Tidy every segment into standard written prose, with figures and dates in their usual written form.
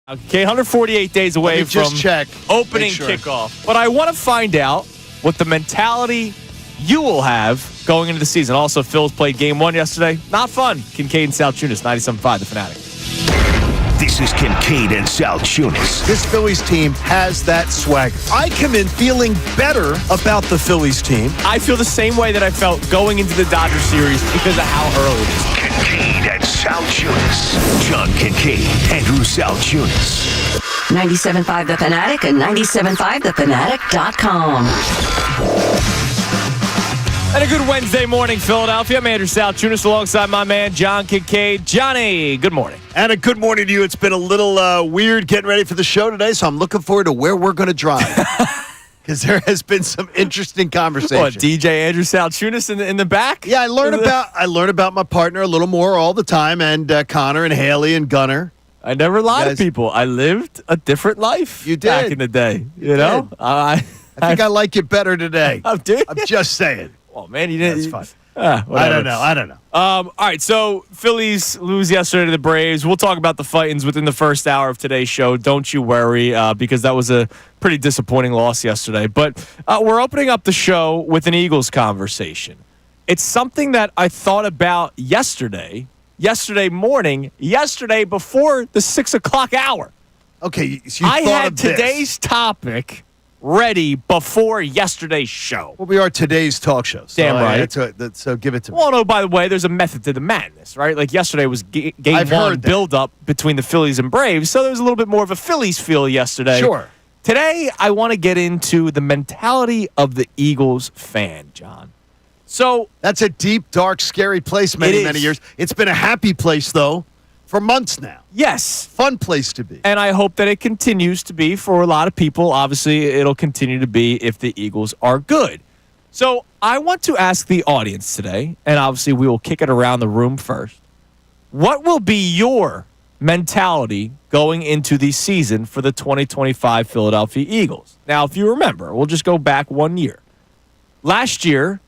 Okay, 148 days away from opening kickoff. But I want to find out what the mentality you will have going into the season. Also, Phillies played game 1 yesterday. Not fun. Kincade Salciunas, 97.5, The Fanatic. This is Kincade and Salciunas. This Phillies team has that swagger. I come in feeling better about the Phillies team. I feel the same way that I felt going into the Dodgers series because of how early it is. Kincade and Salciunas. John Kincade, Andrew Salciunas. 97.5 The Fanatic and 97.5thefanatic.com. And a good Wednesday morning, Philadelphia. I'm Andrew Salciunas alongside my man, John Kincade. Johnny, good morning. And a good morning to you. It's been a little weird getting ready for the show today, so I'm looking forward to where we're going to drive. Because there has been some interesting conversation. What, DJ Andrew Salciunas in the back? Yeah, I learn about my partner a little more all the time, and Connor and Haley and Gunner. I never lied to people. I lived a different life back in the day. You know? I think I like it better today. I'm just saying. Oh, man, you didn't. That's fine. I don't know. All right, so Phillies lose yesterday to the Braves. We'll talk about the fight-ins within the first hour of today's show. Don't you worry, because that was a pretty disappointing loss yesterday. But we're opening up the show with an Eagles conversation. It's something that I thought about yesterday morning, yesterday before the 6 o'clock hour. Okay, so I had today's topic ready before yesterday's show. Well, we are today's talk show. So Damn right. So give it to me. Well, no, by the way, there's a method to the madness, right? Like yesterday was game 1 build-up between the Phillies and Braves, so there was a little bit more of a Phillies feel yesterday. Sure. Today, I want to get into the mentality of the Eagles fan, John. So that's a deep, dark, scary place many years. It's been a happy place, though, for months now. Yes. Fun place to be. And I hope that it continues to be for a lot of people. Obviously, it'll continue to be if the Eagles are good. So I want to ask the audience today, and obviously we will kick it around the room first. What will be your mentality going into the season for the 2025 Philadelphia Eagles? Now, if you remember, we'll just go back 1 year. Last year,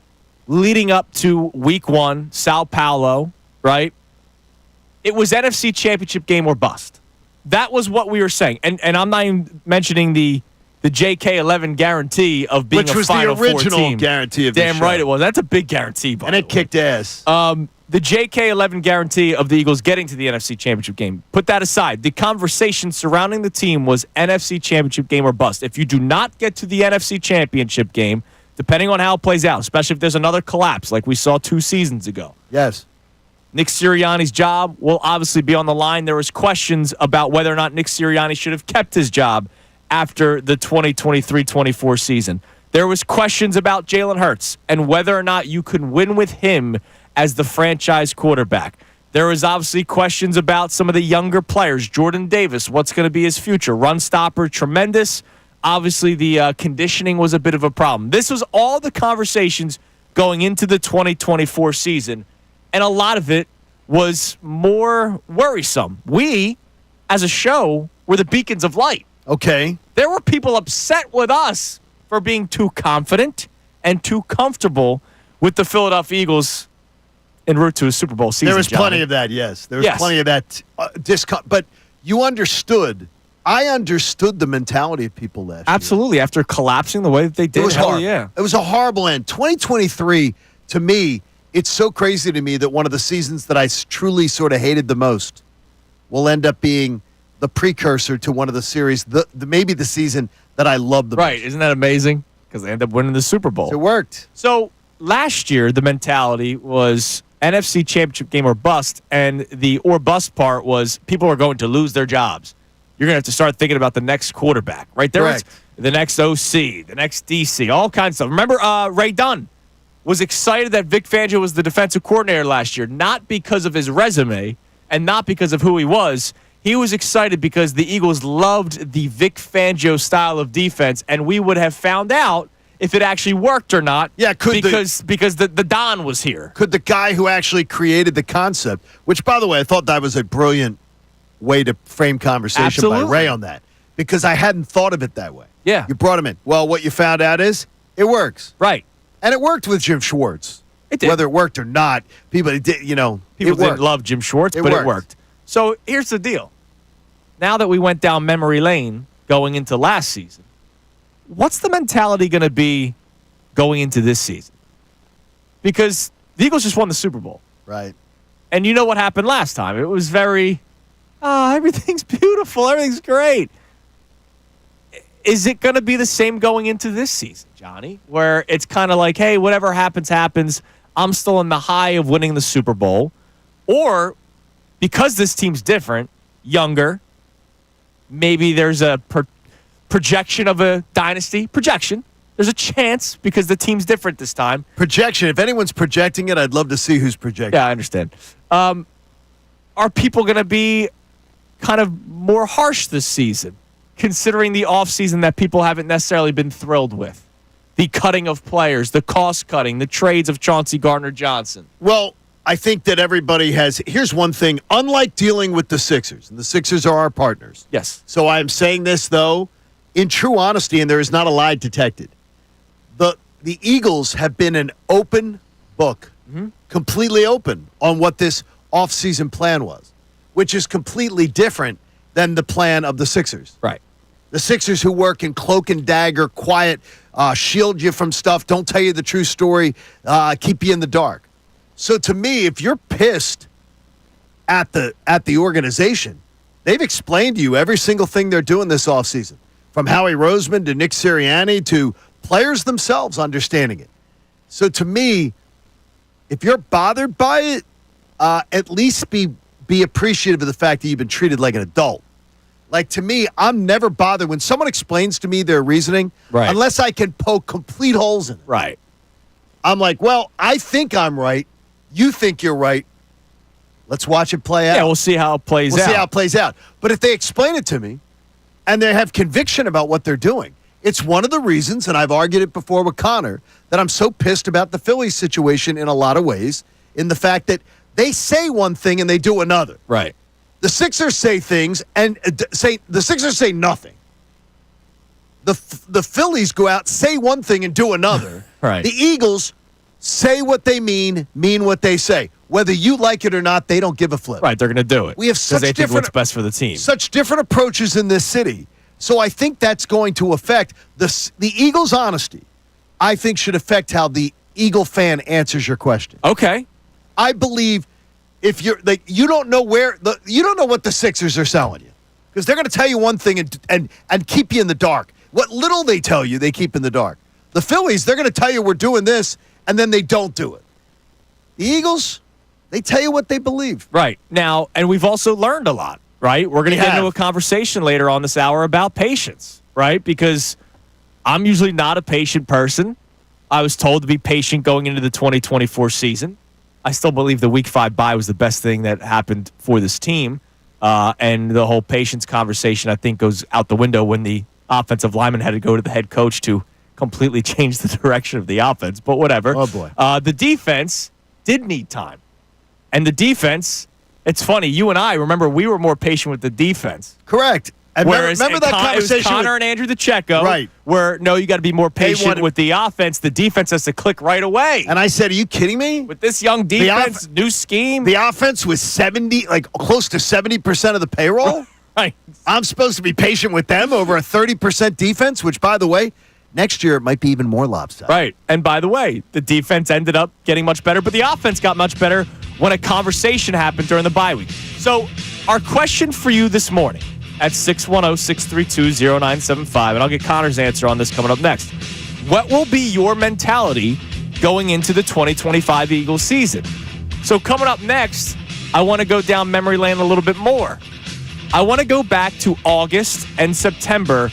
leading up to week 1, Sao Paulo, right? It was NFC Championship game or bust. That was what we were saying. And I'm not even mentioning the JK11 guarantee of being a Final Four team. Which was the original guarantee of Damn right it was. That's a big guarantee, by the way. And it kicked ass. The JK11 guarantee of the Eagles getting to the NFC Championship game. Put that aside. The conversation surrounding the team was NFC Championship game or bust. If you do not get to the NFC Championship game, depending on how it plays out, especially if there's another collapse like we saw 2 seasons ago. Yes. Nick Sirianni's job will obviously be on the line. There was questions about whether or not Nick Sirianni should have kept his job after the 2023-24 season. There was questions about Jalen Hurts and whether or not you could win with him as the franchise quarterback. There was obviously questions about some of the younger players. Jordan Davis, what's going to be his future? Run stopper, tremendous. Obviously, the conditioning was a bit of a problem. This was all the conversations going into the 2024 season. And a lot of it was more worrisome. We, as a show, were the beacons of light. Okay. There were people upset with us for being too confident and too comfortable with the Philadelphia Eagles en route to a Super Bowl season. There was plenty of that, yes. There was plenty of that but you understood. I understood the mentality of people last year. Absolutely. After collapsing the way that they did. It was hard. Yeah. It was a horrible end. 2023, to me, it's so crazy to me that one of the seasons that I truly sort of hated the most will end up being the precursor to one of the series, maybe the season that I loved the most. Right. Isn't that amazing? Because they ended up winning the Super Bowl. It worked. So last year, the mentality was NFC Championship game or bust, and the or bust part was people are going to lose their jobs. You're going to have to start thinking about the next quarterback, right? There was the next OC, the next DC, all kinds of stuff. Remember Ray Dunn was excited that Vic Fangio was the defensive coordinator last year, not because of his resume and not because of who he was. He was excited because the Eagles loved the Vic Fangio style of defense, and we would have found out if it actually worked or not. Yeah, because the Don was here. Could the guy who actually created the concept, which, by the way, I thought that was a brilliant way to frame conversation by Ray on that, because I hadn't thought of it that way. Yeah. You brought him in. Well, what you found out is it works. Right. And it worked with Jim Schwartz. It did. Whether it worked or not, people did, People didn't love Jim Schwartz, but it worked. So here's the deal. now that we went down memory lane going into last season, what's the mentality going to be going into this season? Because the Eagles just won the Super Bowl. Right. And you know what happened last time. It was very, everything's beautiful. Everything's great. Is it going to be the same going into this season, Johnny, where it's kind of like, hey, whatever happens, happens. I'm still in the high of winning the Super Bowl. Or because this team's different, younger, maybe there's a projection of a dynasty. Projection. There's a chance because the team's different this time. Projection. If anyone's projecting it, I'd love to see who's projecting. Yeah, I understand. Are people going to be kind of more harsh this season, considering the offseason that people haven't necessarily been thrilled with? The cutting of players, the cost cutting, the trades of Chauncey Gardner-Johnson. Well, I think that everybody has. Here's one thing. Unlike dealing with the Sixers, and the Sixers are our partners. Yes. So I'm saying this, though, in true honesty, and there is not a lie detected. The Eagles have been an open book, completely open on what this offseason plan was, which is completely different than the plan of the Sixers. Right. The Sixers who work in cloak and dagger, quiet, shield you from stuff, don't tell you the true story, keep you in the dark. So to me, if you're pissed at the organization, they've explained to you every single thing they're doing this offseason, from Howie Roseman to Nick Sirianni to players themselves understanding it. So to me, if you're bothered by it, at least be appreciative of the fact that you've been treated like an adult. Like, to me, I'm never bothered when someone explains to me their reasoning, right, unless I can poke complete holes in it. Right. I'm like, well, I think I'm right. You think you're right. Let's watch it play out. Yeah, we'll see how it plays out. We'll see how it plays out. But if they explain it to me and they have conviction about what they're doing, it's one of the reasons, and I've argued it before with Connor, that I'm so pissed about the Phillies situation in a lot of ways, in the fact that they say one thing and they do another. Right. The Sixers say things and the Sixers say nothing. The Phillies go out, say one thing and do another. Right. The Eagles say what they mean what they say. Whether you like it or not, they don't give a flip. Right, they're going to do it. We have such they think different what's best for the team. Such different approaches in this city. So I think that's going to affect the Eagles' honesty. I think should affect how the Eagle fan answers your question. Okay. I believe if you're like you don't know what the Sixers are selling you, because they're going to tell you one thing and keep you in the dark. What little they tell you, they keep in the dark. The Phillies, they're going to tell you we're doing this, and then they don't do it. The Eagles, they tell you what they believe. Right. Now, and we've also learned a lot, right? We're going to get into a conversation later on this hour about patience, right? Because I'm usually not a patient person. I was told to be patient going into the 2024 season. I still believe the Week 5 bye was the best thing that happened for this team. And the whole patience conversation, I think, goes out the window when the offensive lineman had to go to the head coach to completely change the direction of the offense. But whatever. Oh, boy. The defense did need time. And the defense, it's funny, you and I, remember, we were more patient with the defense. Correct. And remember that conversation? It was Connor and Andrew DeCecco. Right. Where, no, you got to be more patient with the offense. The defense has to click right away. And I said, are you kidding me? With this young defense, new scheme. The offense was close to 70% of the payroll. Right. I'm supposed to be patient with them over a 30% defense, which, by the way, next year it might be even more lopsided. Right. And by the way, the defense ended up getting much better, but the offense got much better when a conversation happened during the bye week. So our question for you this morning at 610-632-0975, and I'll get Connor's answer on this coming up next. What will be your mentality going into the 2025 Eagles season? So coming up next, I want to go down memory lane a little bit more. I want to go back to August and September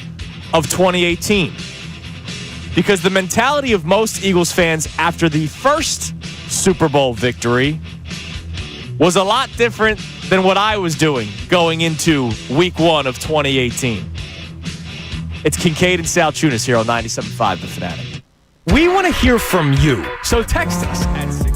of 2018. Because the mentality of most Eagles fans after the first Super Bowl victory was a lot different than what I was doing going into Week 1 of 2018. It's Kincade and Salciunas here on 97.5 The Fanatic. We want to hear from you, so text us at 6.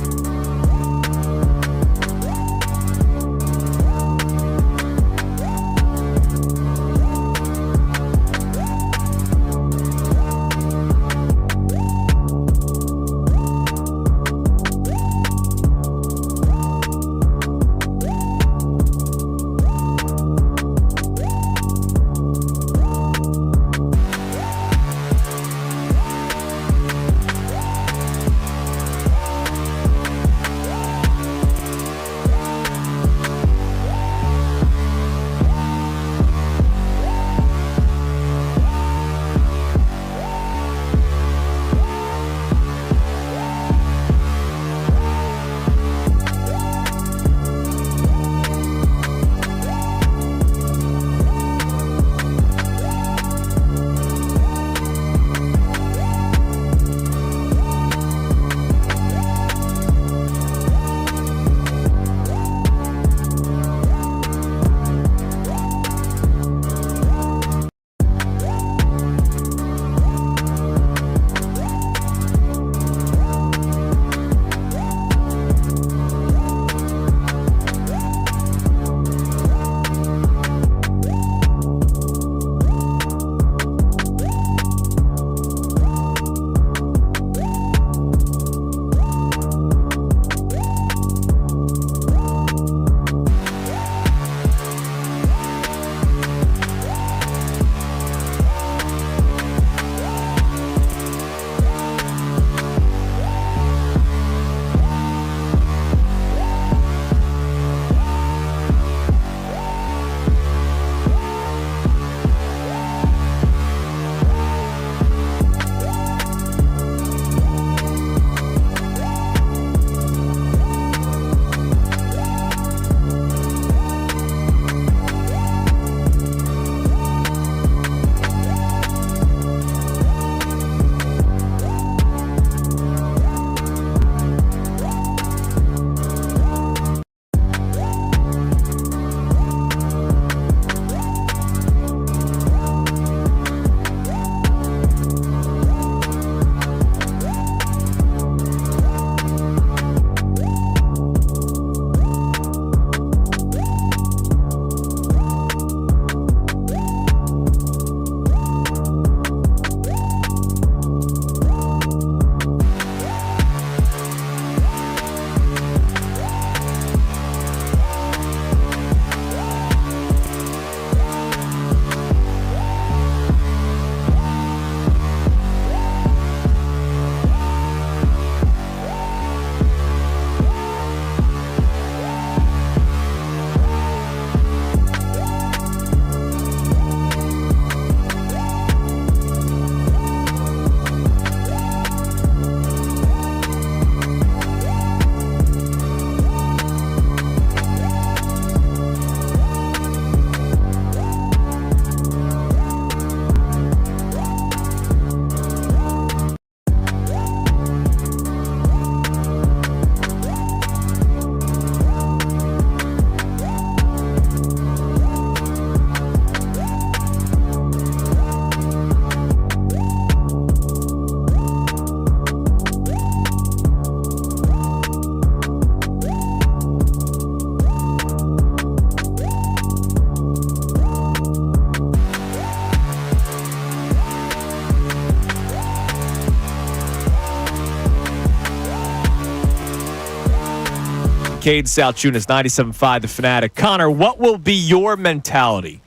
Kincade Salciunas, 97.5 The Fanatic. Connor, what will be your mentality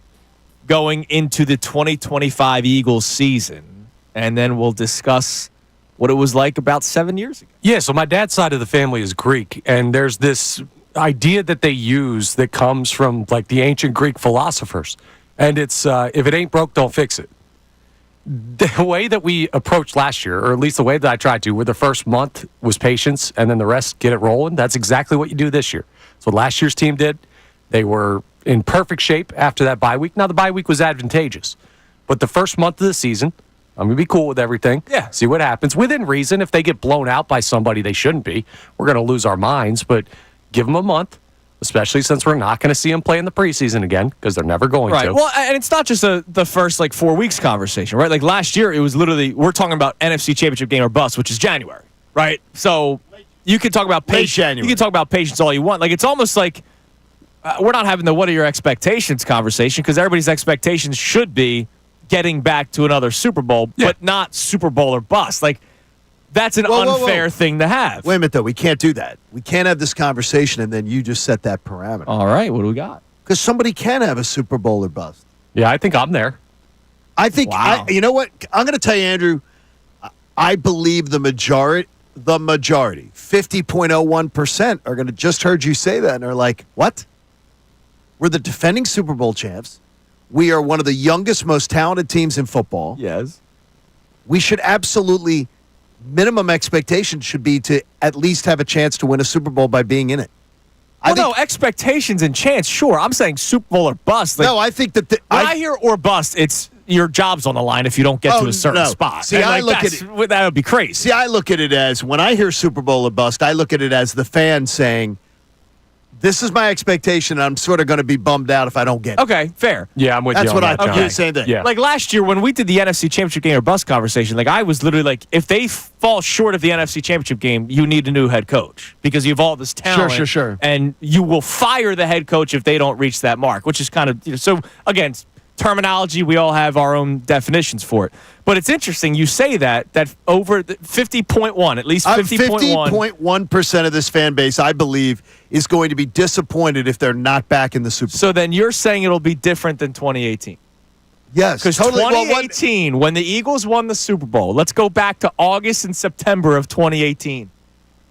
going into the 2025 Eagles season? And then we'll discuss what it was like about 7 years ago. Yeah, so my dad's side of the family is Greek, and there's this idea that they use that comes from like the ancient Greek philosophers. And it's if it ain't broke, don't fix it. The way that we approached last year, or at least the way that I tried to, where the first month was patience and then the rest get it rolling, that's exactly what you do this year. That's what last year's team did. They were in perfect shape after that bye week. Now, the bye week was advantageous, but the first month of the season, I'm going to be cool with everything. Yeah. See what happens. Within reason, if they get blown out by somebody they shouldn't be, we're going to lose our minds, but give them a month. Especially since we're not going to see them play in the preseason again because they're never going right. to. Well, and it's not just the first 4 weeks conversation, right? Like last year, it was literally we're talking about NFC Championship game or bust, which is January, right? So you can talk about patience. You can talk about patience all you want. Like it's almost like we're not having the what are your expectations conversation because everybody's expectations should be getting back to another Super Bowl, but not Super Bowl or bust. Like that's an unfair thing to have. Wait a minute, though. We can't do that. We can't have this conversation and then you just set that parameter. All right, what do we got? Because somebody can have a Super Bowl or bust. Yeah, I think I'm there. I think, Wow. you know what? I'm going to tell you, Andrew, I believe the majority, 50.01% are going to just heard you say that and are like, what? We're the defending Super Bowl champs. We are one of the youngest, most talented teams in football. Yes. We should absolutely, minimum expectation should be to at least have a chance to win a Super Bowl by being in it. No, expectations and chance, sure. I'm saying Super Bowl or bust. No, I think that when I hear or bust, it's your job's on the line if you don't get to a certain spot. See, And, I look at it. That would be crazy. See, I look at it as when I hear Super Bowl or bust, I look at it as the fan saying, "This is my expectation. I'm sort of going to be bummed out if I don't get it." Okay, fair. Yeah, I'm with That's you on what I that, think. John. Okay, same thing. Yeah. Like last year when we did the NFC Championship game or bust conversation, like I was literally like, if they fall short of the NFC Championship game, you need a new head coach because you have all this talent. Sure. And you will fire the head coach if they don't reach that mark, which is kind of so. Again, terminology, we all have our own definitions for it. But it's interesting you say that over 50.1, at least 50.1. 50.1% of this fan base, I believe, is going to be disappointed if they're not back in the Super Bowl. So then you're saying it'll be different than 2018. Yes, Because totally. 2018, when the Eagles won the Super Bowl, let's go back to August and September of 2018.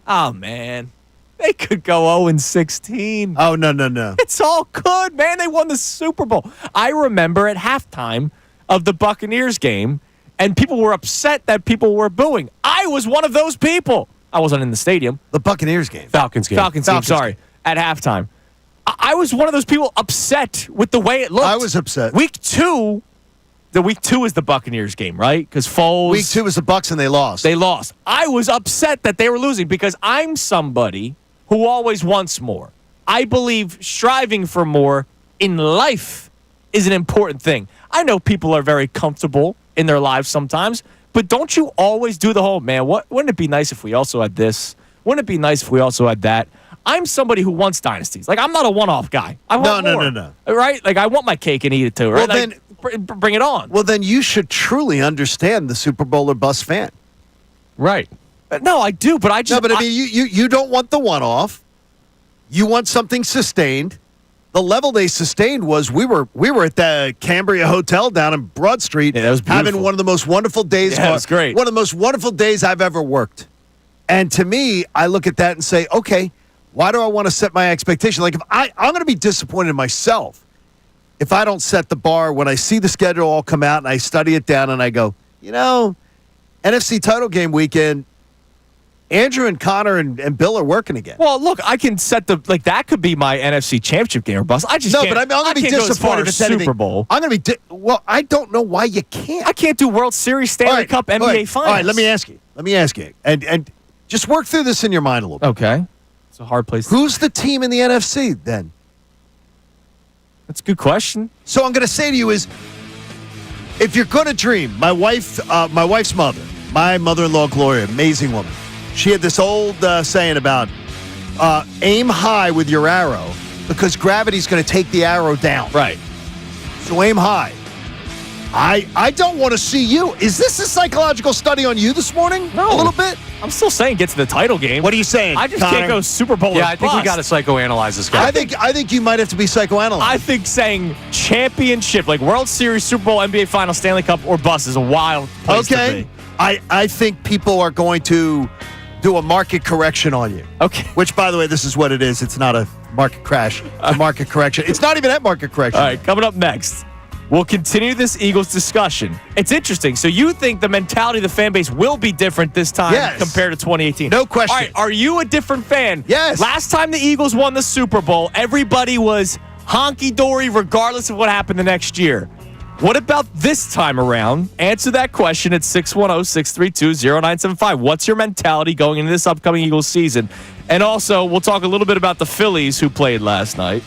Oh, man. They could go 0-16. Oh, no. It's all good, man. They won the Super Bowl. I remember at halftime of the Buccaneers game, and people were upset that people were booing. I was one of those people. I wasn't in the stadium. The Buccaneers game. Falcons game. Falcons game, sorry, at halftime. I was one of those people upset with the way it looked. I was upset. Week 2 is the Buccaneers game, right? Because Foles. Week 2 was the Bucs and they lost. They lost. I was upset that they were losing because I'm somebody who always wants more. I believe striving for more in life is an important thing. I know people are very comfortable in their lives sometimes, but don't you always do the whole, man, wouldn't it be nice if we also had this? Wouldn't it be nice if we also had that? I'm somebody who wants dynasties. Like, I'm not a one-off guy. I want more. No. Right? Like, I want my cake and eat it too, right? Well, bring it on. Well, then you should truly understand the Super Bowl or bust fan. Right. No, I do, but I just... No, but I mean, you don't want the one-off. You want something sustained. The level they sustained was we were at the Cambria Hotel down in Broad Street, Yeah, that was beautiful. having one of the most wonderful days. Yeah, it was great. One of the most wonderful days I've ever worked. And to me, I look at that and say, okay, why do I want to set my expectation? Like, if I'm going to be disappointed in myself if I don't set the bar when I see the schedule all come out and I study it down and I go, NFC title game weekend, Andrew and Connor and Bill are working again. Well, look, I can set that could be my NFC Championship game or bust. I just can't. I'm going to be can't go as far disappointed if as it's anything. Super Bowl. I'm going to be I don't know why you can't. I can't do World Series, Stanley Cup, NBA Finals. All right, let me ask you, and just work through this in your mind a little bit. Okay, it's a hard place. Who's the team in the NFC then? That's a good question. So I'm going to say to you is, if you're going to dream, my wife's mother, my mother-in-law Gloria, amazing woman. She had this old saying about aim high with your arrow because gravity's going to take the arrow down. Right. So aim high. I don't want to see you. Is this a psychological study on you this morning? No. A little bit? I'm still saying get to the title game. What are you saying, I just Connor? can't go Super Bowl or Yeah, I think we bust. got to psychoanalyze this guy. I think you might have to be psychoanalyzed. I think saying championship, like World Series, Super Bowl, NBA Final, Stanley Cup, or bust is a wild place to Okay. be. I think people are going to do a market correction on you. Okay. Which, by the way, this is what it is. It's not a market crash. It's a market correction. It's not even at market correction. All right, coming up next, we'll continue this Eagles discussion. It's interesting. So you think the mentality of the fan base will be different this time Yes. compared to 2018? No question. All right, are you a different fan? Yes. Last time the Eagles won the Super Bowl, everybody was honky-dory regardless of what happened the next year. What about this time around? Answer that question at 610-632-0975. What's your mentality going into this upcoming Eagles season? And also, we'll talk a little bit about the Phillies who played last night.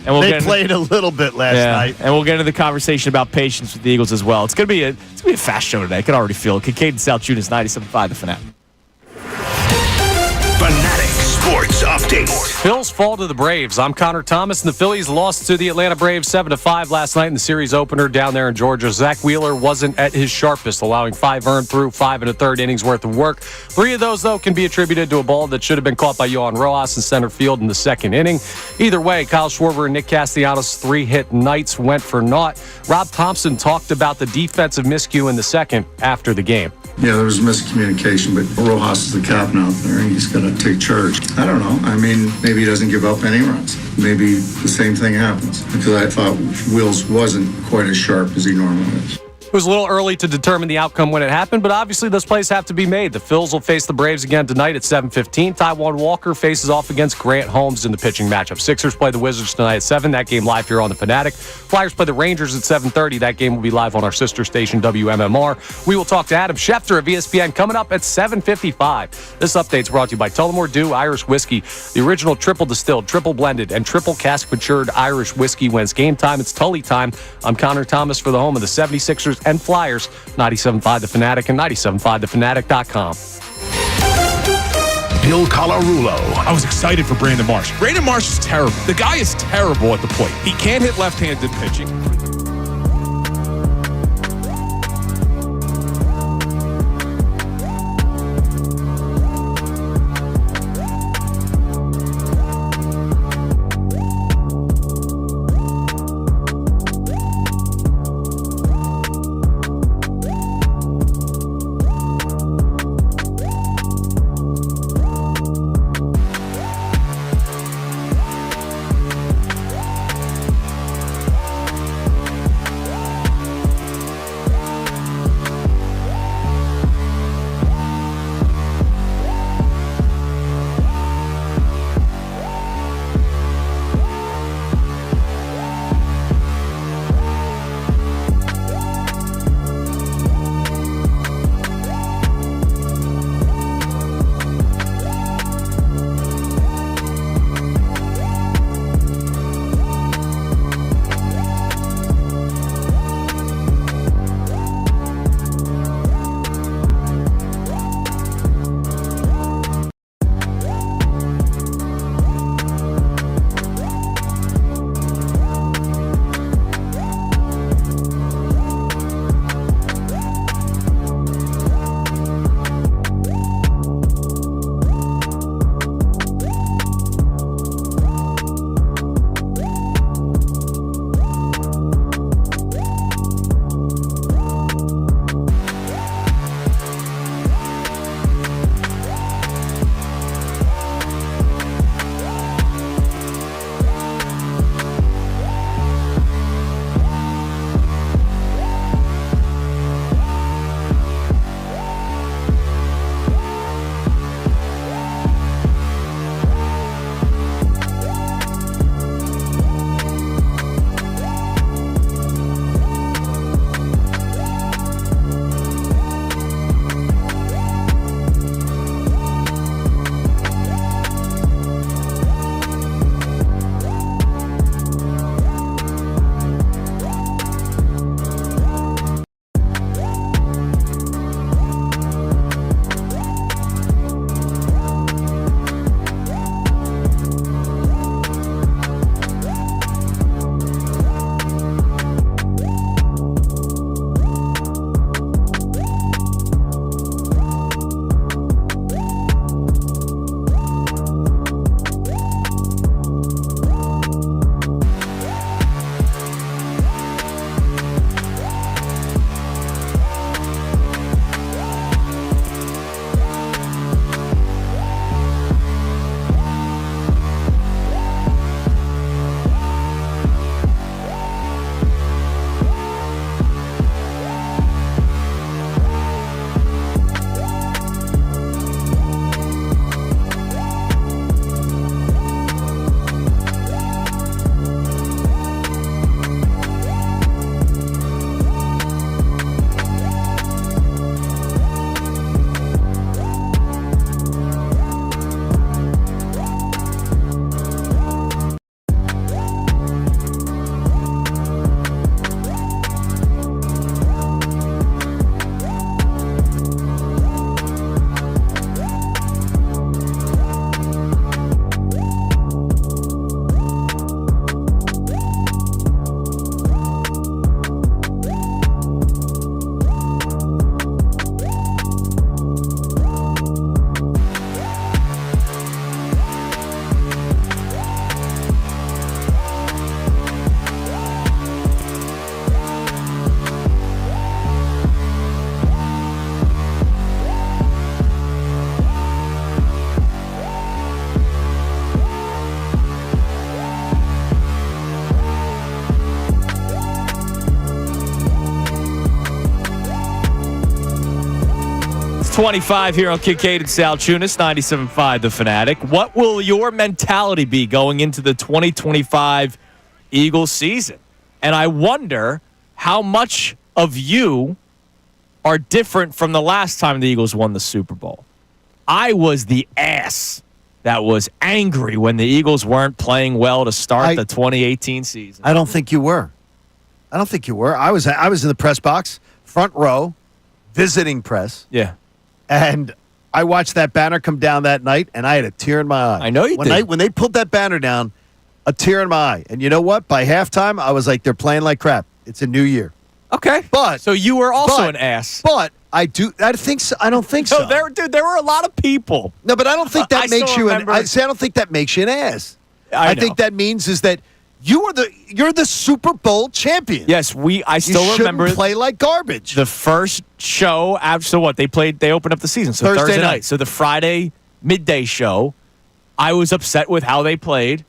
And we'll They played a little bit last night. And we'll get into the conversation about patience with the Eagles as well. It's gonna be a fast show today. I can already feel it. Kincade Salciunas, 97.5 The Fanatic. Fanatic Sports Update. Phil's fall to the Braves. I'm Connor Thomas, and the Phillies lost to the Atlanta Braves 7-5 last night in the series opener down there in Georgia. Zach Wheeler wasn't at his sharpest, allowing 5 earned through 5 1/3 innings worth of work. 3 of those, though, can be attributed to a ball that should have been caught by Yohan Rojas in center field in the second inning. Either way, Kyle Schwarber and Nick Castellanos' 3-hit nights went for naught. Rob Thompson talked about the defensive miscue in the second after the game. Yeah, there was miscommunication, but Rojas is the captain out there, and he's got to take charge. I don't know. I mean, maybe he doesn't give up any runs. Maybe the same thing happens, because I thought Wills wasn't quite as sharp as he normally is. It was a little early to determine the outcome when it happened, but obviously those plays have to be made. The Phils will face the Braves again tonight at 7:15. Taijuan Walker faces off against Grant Holmes in the pitching matchup. Sixers play the Wizards tonight at 7. That game live here on the Fanatic. Flyers play the Rangers at 7:30. That game will be live on our sister station, WMMR. We will talk to Adam Schefter of ESPN coming up at 7:55. This update's brought to you by Tullamore Dew Irish Whiskey, the original triple distilled, triple blended, and triple cask matured Irish whiskey. When it's game time, it's Tully time. I'm Connor Thomas for the home of the 76ers and Flyers, 97.5 The Fanatic and 97.5thefanatic.com. Bill Colarulo. I was excited for Brandon Marsh. Brandon Marsh is terrible. The guy is terrible at the plate. He can't hit left-handed pitching. 6:25 here on Kincade Salciunas, 97.5 The Fanatic. What will your mentality be going into the 2025 Eagles season? And I wonder how much of you are different from the last time the Eagles won the Super Bowl. I was the ass that was angry when the Eagles weren't playing well to start the 2018 season. I don't think you were. I was in the press box, front row, visiting press. Yeah. And I watched that banner come down that night, and I had a tear in my eye. I know you did. When they pulled that banner down, a tear in my eye. And you know what? By halftime, I was like, they're playing like crap. It's a new year. Okay. But so you were also an ass. But I think so. I don't think so. No, there were a lot of people. No, but I don't think that makes you remember. I don't think that makes you an ass. I think that means is that you're the Super Bowl champion. Yes, I still remember play like garbage. The first show after, so what, they opened up the season. So Thursday night. So the Friday midday show, I was upset with how they played,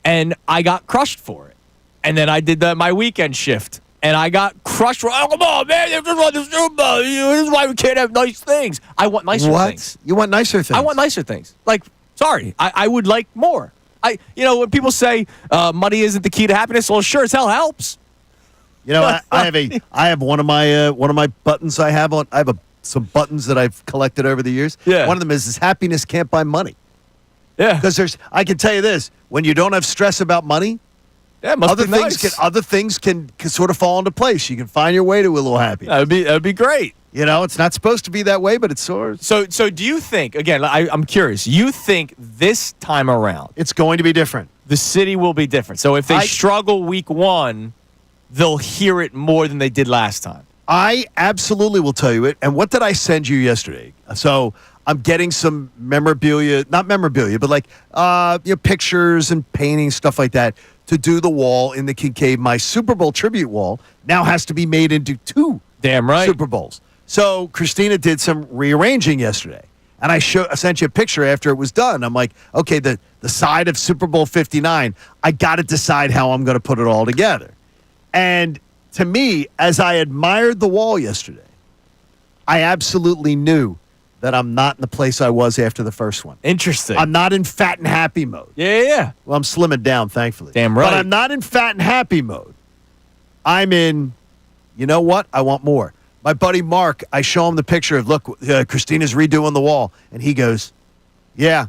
and I got crushed for it. And then I did my weekend shift, and I got crushed for, oh, come on, man, they just won the Super Bowl. This is why we can't have nice things. I want nicer things. You want nicer things? I want nicer things. Like, sorry, I would like more. When people say money isn't the key to happiness, well, sure as hell helps. You know, I have one of my buttons I have some buttons that I've collected over the years. Yeah. One of them is happiness can't buy money. Yeah. Because I can tell you this, when you don't have stress about money, other things can sort of fall into place. You can find your way to a little happiness. That'd be great. You know, it's not supposed to be that way, but it's sort of. So do you think, again, I'm curious, you think this time around it's going to be different? The city will be different. So if they struggle week one, they'll hear it more than they did last time. I absolutely will tell you it. And what did I send you yesterday? So I'm getting some memorabilia, not memorabilia, but like pictures and paintings, stuff like that, to do the wall in the Kincade. My Super Bowl tribute wall now has to be made into 2 Damn right. Super Bowls. So Christina did some rearranging yesterday, and I sent you a picture after it was done. I'm like, okay, the side of Super Bowl 59, I got to decide how I'm going to put it all together. And to me, as I admired the wall yesterday, I absolutely knew that I'm not in the place I was after the first one. Interesting. I'm not in fat and happy mode. Yeah. Well, I'm slimming down, thankfully. Damn right. But I'm not in fat and happy mode. I'm in, you know what? I want more. My buddy Mark, I show him the picture of, look, Christina's redoing the wall. And he goes, yeah.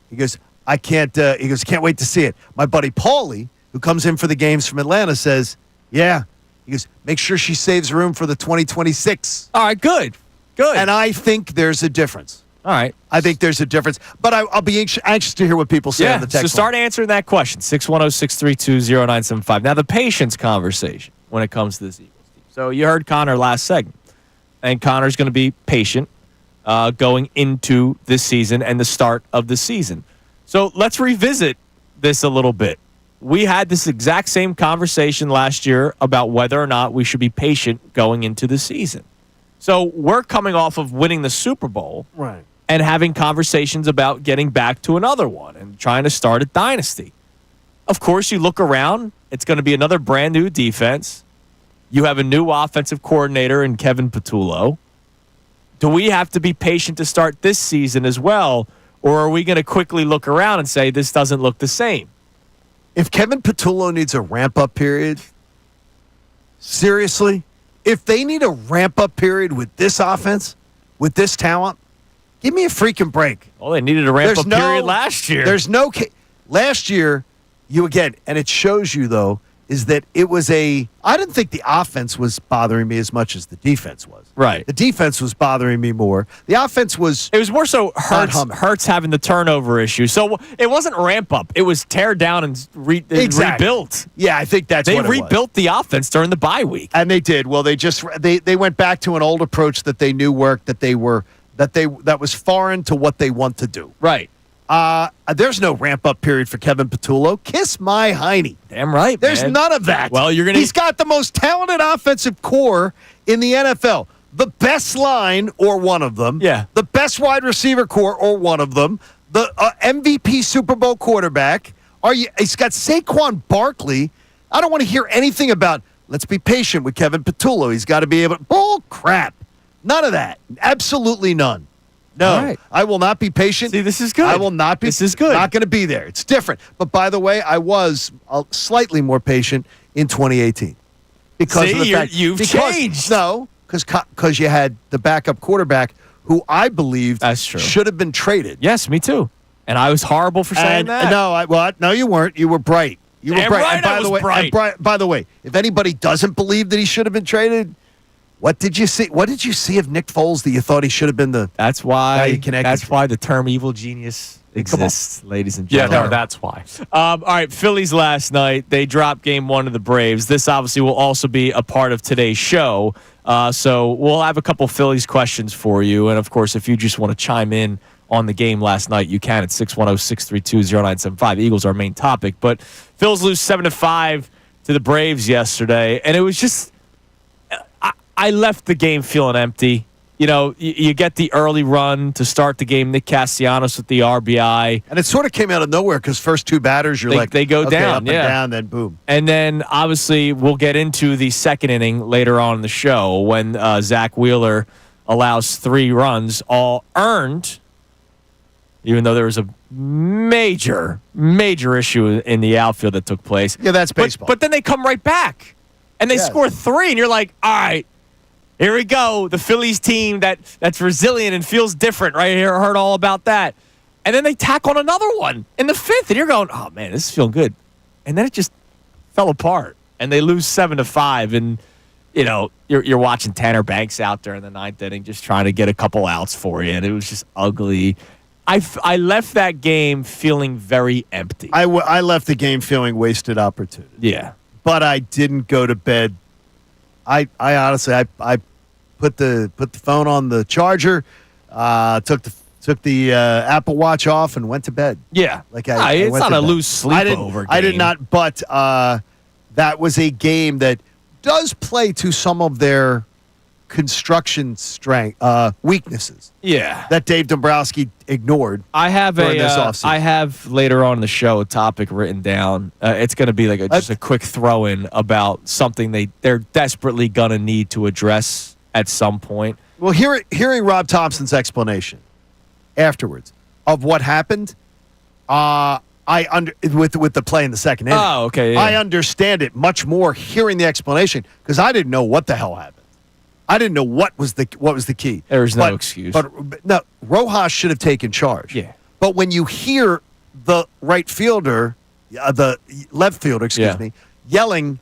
He goes, I can't wait to see it. My buddy Paulie, who comes in for the games from Atlanta, says, yeah. He goes, make sure she saves room for the 2026. All right, good. And I think there's a difference. All right. I think there's a difference. But I'll be anxious to hear what people say on the text. So start answering that question, 610-632-0975. Now, the patience conversation when it comes to this Eagles team. So you heard Connor last segment. And Connor's going to be patient going into this season and the start of the season. So let's revisit this a little bit. We had this exact same conversation last year about whether or not we should be patient going into the season. So we're coming off of winning the Super Bowl and having conversations about getting back to another one and trying to start a dynasty. Of course, you look around, it's going to be another brand new defense. You have a new offensive coordinator in Kevin Patullo. Do we have to be patient to start this season as well, or are we going to quickly look around and say this doesn't look the same? If Kevin Patullo needs a ramp-up period, seriously, if they need a ramp-up period with this offense, with this talent, give me a freaking break. Well, they needed a ramp-up period last year. Last year, and it shows you, though, is that I didn't think the offense was bothering me as much as the defense was. Right. The defense was bothering me more. The offense was... It was more so Hurts having the turnover issue. So it wasn't ramp up. It was tear down and rebuilt. Yeah, I think that's what it was. They rebuilt the offense during the bye week. And they did. Well, they went back to an old approach that they knew worked, that was foreign to what they want to do. Right. There's no ramp-up period for Kevin Patullo. Kiss my hiney. Damn right, There's none of that. Well, He's got the most talented offensive core in the NFL. The best line, or one of them. Yeah. The best wide receiver core, or one of them. The MVP Super Bowl quarterback. He's got Saquon Barkley. I don't want to hear anything about, let's be patient with Kevin Patullo. He's got to be able to... Bull crap. None of that. Absolutely none. No, All right. I will not be patient. See, this is good. I will not be. This is good. Not going to be there. It's different. But by the way, I was slightly more patient in 2018 because of the fact you've changed. No, because you had the backup quarterback who I believed That's true. should have been traded. Yes, me too. And I was horrible for saying And that. no, you weren't. You were bright. You were Damn bright. right And by I was the way, bright. and by the way, if anybody doesn't believe that he should have been traded, what did you see? What did you see of Nick Foles that you thought he should have been the? That's Now why. you connected That's to why the term "evil genius" exists, ladies and Yeah, gentlemen. no, that's why. All right, Phillies last night. They dropped game 1 to the Braves. This obviously will also be a part of today's show. So we'll have a couple Phillies questions for you. And, of course, if you just want to chime in on the game last night, you can at 610-632-0975. Eagles are our main topic. But Phils lose 7-5 to the Braves yesterday. And it was just I left the game feeling empty. You know, you get the early run to start the game. Nick Castellanos with the RBI. And it sort of came out of nowhere because first two batters, They go okay, down, up and yeah. down, then boom. And then, obviously, we'll get into the second inning later on in the show when Zach Wheeler allows 3 runs, all earned, even though there was a major issue in the outfield that took place. Yeah, that's baseball. But then they come right back, and they Yes. score 3, and you're like, all right, here we go. The Phillies team that's resilient and feels different right here. I heard all about that. And then they tack on another one in the 5th, and you're going, oh, man, this is feeling good. And then it just fell apart, and they lose 7-5. And, you know, you're watching Tanner Banks out there in the 9th inning just trying to get a couple outs for you, and it was just ugly. I left that game feeling very empty. I left the game feeling wasted opportunity. Yeah. But I didn't go to bed. I honestly I put the phone on the charger, took the Apple Watch off and went to bed. Yeah. I it's went not to a bed. loose sleepover game. I did not, but that was a game that does play to some of their construction strength weaknesses Yeah. that Dave Dombrowski ignored. I have during this offseason. I have later on in the show a topic written down. It's going to be like just a quick throw in about something they're desperately going to need to address at some point. Well, hearing Rob Thompson's explanation afterwards of what happened, with the play in the second inning. Oh, okay, yeah. I understand it much more hearing the explanation because I didn't know what the hell happened. I didn't know what was the key. There's no excuse. But no, Rojas should have taken charge. Yeah. But when you hear the right fielder, the left fielder, yelling,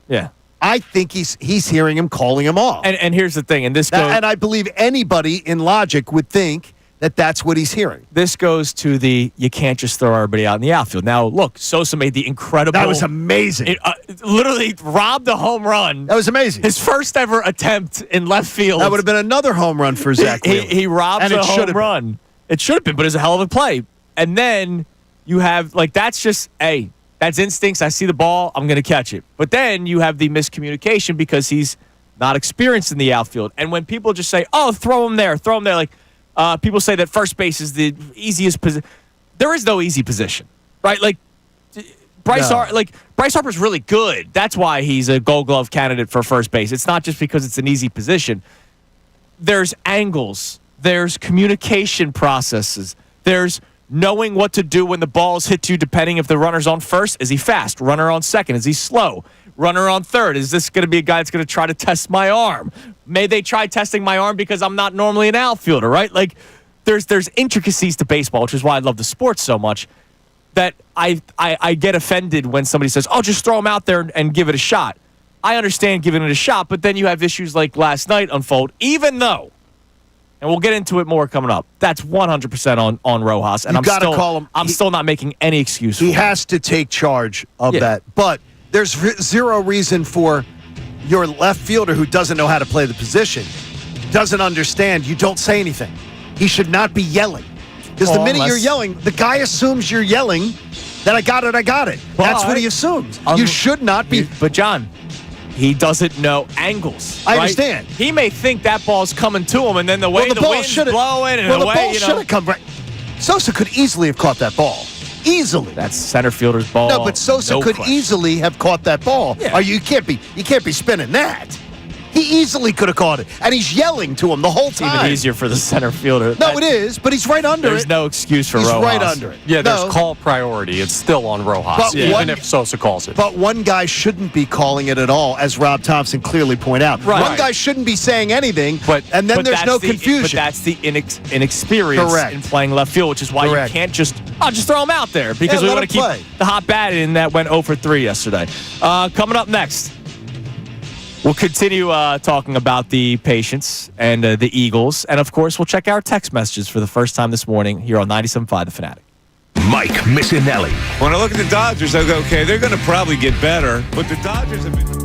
Yeah. I think he's hearing him calling him off. And here's the thing, and this goes And I believe anybody in logic would think that that's what he's hearing. This goes to the you can't just throw everybody out in the outfield. Now, look, Sosa made the incredible. That was amazing. Literally robbed a home run. That was amazing. His first ever attempt in left field. That would have been another home run for Zach Wheeler. He robbed And a it should home have run. It should have been, but it's a hell of a play. And then you have, that's just, hey, that's instincts. I see the ball. I'm going to catch it. But then you have the miscommunication because he's not experienced in the outfield. And when people just say, oh, throw him there, like, people say that first base is the easiest position. There is no easy position, right? Like Bryce Harper's really good. That's why he's a Gold Glove candidate for first base. It's not just because it's an easy position. There's angles. There's communication processes. There's knowing what to do when the ball's hit you, depending if the runner's on first. Is he fast? Runner on second. Is he slow? Runner on third. Is this going to be a guy that's going to try to test my arm? May they try testing my arm because I'm not normally an outfielder, right? Like, there's intricacies to baseball, which is why I love the sport so much, that I get offended when somebody says, oh, just throw him out there and give it a shot. I understand giving it a shot, but then you have issues like last night unfold, even though, and we'll get into it more coming up, that's 100% on Rojas, and I'm still not making any excuse for He him. has to take charge of Yeah. that. But there's zero reason for your left fielder who doesn't know how to play the position, doesn't understand, you don't say anything. He should not be yelling. Because the minute you're yelling, the guy assumes you're yelling that I got it. That's what he assumes. You should not be. But, John, he doesn't know angles. I right? understand. He may think that ball's coming to him, and then the way the wind's blowing and the the way, ball should have come right. Sosa could easily have caught that ball. Easily. That's center fielder's ball. No, but Sosa could question. easily have caught that ball. Yeah. You can't be spinning that. He easily could have caught it, and he's yelling to him the whole It's time. even easier for the center fielder. No, it is, but he's right under There's it. no excuse for He's Rojas. right under it. Yeah, there's No, call priority. It's still on Rojas, But even one- if Sosa calls it. But one guy shouldn't be calling it at all, as Rob Thompson clearly pointed out. Right. One guy shouldn't be saying anything, and then But there's that's no the- confusion. But that's the inexperience Correct. in playing left field, which is why Correct. you can't just throw him out there because Yeah, we let want to him keep play. the hot bat in that went 0 for 3 yesterday. Coming up next, we'll continue talking about the Patients and the Eagles, and of course, we'll check our text messages for the first time this morning here on 97.5 The Fanatic. Mike Missanelli. When I look at the Dodgers, I go, okay, they're going to probably get better, but the Dodgers have been.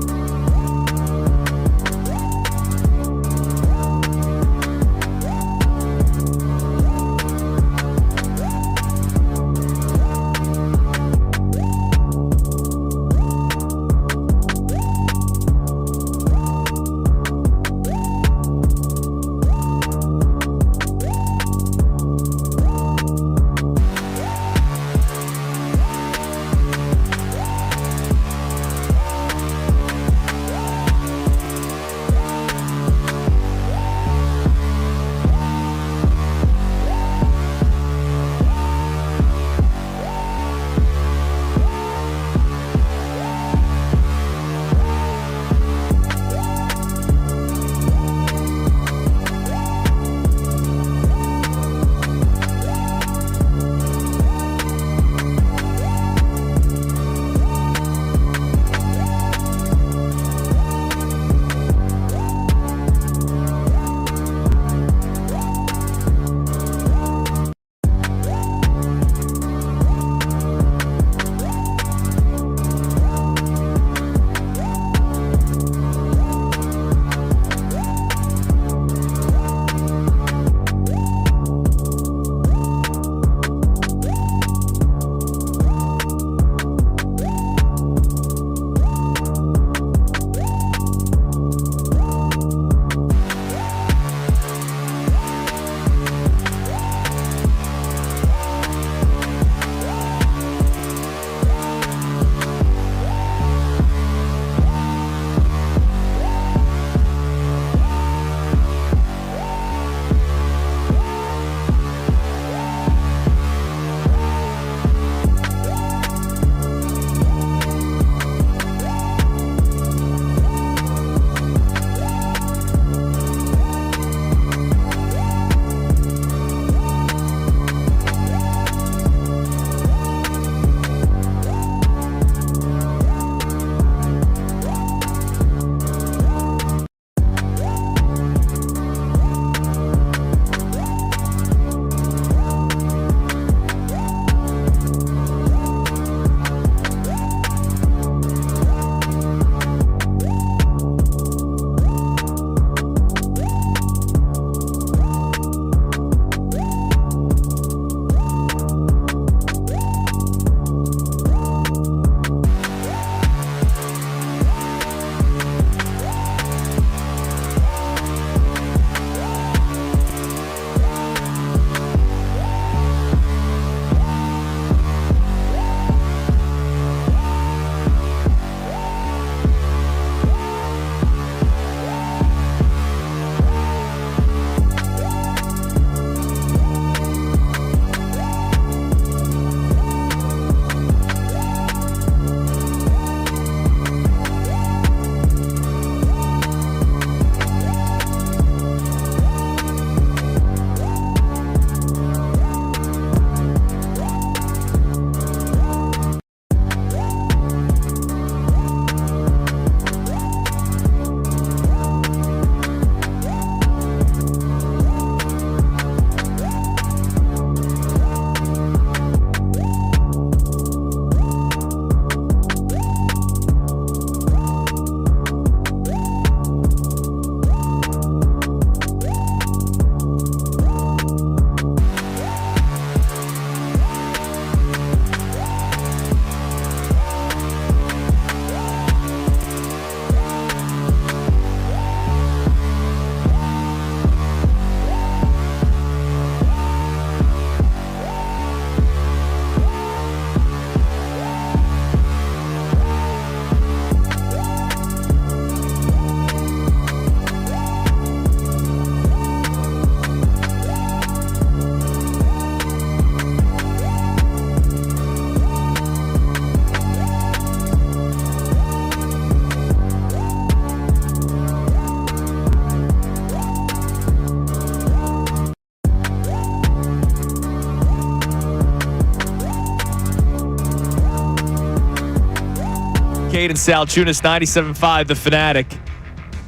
Kincade and Salciunas, 97.5 The Fanatic.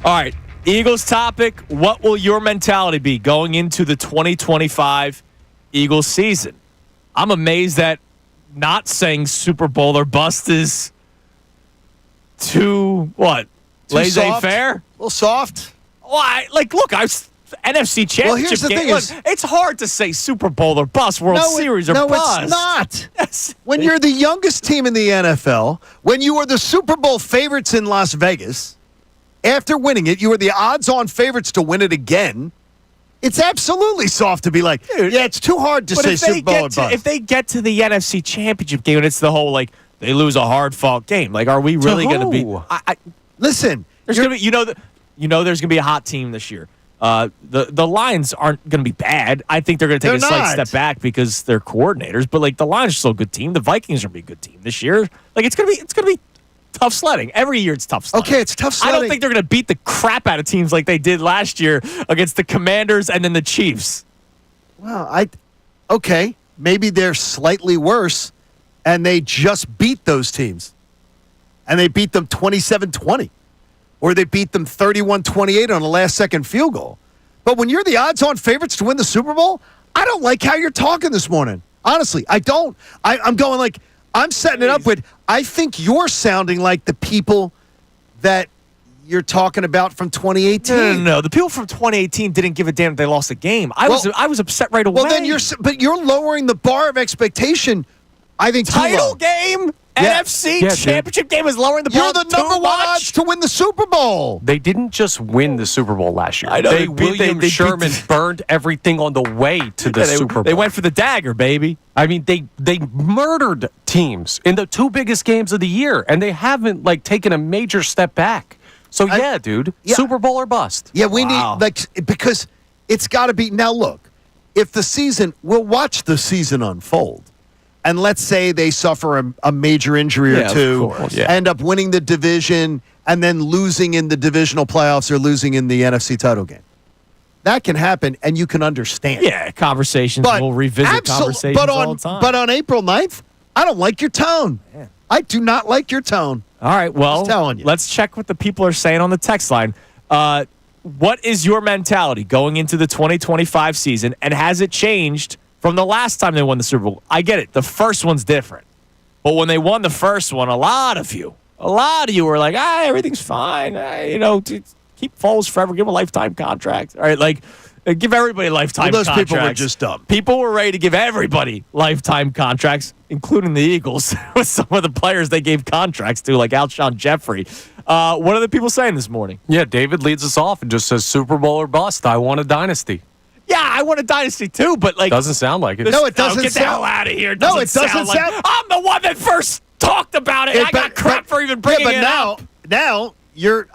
All right, Eagles topic. What will your mentality be going into the 2025 Eagles season? I'm amazed that not saying Super Bowl or bust is too laissez-faire? A little soft. Well, look, NFC Championship here's the game. thing Look, is- it's hard to say Super Bowl or bust, World Series or no, bust. it's not. Yes. When you're the youngest team in the NFL, when you are the Super Bowl favorites in Las Vegas, after winning it, you are the odds-on favorites to win it again. It's absolutely soft to be like, Dude, yeah, it's too hard to But say if Super they Bowl or get to, bust. if they get to the NFC Championship game and it's the whole they lose a hard-fought game, are we really going to be? Listen, There's going to be there's going to be a hot team this year. The Lions aren't going to be bad. I think they're going to take a They're slight not. step back because they're coordinators. But the Lions are still a good team. The Vikings are going to be a good team this year. It's going to be tough sledding. Every year it's tough sledding. Okay, it's tough I don't sledding. think they're going to beat the crap out of teams like they did last year against the Commanders and then the Chiefs. well, okay, maybe they're slightly worse, and they just beat those teams. And they beat them 27-20. Or they beat them 31-28 on a last-second field goal. But when you're the odds-on favorites to win the Super Bowl, I don't like how you're talking this morning. Honestly, I don't. I'm going I'm setting it up with, I think you're sounding like the people that you're talking about from 2018. No. The people from 2018 didn't give a damn if they lost a game. I was upset right away. Well, then you're lowering the bar of expectation, I think, too low. title game, Yeah. NFC Yeah, dude. championship game is lowering the bar You're the too number one much. odds to win the Super Bowl. They didn't just win the Super Bowl last year. I know, William they beat Sherman burned everything on the way to the Super Bowl. They went for the dagger, baby. I mean, they murdered teams in the two biggest games of the year, and they haven't taken a major step back. So dude, yeah. Super Bowl or bust. Yeah, we Wow. need because it's got to be. Now look, if we'll watch the season unfold, and let's say they suffer a major injury Yeah, or of two, course. Yeah. end up winning the division, and then losing in the divisional playoffs or losing in the NFC title game. That can happen, and you can understand. Yeah, conversations. But We'll revisit conversations all the time. But on April 9th, I don't like your tone. I do not like your tone. All right, well, Just telling you. let's check what the people are saying on the text line. What is your mentality going into the 2025 season, and has it changed from the last time they won the Super Bowl? I get it. The first one's different. But when they won the first one, a lot of you were like, everything's fine. Keep Foles forever. Give him a lifetime contract. All right, give everybody lifetime Well, those contracts. people were just dumb. People were ready to give everybody lifetime contracts, including the Eagles, with some of the players they gave contracts to, like Alshon Jeffrey. What are the people saying this morning? Yeah, David leads us off and just says Super Bowl or bust. I want a dynasty. Yeah, I want a dynasty too, but Doesn't sound like it. No, it doesn't Get the sound- hell out of here. No, it doesn't like, sound- I'm the one that first talked about it. I got crap for even bringing it up. Now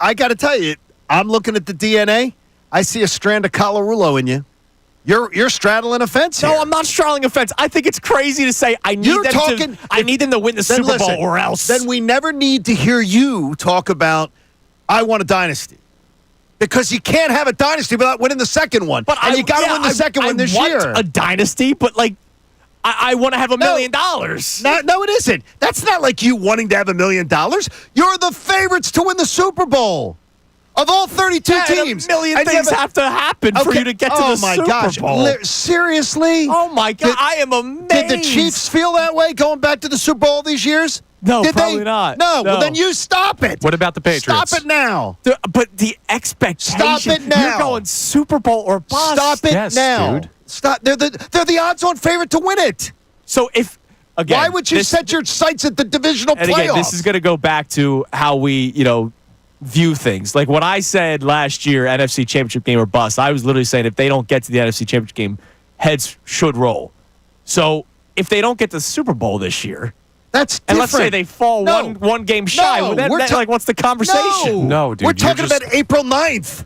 I got to tell you, I'm looking at the DNA. I see a strand of Colarulo in you. You're straddling a fence here. No, I'm not straddling a fence. I think it's crazy to say I need You're them talking- I need them to win the Then Super listen, Bowl or else. Then we never need to hear you talk about, I want a dynasty. Because you can't have a dynasty without winning the second one. And you got to win the second one this I year. want a dynasty, but I want to have $1 million. No, it isn't. That's not like you wanting to have $1 million. You're the favorites to win the Super Bowl. Of all 32 teams. A million And you things have to happen for you to get to the Super Bowl. Seriously? Oh, my God. I am amazed. Did the Chiefs feel that way going back to the Super Bowl these years? No, Did probably they? not. No, well, No. then you stop it. What about the Patriots? Stop it now. But the expectation. Stop it now. You're going Super Bowl or bust. Stop it Yes, now. dude. Stop. They're the odds-on favorite to win it. So if, again. Why would you this- set your sights at the divisional And playoffs? again, this is going to go back to how we, view things. Like when I said last year, NFC Championship game or bust, I was literally saying if they don't get to the NFC Championship game, heads should roll. So if they don't get to the Super Bowl this year, That's different. and let's say they fall one game shy, No, then, we're what's the conversation? No, dude, We're you're talking just- about April 9th.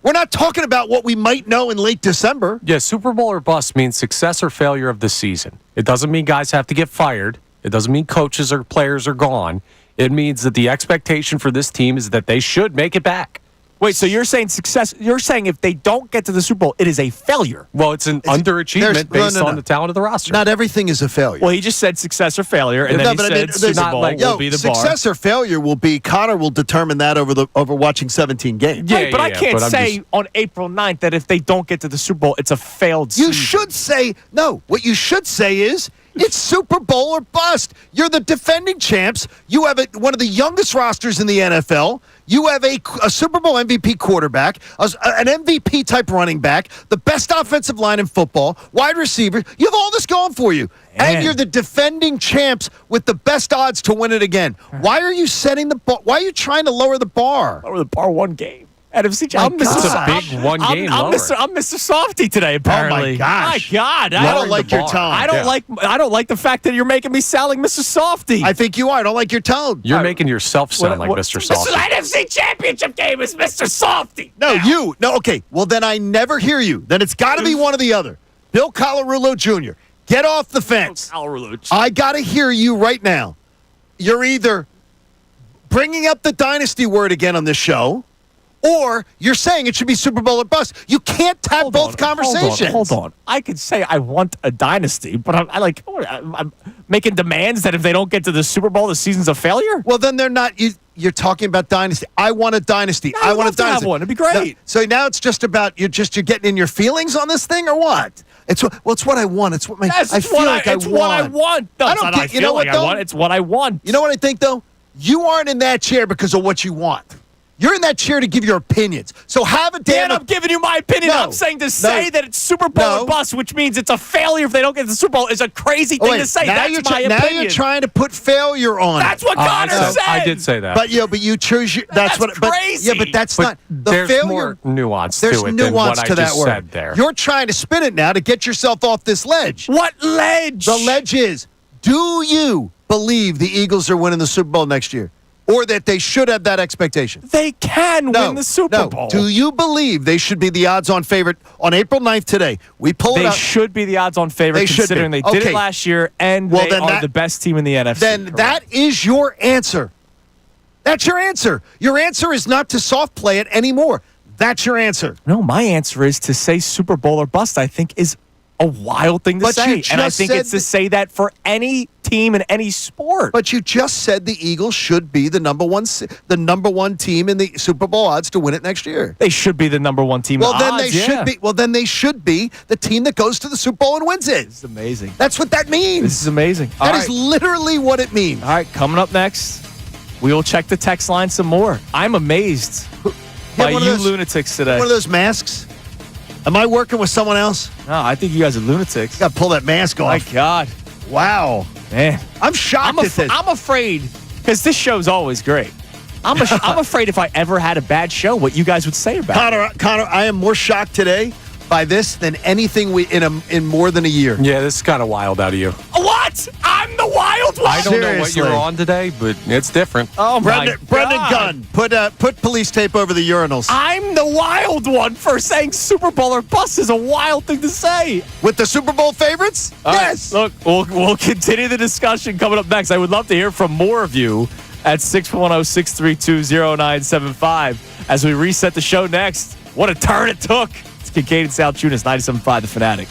We're not talking about what we might know in late December. Yeah, Super Bowl or bust means success or failure of the season. It doesn't mean guys have to get fired. It doesn't mean coaches or players are gone. It means that the expectation for this team is that they should make it back. Wait, so you're saying success? You're saying if they don't get to the Super Bowl, it is a failure? Well, it's an underachievement based on the talent of the roster. Not everything is a failure. Well, he just said success or failure, and then he said Super Bowl will be the bar. Success or failure will be Connor will determine that over watching 17 games. Yeah, but I can't say on April 9th that if they don't get to the Super Bowl, it's a failed season. You should say no. What you should say is it's Super Bowl or bust. You're the defending champs. You have one of the youngest rosters in the NFL. You have a Super Bowl MVP quarterback, an MVP type running back, the best offensive line in football, wide receiver. You have all this going for you. Man. And you're the defending champs with the best odds to win it again. Why are you setting the bar? Why are you trying to lower the bar? Lower the bar one game. NFC Championship. That's a big one game I'm lower. Mr. Softy today, apparently. Oh, my gosh. My God. I don't like your tone. I don't like the fact that you're making me sound like Mr. Softy. I think you are. I don't like your tone. You're making yourself sound like Mr. Softy. This NFC Championship game is Mr. Softy. No, you. No, okay. Well, then I never hear you. Then it's got to be one or the other. Bill Colarulo Jr., get off the fence. I got to hear you right now. You're either bringing up the dynasty word again on this show, or you're saying it should be Super Bowl or bust. You can't have both conversations. Hold on. I could say I want a dynasty, but I'm making demands that if they don't get to the Super Bowl, the season's a failure? Well, then they're not. You're talking about dynasty. I want a dynasty. I want a love to have dynasty. one. It'd be great. So now it's just about you're getting in your feelings on this thing, or what? It's what I want. It's what I feel like I want. It's what I want. No, I don't get. You know what though? It's what I want. You know what I think though? You aren't in that chair because of what you want. You're in that chair to give your opinions. So have a damn. Dan, I'm giving you my opinion. No, I'm saying to say that it's Super Bowl no. or bust, which means it's a failure if they don't get to the Super Bowl, is a crazy thing to say. That's my opinion. Now you're trying to put failure on. That's what Connor said. I did say that. But you choose. That's what. Crazy. But that's not the there's failure. More nuance there's to it nuance than what to I that just word. said there. You're trying to spin it now to get yourself off this ledge. What ledge? The ledge is: do you believe the Eagles are winning the Super Bowl next year? Or that they should have that expectation? They can win the Super Bowl. Do you believe they should be the odds-on favorite on April 9th today? We pull it They out. should be the odds-on favorite They should considering be. they did Okay. it last year, and they are the best team in the NFC. Then that is your answer. That's your answer. Your answer is not to soft play it anymore. That's your answer. No, my answer is to say Super Bowl or bust, I think, is a wild thing to But say. you And I just think said it's to say that for any team in any sport. But you just said the Eagles should be the number one team in the Super Bowl odds to win it next year. They should be the number one team. Well, in then odds, they should be. Well, then they should be the team that goes to the Super Bowl and wins it. This is amazing. That's what that means. This is amazing. That is literally what it means. All right, coming up next, we will check the text line some more. I'm amazed by one of you those- lunatics today. One of those masks. Am I working with someone else? No, I think you guys are lunatics. Got to pull that mask My off. God. Wow. Man. I'm shocked at this. I'm afraid, because this show's always great. I'm afraid if I ever had a bad show, what you guys would say about it. Connor, I am more shocked today by this than anything in more than a year. Yeah, this is kind of wild out of you. What? I'm the wild one. I don't know what Seriously. you're on today, but it's different. Oh, my Brendan God. Gunn, put police tape over the urinals. I'm the wild one for saying Super Bowl or bust is a wild thing to say. With the Super Bowl favorites? All right, Yes. look, we'll continue the discussion coming up next. I would love to hear from more of you at 610-632-0975 as we reset the show next. What a turn it took. It's Kincade Salciunas, 97.5 The Fanatic.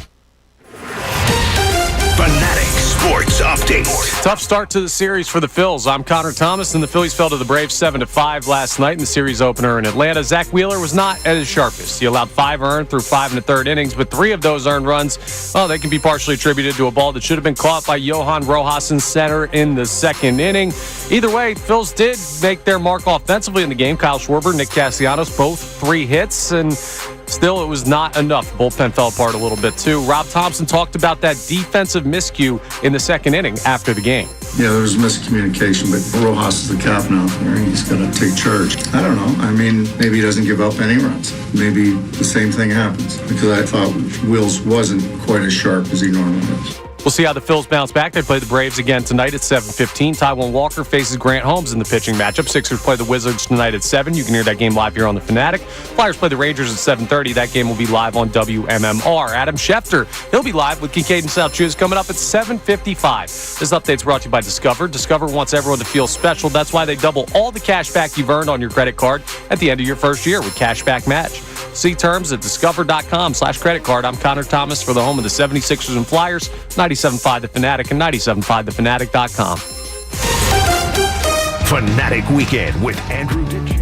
Fanatic Sports Update. Tough start to the series for the Phils. I'm Connor Thomas, and the Phillies fell to the Braves 7-5 last night in the series opener in Atlanta. Zach Wheeler was not at his sharpest. He allowed 5 earned through 5 1/3 innings, but 3 of those earned runs, they can be partially attributed to a ball that should have been caught by Johan Rojas in center in the second inning. Either way, Phils did make their mark offensively in the game. Kyle Schwarber, Nick Castellanos, both 3 hits, and still, it was not enough. Bullpen fell apart a little bit, too. Rob Thompson talked about that defensive miscue in the second inning after the game. Yeah, there was miscommunication, but Rojas is the captain out there, and he's got to take charge. I don't know. I mean, maybe he doesn't give up any runs. Maybe the same thing happens, because I thought Wills wasn't quite as sharp as he normally is. We'll see how the Phils bounce back. They play the Braves again tonight at 7:15. Taijuan Walker faces Grant Holmes in the pitching matchup. Sixers play the Wizards tonight at 7. You can hear that game live here on The Fanatic. Flyers play the Rangers at 7:30. That game will be live on WMMR. Adam Schefter, he'll be live with Kincade Salciunas coming up at 7:55. This update's brought to you by Discover. Discover wants everyone to feel special. That's why they double all the cash back you've earned on your credit card at the end of your first year with Cashback Match. See terms at discover.com/credit card. I'm Connor Thomas for the home of the 76ers and Flyers, 97.5 The Fanatic and 97.5thefanatic.com. Fanatic Weekend with Andrew Ditch.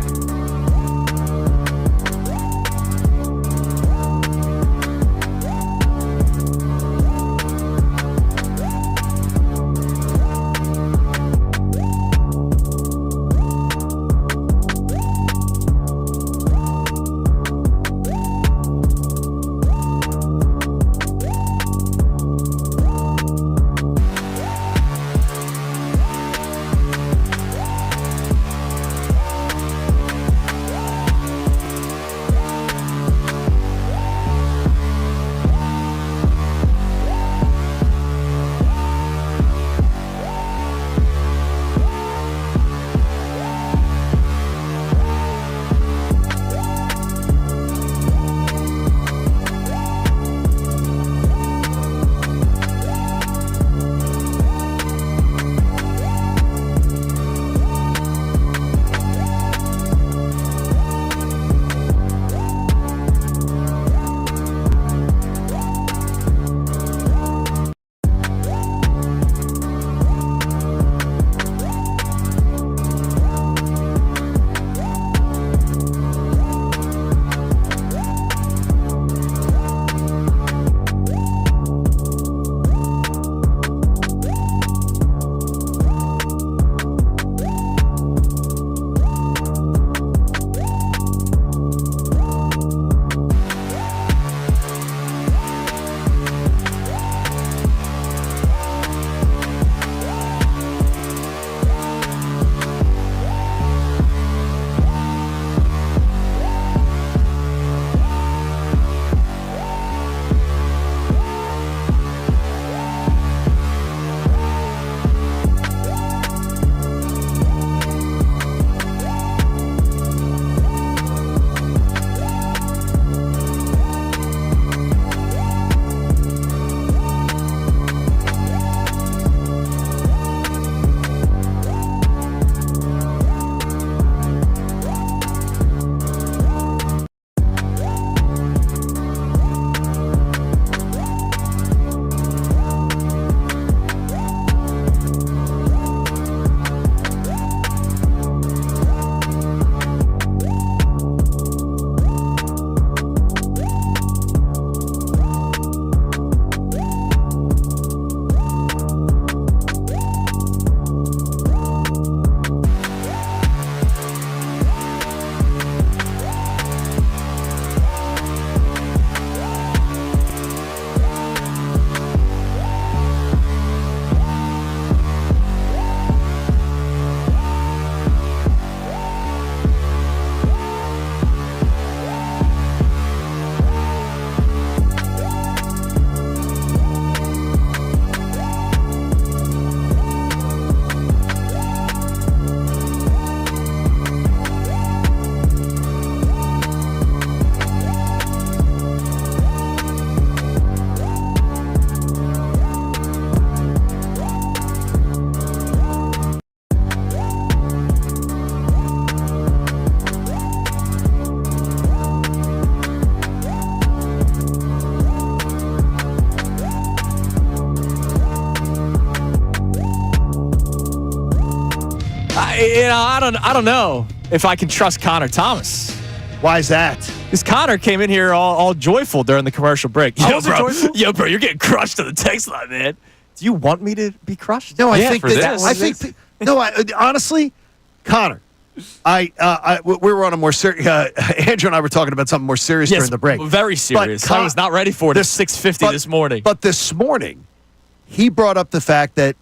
I don't know if I can trust Connor Thomas. Why is that? Because Connor came in here all joyful during the commercial break. Was it joyful? Yo, bro, you're getting crushed on the text line, man. Do you want me to be crushed? No, I Yeah, think for that. this. I think. Honestly, Connor, we were on a more serious. Andrew and I were talking about something more serious during the break. Very serious. But I was not ready for it at 6:50 this morning. But this morning, he brought up the fact that,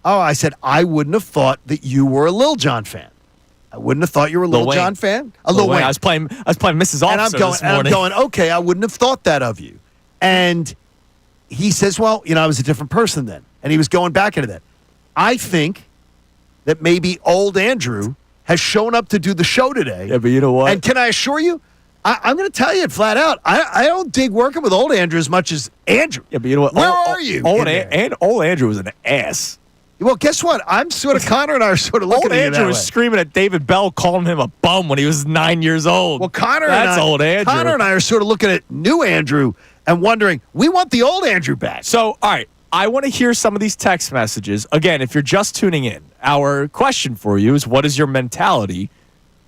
I said, I wouldn't have thought that you were a Lil Jon fan. I wouldn't have thought you were a Lil Jon fan. A Lil Wayne. I was playing Mrs. Officer this morning. And I'm going, okay, I wouldn't have thought that of you. And he says, well, I was a different person then. And he was going back into that. I think that maybe old Andrew has shown up to do the show today. Yeah, but you know what? And can I assure you, I'm going to tell you it flat out. I don't dig working with old Andrew as much as Andrew. Yeah, but you know what? Where are you? Old Andrew was an ass. Well, guess what? I'm sort of Connor and I are sort of looking Old at you Andrew that was way. screaming at David Bell, calling him a bum when he was 9 years old. Well, That's old Andrew. Connor and I are sort of looking at new Andrew and wondering, we want the old Andrew back. So, all right, I want to hear some of these text messages. Again, if you're just tuning in, our question for you is, what is your mentality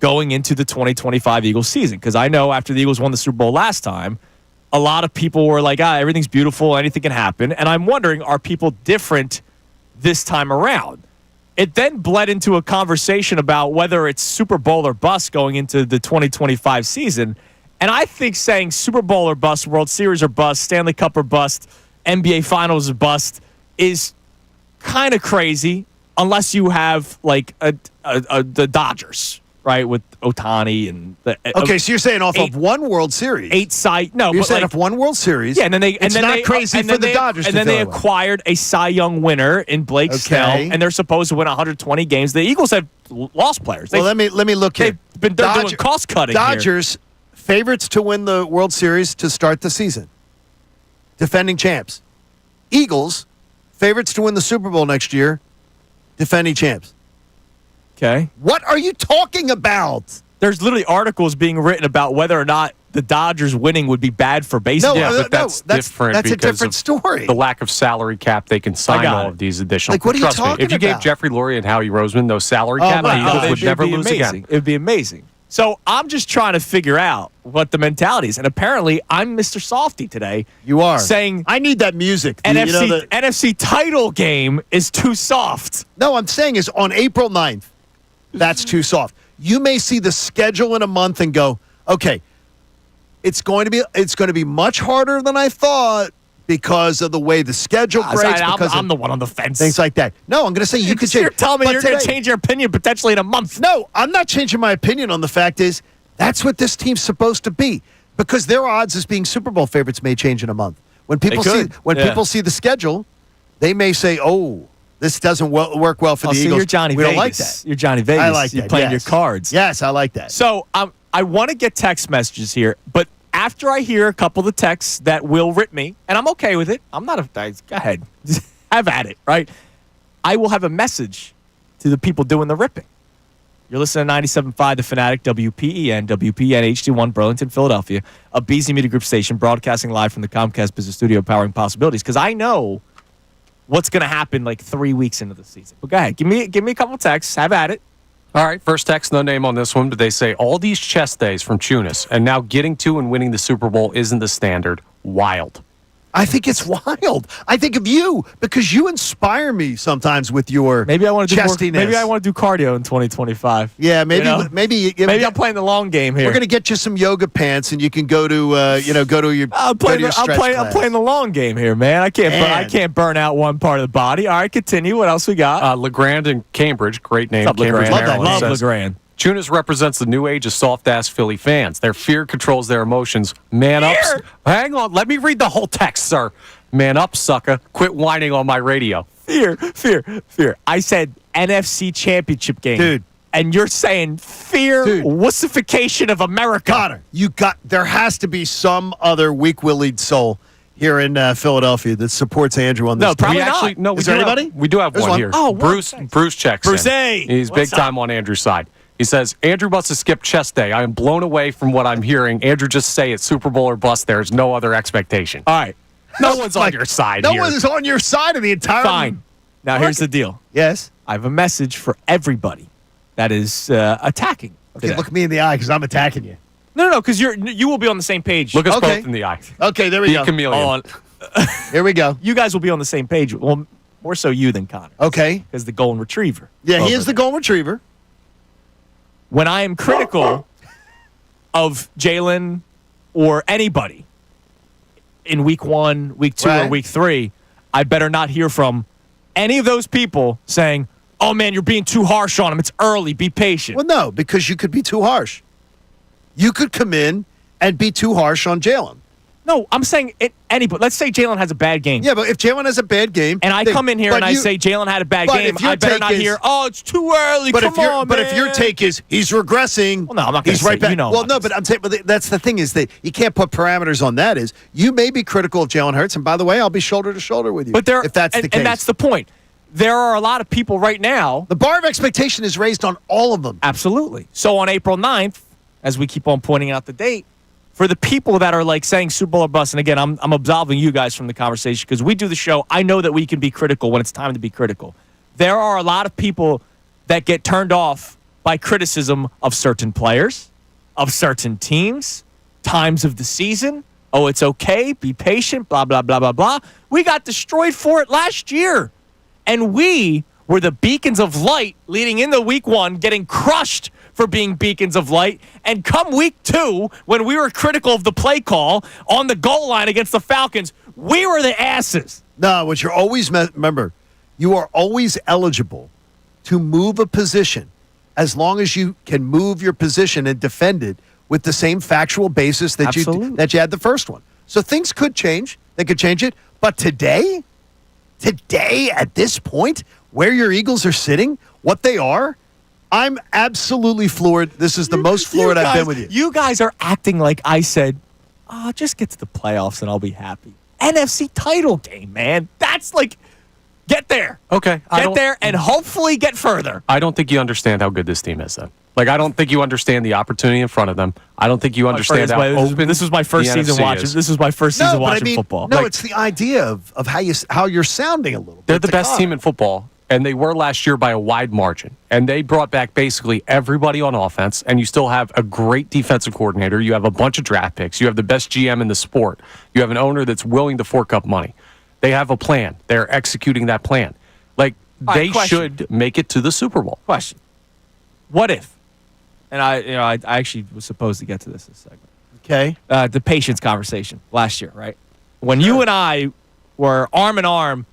going into the 2025 Eagles season? Because I know after the Eagles won the Super Bowl last time, a lot of people were like, everything's beautiful, anything can happen. And I'm wondering, are people different this time around? It then bled into a conversation about whether it's Super Bowl or bust going into the 2025 season. And I think saying Super Bowl or bust, World Series or bust, Stanley Cup or bust, NBA Finals or bust is kind of crazy unless you have like the Dodgers, right, with Ohtani and the. Okay, so you're saying off of one World Series. No, you're but saying like, off one World Series. yeah, and then they it's and then not they, crazy and for then the they, Dodgers. And to then they throw away. acquired a Cy Young winner in Blake Snell, and they're supposed to win 120 games. The Eagles have lost players. Well, let me look here. They're doing cost cutting. Dodgers favorites to win the World Series to start the season. Defending champs. Eagles favorites to win the Super Bowl next year. Defending champs. Okay. What are you talking about? There's literally articles being written about whether or not the Dodgers winning would be bad for baseball. Yeah, but that's different. That's a because different of story. The lack of salary cap, they can sign all of these additional. Like, what are you Trust me, talking if you gave about? Jeffrey Lurie and Howie Roseman those salary cap, my the Eagles God. would never lose again. It would be amazing. So I'm just trying to figure out what the mentality is. And apparently I'm Mr. Softy today. You are. Saying I need that music. NFC title game is too soft. No, I'm saying is on April 9th, that's too soft. You may see the schedule in a month and go, okay, it's going to be much harder than I thought because of the way the schedule breaks. I'm the one on the fence. Things like that. No, I'm going to say you could change. You're telling me But you're going to today- change your opinion potentially in a month. No, I'm not changing my opinion on the fact is that's what this team's supposed to be because their odds as being Super Bowl favorites may change in a month. When people people see the schedule, they may say, "Oh, this doesn't work well for the Eagles." You're Johnny we Vegas. don't like that. You're Johnny Vegas. I like that. You're playing yes. your cards. Yes, I like that. So I want to get text messages here, but after I hear a couple of the texts that will rip me, and I'm okay with it. I'm not go ahead. Have at it, right? I will have a message to the people doing the ripping. You're listening to 97.5 The Fanatic, WPEN HD1, Burlington, Philadelphia, a BZ Media Group station broadcasting live from the Comcast Business Studio, powering possibilities. Because I know what's going to happen like 3 weeks into the season. But go ahead, give me a couple texts. Have at it. All right, first text, no name on this one, but they say all these chest days from Chunas, and now getting to and winning the Super Bowl isn't the standard. Wild. I think it's wild. I think of you because you inspire me sometimes with your Maybe I want to do chestiness. maybe I want to do cardio in 2025. Yeah, maybe You know? maybe I'm playing the long game here. We're gonna get you some yoga pants, and you can go to your. I'm playing the long game here, man. I can't burn out one part of the body. All right, continue. What else we got? LeGrand in Cambridge, great name. What's up, Cambridge, LeGrand? Maryland, Love says, LeGrand. Chunas represents the new age of soft-ass Philly fans. Their fear controls their emotions. Man up. Hang on. Let me read the whole text, sir. Man up, sucker. Quit whining on my radio. Fear. I said NFC Championship game. Dude. And you're saying fear, Dude. wussification of America. Connor, there has to be some other weak-willed soul here in Philadelphia that supports Andrew on this. No, probably not. Actually, no, Is there anybody? We do have There's one one. here. Oh, one. Bruce. Thanks. Bruce checks Bruce in. A. He's What's big time on Andrew's side. He says, Andrew must have skipped chest day. I am blown away from what I'm hearing. Andrew, just say it's Super Bowl or bust. There's no other expectation. All right. No one's on your side No here. one is on your side of the entire. Fine. Now, here's the deal. Yes. I have a message for everybody that is attacking. Okay, today. look me in the eye because I'm attacking you. No, because you will be on the same page. Look us Okay. both in the eye. Okay, there we Be go. a chameleon. on. Here we go. You guys will be on the same page. Well, more so you than Connor. Okay. Because the golden retriever. Yeah, he over is the there. golden retriever. When I am critical of Jalen or anybody in week 1, week 2, or Right. week 3, I better not hear from any of those people saying, oh, man, you're being too harsh on him. It's early. Be patient. Well, no, because you could be too harsh. You could come in and be too harsh on Jalen. No, I'm saying anybody. Let's say Jalen has a bad game. Yeah, but if Jalen has a bad game, And I come in here and I say Jalen had a bad but game, if your I better take not is- hear, oh, it's too early. But Come on, if your man." take is he's regressing, Well, no, I'm not gonna he's say- right back. you know well, I'm no, not but I'm saying, but that's the thing is that you can't put parameters on that. Is you may be critical of Jalen Hurts, and by the way, I'll be shoulder to shoulder with you. But there, if that's the case, and that's the point. There are a lot of people right now. the bar of expectation is raised on all of them. Absolutely. So on April 9th, as we keep on pointing out the date, for the people that are like saying Super Bowl or bust, and again, I'm absolving you guys from the conversation because we do the show. I know that we can be critical when it's time to be critical. There are a lot of people that get turned off by criticism of certain players, of certain teams, times of the season. Oh, it's okay. Be patient, blah, blah, blah, blah, blah. We got destroyed for it last year. And we were the beacons of light leading into week 1, getting crushed for being beacons of light. And come week 2, when we were critical of the play call on the goal line against the Falcons, we were the asses. No, what you're always remember, you are always eligible to move a position as long as you can move your position and defend it with the same factual basis that Absolutely. you had the first one. So things could change. They could change it. But today, at this point, where your Eagles are sitting, what they are, I'm absolutely floored. This is the most floored I've been with you. You guys are acting like I said, oh, just get to the playoffs and I'll be happy. NFC title game, man. That's like, get there. Okay. Get there and hopefully get further. I don't think you understand how good this team is, then. Like, I don't think you understand the opportunity in front of them. I don't think you understand how open This was my first the season NFC watching. is. This was my first season watching football. No, Like, it's the idea of how you're sounding a little bit. They're the to best Connor. team in football, and they were last year by a wide margin. And they brought back basically everybody on offense, and you still have a great defensive coordinator. You have a bunch of draft picks. You have the best GM in the sport. You have an owner that's willing to fork up money. They have a plan. They're executing that plan. Like, All right, they question. should make it to the Super Bowl. question. What if? And I actually was supposed to get to this in a second. Okay. The patience conversation last year, right? When you and I were arm in arm,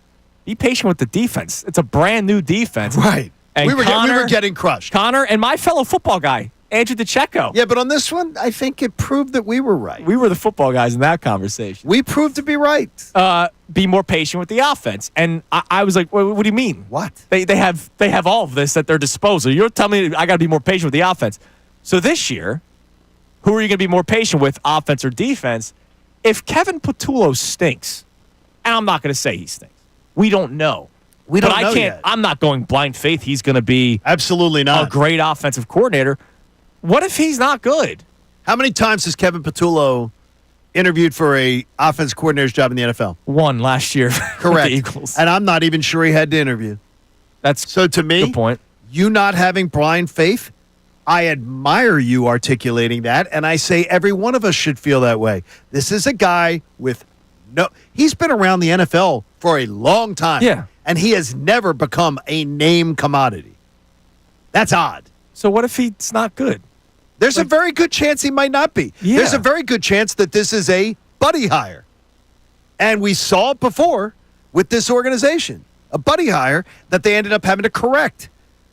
be patient with the defense. It's a brand new defense. Right. And we were Connor, getting crushed. Connor and my fellow football guy, Andrew DeCecco. Yeah, but on this one, I think it proved that we were right. We were the football guys in that conversation. We proved to be right. Be more patient with the offense. And I was like, what do you mean? What? They have all of this at their disposal. You're telling me I got to be more patient with the offense. So this year, who are you going to be more patient with, offense or defense? If Kevin Patullo stinks, and I'm not going to say he stinks, we don't know. We don't but know I can't. yet. I'm not going blind faith. He's going to be Absolutely a not. great offensive coordinator. What if he's not good? How many times has Kevin Patullo interviewed for a offense coordinator's job in the NFL? One last year. Correct. With the Eagles. And I'm not even sure he had to interview. That's So to me, good point. you not having blind faith, I admire you articulating that, and I say every one of us should feel that way. This is a guy with he's been around the NFL for a long time. Yeah. And he has never become a name commodity. That's odd. So what if he's not good? There's a very good chance he might not be. Yeah. There's a very good chance that this is a buddy hire. And we saw it before with this organization, a buddy hire that they ended up having to correct.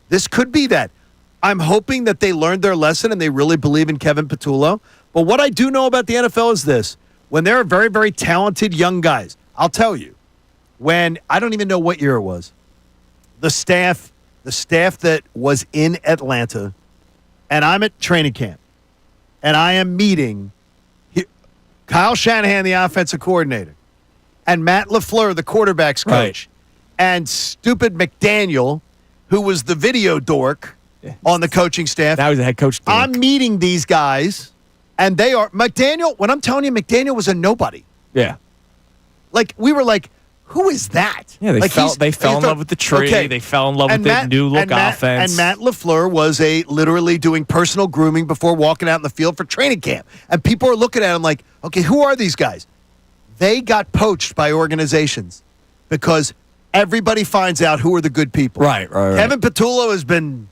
This could be that. I'm hoping that they learned their lesson and they really believe in Kevin Patullo. But what I do know about the NFL is this. When there are very, very talented young guys, I'll tell you, when I don't even know what year it was, the staff that was in Atlanta, and I'm at training camp, and I am meeting Kyle Shanahan, the offensive coordinator, and Matt LaFleur, the quarterback's coach, and stupid McDaniel, who was the video dork on the coaching staff. Now he's a head coach. I'm meeting these guys, and they are McDaniel. When I'm telling you, McDaniel was a nobody. Yeah. Like we were like, who is that? Yeah, they like fell in love with the tree. Okay. They fell in love And with the new look offense. And Matt LaFleur was literally doing personal grooming before walking out in the field for training camp. And people are looking at him like, okay, who are these guys? They got poached by organizations because everybody finds out who are the good people. Right. Kevin Patullo has been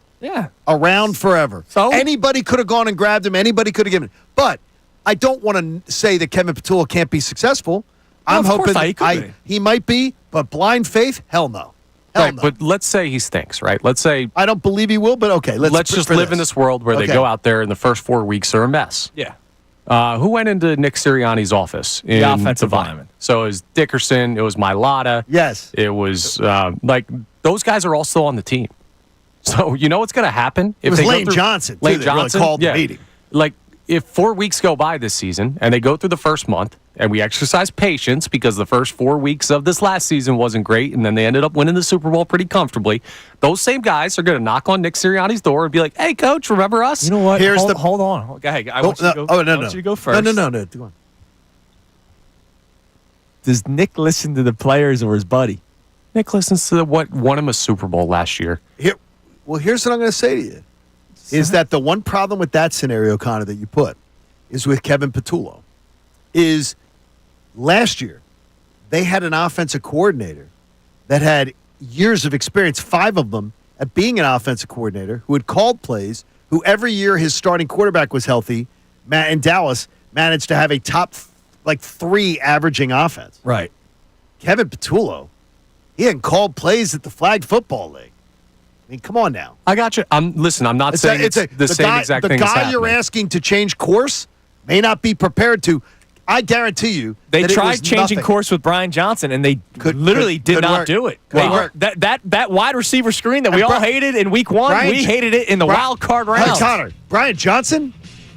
around forever. So? Anybody could have gone and grabbed him. Anybody could have given him. But I don't want to say that Kevin Patullo can't be successful. I'm of course hoping not. He could be. he might be, but blind faith, hell no. Hell Right, no. but let's say he stinks, right? Let's say I don't believe he will, but okay. let's just live in this world where they Okay. go out there and the first 4 weeks are a mess. Yeah. Who went into Nick Sirianni's office? The offensive lineman. So it was Dickerson. It was Mailata. Yes. It was those guys are all still on the team. So you know what's going to happen? If It was they go Lane through- Johnson, too, Lane that really Johnson called the meeting. Like if 4 weeks go by this season and they go through the first month and we exercise patience because the first 4 weeks of this last season wasn't great and then they ended up winning the Super Bowl pretty comfortably, those same guys are going to knock on Nick Sirianni's door and be like, "Hey, coach, remember us?" You know what? Here's hold on. Okay, I want you to go. Oh, no, I want you to go first. No. Go on. Does Nick listen to the players or his buddy? Nick listens to what won him a Super Bowl last year. Here's what I'm going to say to you. Is that the one problem with that scenario, Connor, that you put, is with Kevin Patullo, is last year they had an offensive coordinator that had years of experience, 5 of them, at being an offensive coordinator, who had called plays, who every year his starting quarterback was healthy, Matt in Dallas, managed to have a top 3 averaging offense. Right. Kevin Patullo, he hadn't called plays at the flag football league. I mean, come on now. I got you. I'm not saying it's the same exact thing. The as guy you're happening. asking to change course may not be prepared to. I guarantee you, They that it tried was changing nothing. course with Brian Johnson, and they did could not work. do it. Could work. That wide receiver screen that we And all hated in Week 1, Brian- we hated it in the wild card Hey, round. Connor, Brian Johnson,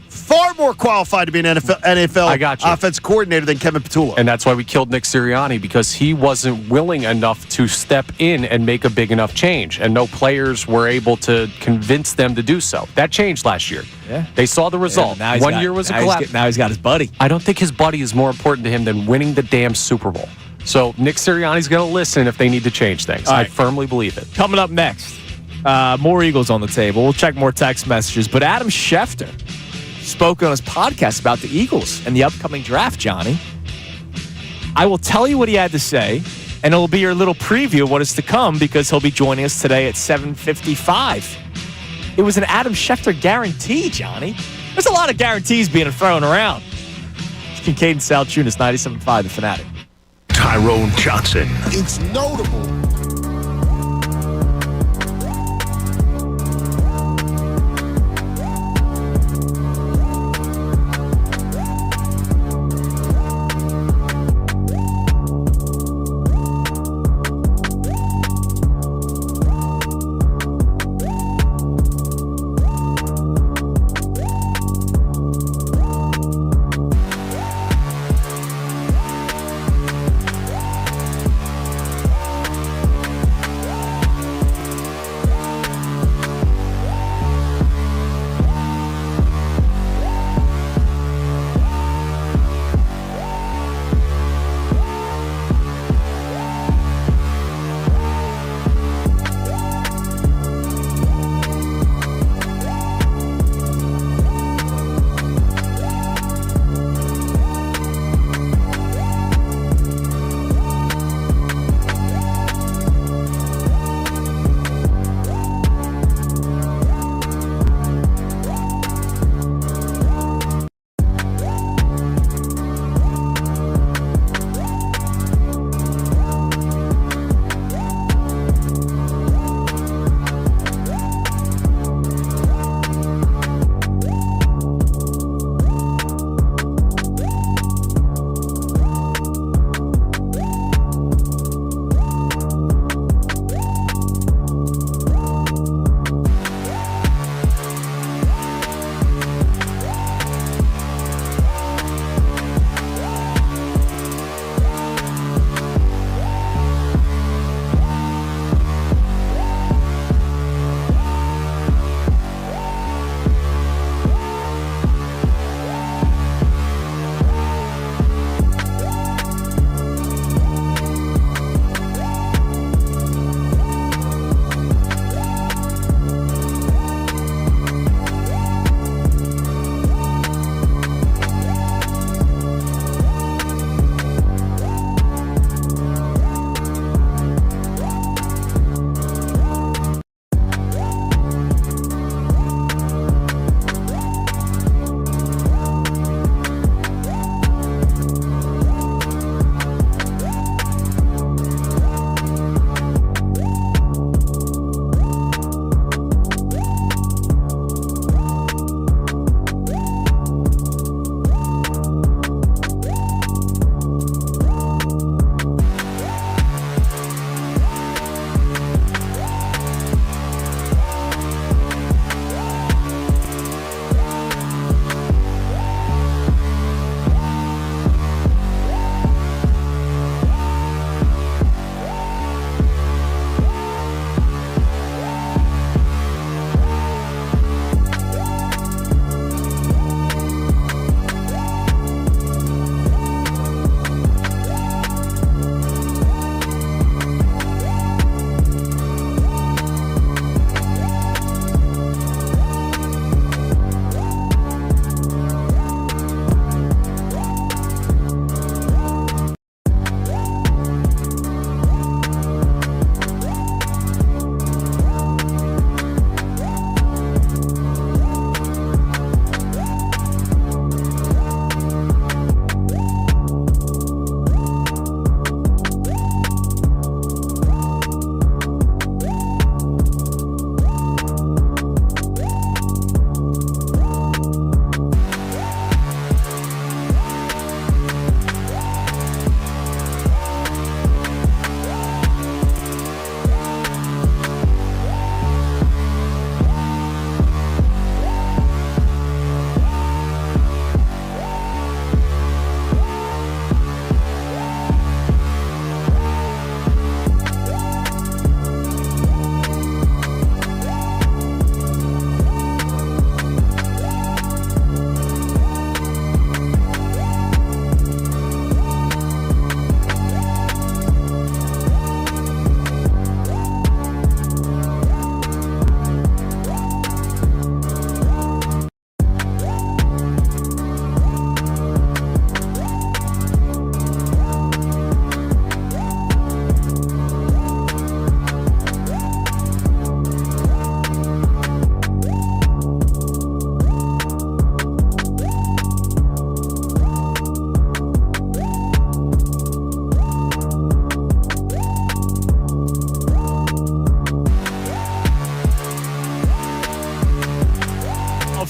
far more qualified to be an NFL I got you. offense coordinator than Kevin Patullo. And that's why we killed Nick Sirianni, because he wasn't willing enough to step in and make a big enough change. And no players were able to convince them to do so. That changed last year. Yeah. They saw the result. Yeah, One year was a collapse. Now he's got his buddy. I don't think his buddy is more important to him than winning the damn Super Bowl. So Nick Sirianni's going to listen if they need to change things. All I right. firmly believe it. Coming up next, more Eagles on the table. We'll check more text messages. But Adam Schefter spoke on his podcast about the Eagles and the upcoming draft, Johnny. I will tell you what he had to say, and it will be your little preview of what is to come because he'll be joining us today at 7:55. It was an Adam Schefter guarantee, Johnny. There's a lot of guarantees being thrown around. It's Kincade Salciunas, 97.5, The Fanatic. Tyrone Johnson. It's notable.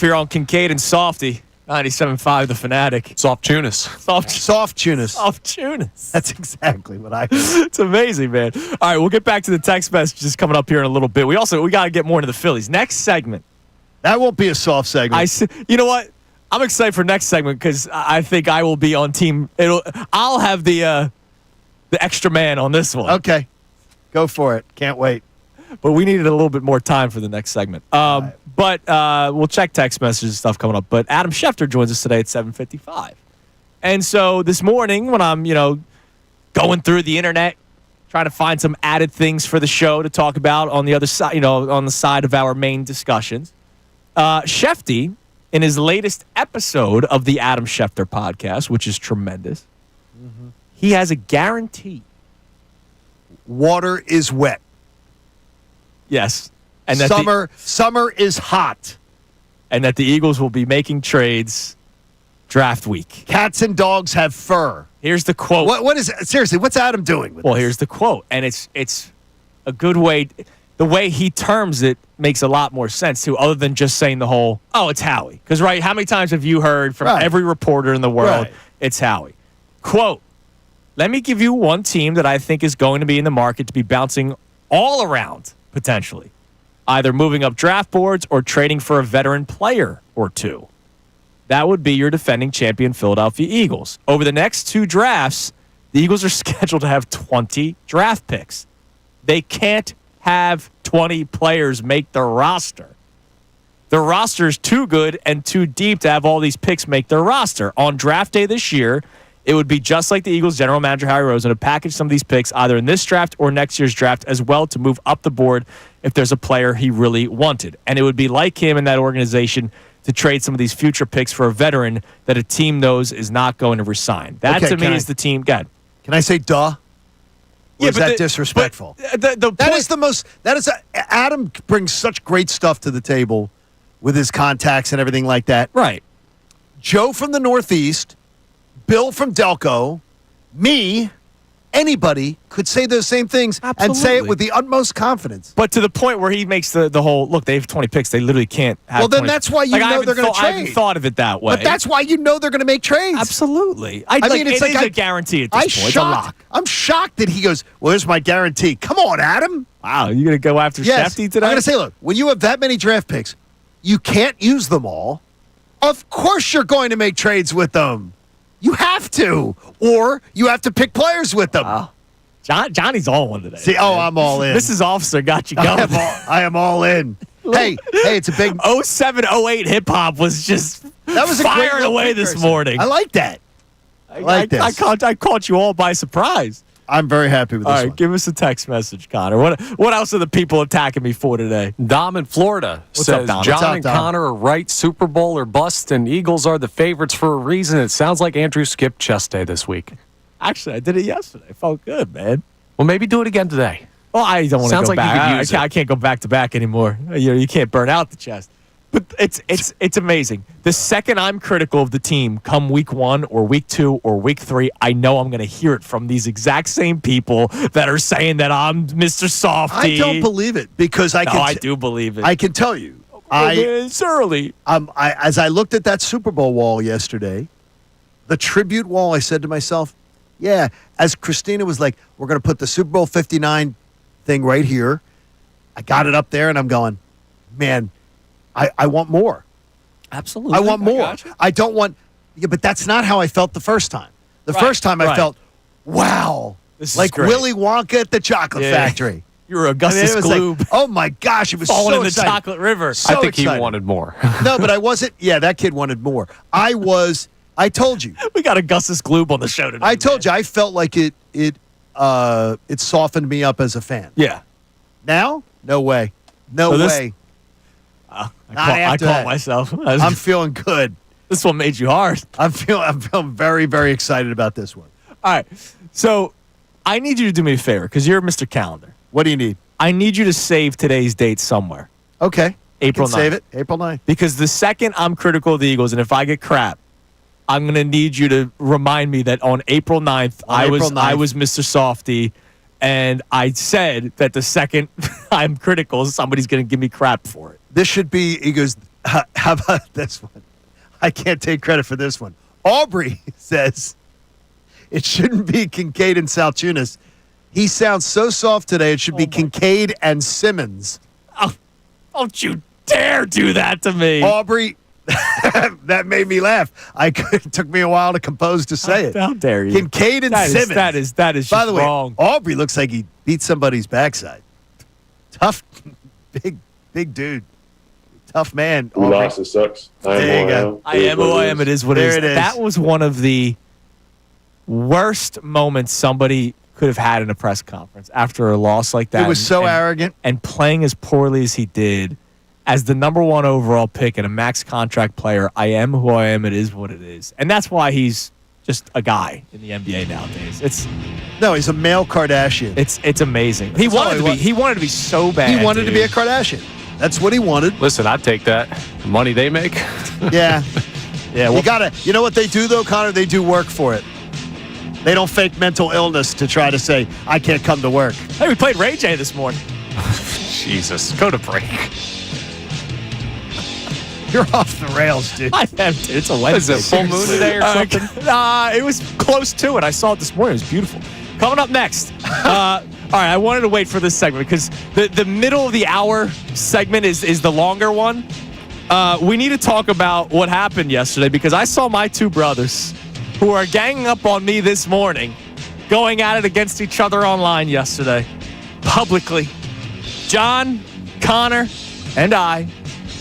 here on Kincade and Salty, 97.5 The Fanatic. Salciunas. Soft tunas. Salciunas. That's exactly what I. It's amazing, man. All right, we'll get back to the text messages coming up here in a little bit. We got to get more into the Phillies. Next segment. That won't be a soft segment. You know what? I'm excited for next segment because I think I will be on team. I'll have the extra man on this one. Okay, go for it. Can't wait. But we needed a little bit more time for the next segment. Right. But we'll check text messages and stuff coming up. But Adam Schefter joins us today at 7:55. And so this morning when I'm, going through the internet, trying to find some added things for the show to talk about on the other side, on the side of our main discussions, Schefty, in his latest episode of the Adam Schefter podcast, which is tremendous, he has a guarantee. Water is wet. Yes. And that Summer is hot. and that the Eagles will be making trades draft week. Cats and dogs have fur. Here's the quote. What is seriously? What's Adam doing with Well, this? here's the quote, and it's a good way. The way he terms it makes a lot more sense too, other than just saying the whole, "Oh, it's Howie." Because how many times have you heard from Right. every reporter in the world, Right. it's Howie? Quote: "Let me give you one team that I think is going to be in the market to be bouncing all around potentially, either moving up draft boards or trading for a veteran player or two. That would be your defending champion Philadelphia Eagles. Over the next 2 drafts, the Eagles are scheduled to have 20 draft picks. They can't have 20 players make the roster. Their roster is too good and too deep to have all these picks make their roster. On draft day this year, it would be just like the Eagles general manager Harry Rosen to package some of these picks either in this draft or next year's draft as well to move up the board if there's a player he really wanted. And it would be like him in that organization to trade some of these future picks for a veteran that a team knows is not going to resign. That to me is the team. Go ahead. Can I say duh? Or is that disrespectful? Adam brings such great stuff to the table with his contacts and everything like that. Right. Joe from the Northeast, Bill from Delco, me, anybody could say those same things and say it Absolutely. with the utmost confidence. But to the point where he makes the whole, look, they have 20 picks. They literally can't have Well, then 20. that's why you Like, know they're gonna I haven't trade. thought of it that way. But that's why you know they're going to make trades. Absolutely. I mean, it's it like is a guarantee at this point. It's a lock. I'm shocked that he goes, well, here's my guarantee. Come on, Adam. Wow, you going to go after Yes. Shefty today? I'm going to say, look, when you have that many draft picks, you can't use them all. Of course you're going to make trades with them. You have to. Or you have to pick players with them. Wow. Johnny's all one today. See, I'm all in. Mrs. Officer got you going. I am all in. Hey, it's a big. 07, 08 hip hop was just That was a great firing little away this precursor. morning. I like that. I like this. I caught you all by surprise. I'm very happy with this All right, one. give us a text message, Connor. What else are the people attacking me for today? Dom in Florida What's up, says Dom? John What's up, and Dom? Connor are right. Super Bowl or bust, and Eagles are the favorites for a reason. It sounds like Andrew skipped chest day this week. Actually, I did it yesterday. It felt good, man. Well, maybe do it again today. Well, I don't want to Sounds go like you back. could use I can't go back to back anymore. You can't burn out the chest. But it's amazing. The second I'm critical of the team, come week 1 or week 2 or week 3, I know I'm going to hear it from these exact same people that are saying that I'm Mr. Softy. I don't believe it because I do believe it. I can tell you. It's early. As I looked at that Super Bowl wall yesterday, the tribute wall, I said to myself, yeah, as Christina was like, we're going to put the Super Bowl 59 thing right here. I got it up there and I'm going, man, I want more. Absolutely. I want more. gotcha. I don't want, but that's not how I felt the first time. The first time I right. felt, wow, This is like great. Willy Wonka at the chocolate Yeah. factory. You're I mean, Augustus it was Gloop like, oh my gosh, it was falling so in the exciting. chocolate river. So I think excited. he wanted more. No, but I wasn't. Yeah, that kid wanted more. I told you. We got Augustus Gloop on the show today. I told you. I felt like it softened me up as a fan. Yeah. Now, no way. No So this- way. I after caught that. myself. I'm feeling good. This one made you hard. I'm feeling very, very excited about this one. All right. So I need you to do me a favor because you're Mr. Calendar. What do you need? I need you to save today's date somewhere. Okay. April I can save 9th. it. April 9th. Because the second I'm critical of the Eagles, and if I get crap, I'm going to need you to remind me that on April 9th, I was Mr. Softy, and I said that the second I'm critical, somebody's going to give me crap for it. This should be, he goes, How about this one? I can't take credit for this one. Aubrey says it shouldn't be Kincade and Salciunas. He sounds so soft today. It should be Kincade and Simmons. Oh, don't you dare do that to me. Aubrey, that made me laugh. It took me a while to compose to say it. How dare you? Kincade and Simmons. That is By just the way, wrong. Aubrey looks like he beat somebody's backside. Tough, big dude. Tough man. We Aubrey. lost. It sucks. There you go. I am who I am. It is what it is. There it is. That was one of the worst moments somebody could have had in a press conference after a loss like that. It was so arrogant. And playing as poorly as he did, as the number 1 overall pick and a max contract player, I am who I am. It is what it is. And that's why he's just a guy in the NBA nowadays. No, he's a male Kardashian. It's amazing. He wanted to be so bad. He wanted to dude. be a Kardashian. That's what he wanted. Listen, I'd take that. The money they make. Yeah. Yeah, well, You know what they do though, Connor? They do work for it. They don't fake mental illness to try to say, I can't come to work. hey, we played Ray J this morning. Jesus. Go to break. You're off the rails, dude. I am, dude. It's a Wednesday. Is it full moon today or something? It was close to it. I saw it this morning. It was beautiful. Coming up next. All right, I wanted to wait for this segment because the middle of the hour segment is the longer one. We need to talk about what happened yesterday because I saw my two brothers who are ganging up on me this morning going at it against each other online yesterday, publicly. John, Connor, and I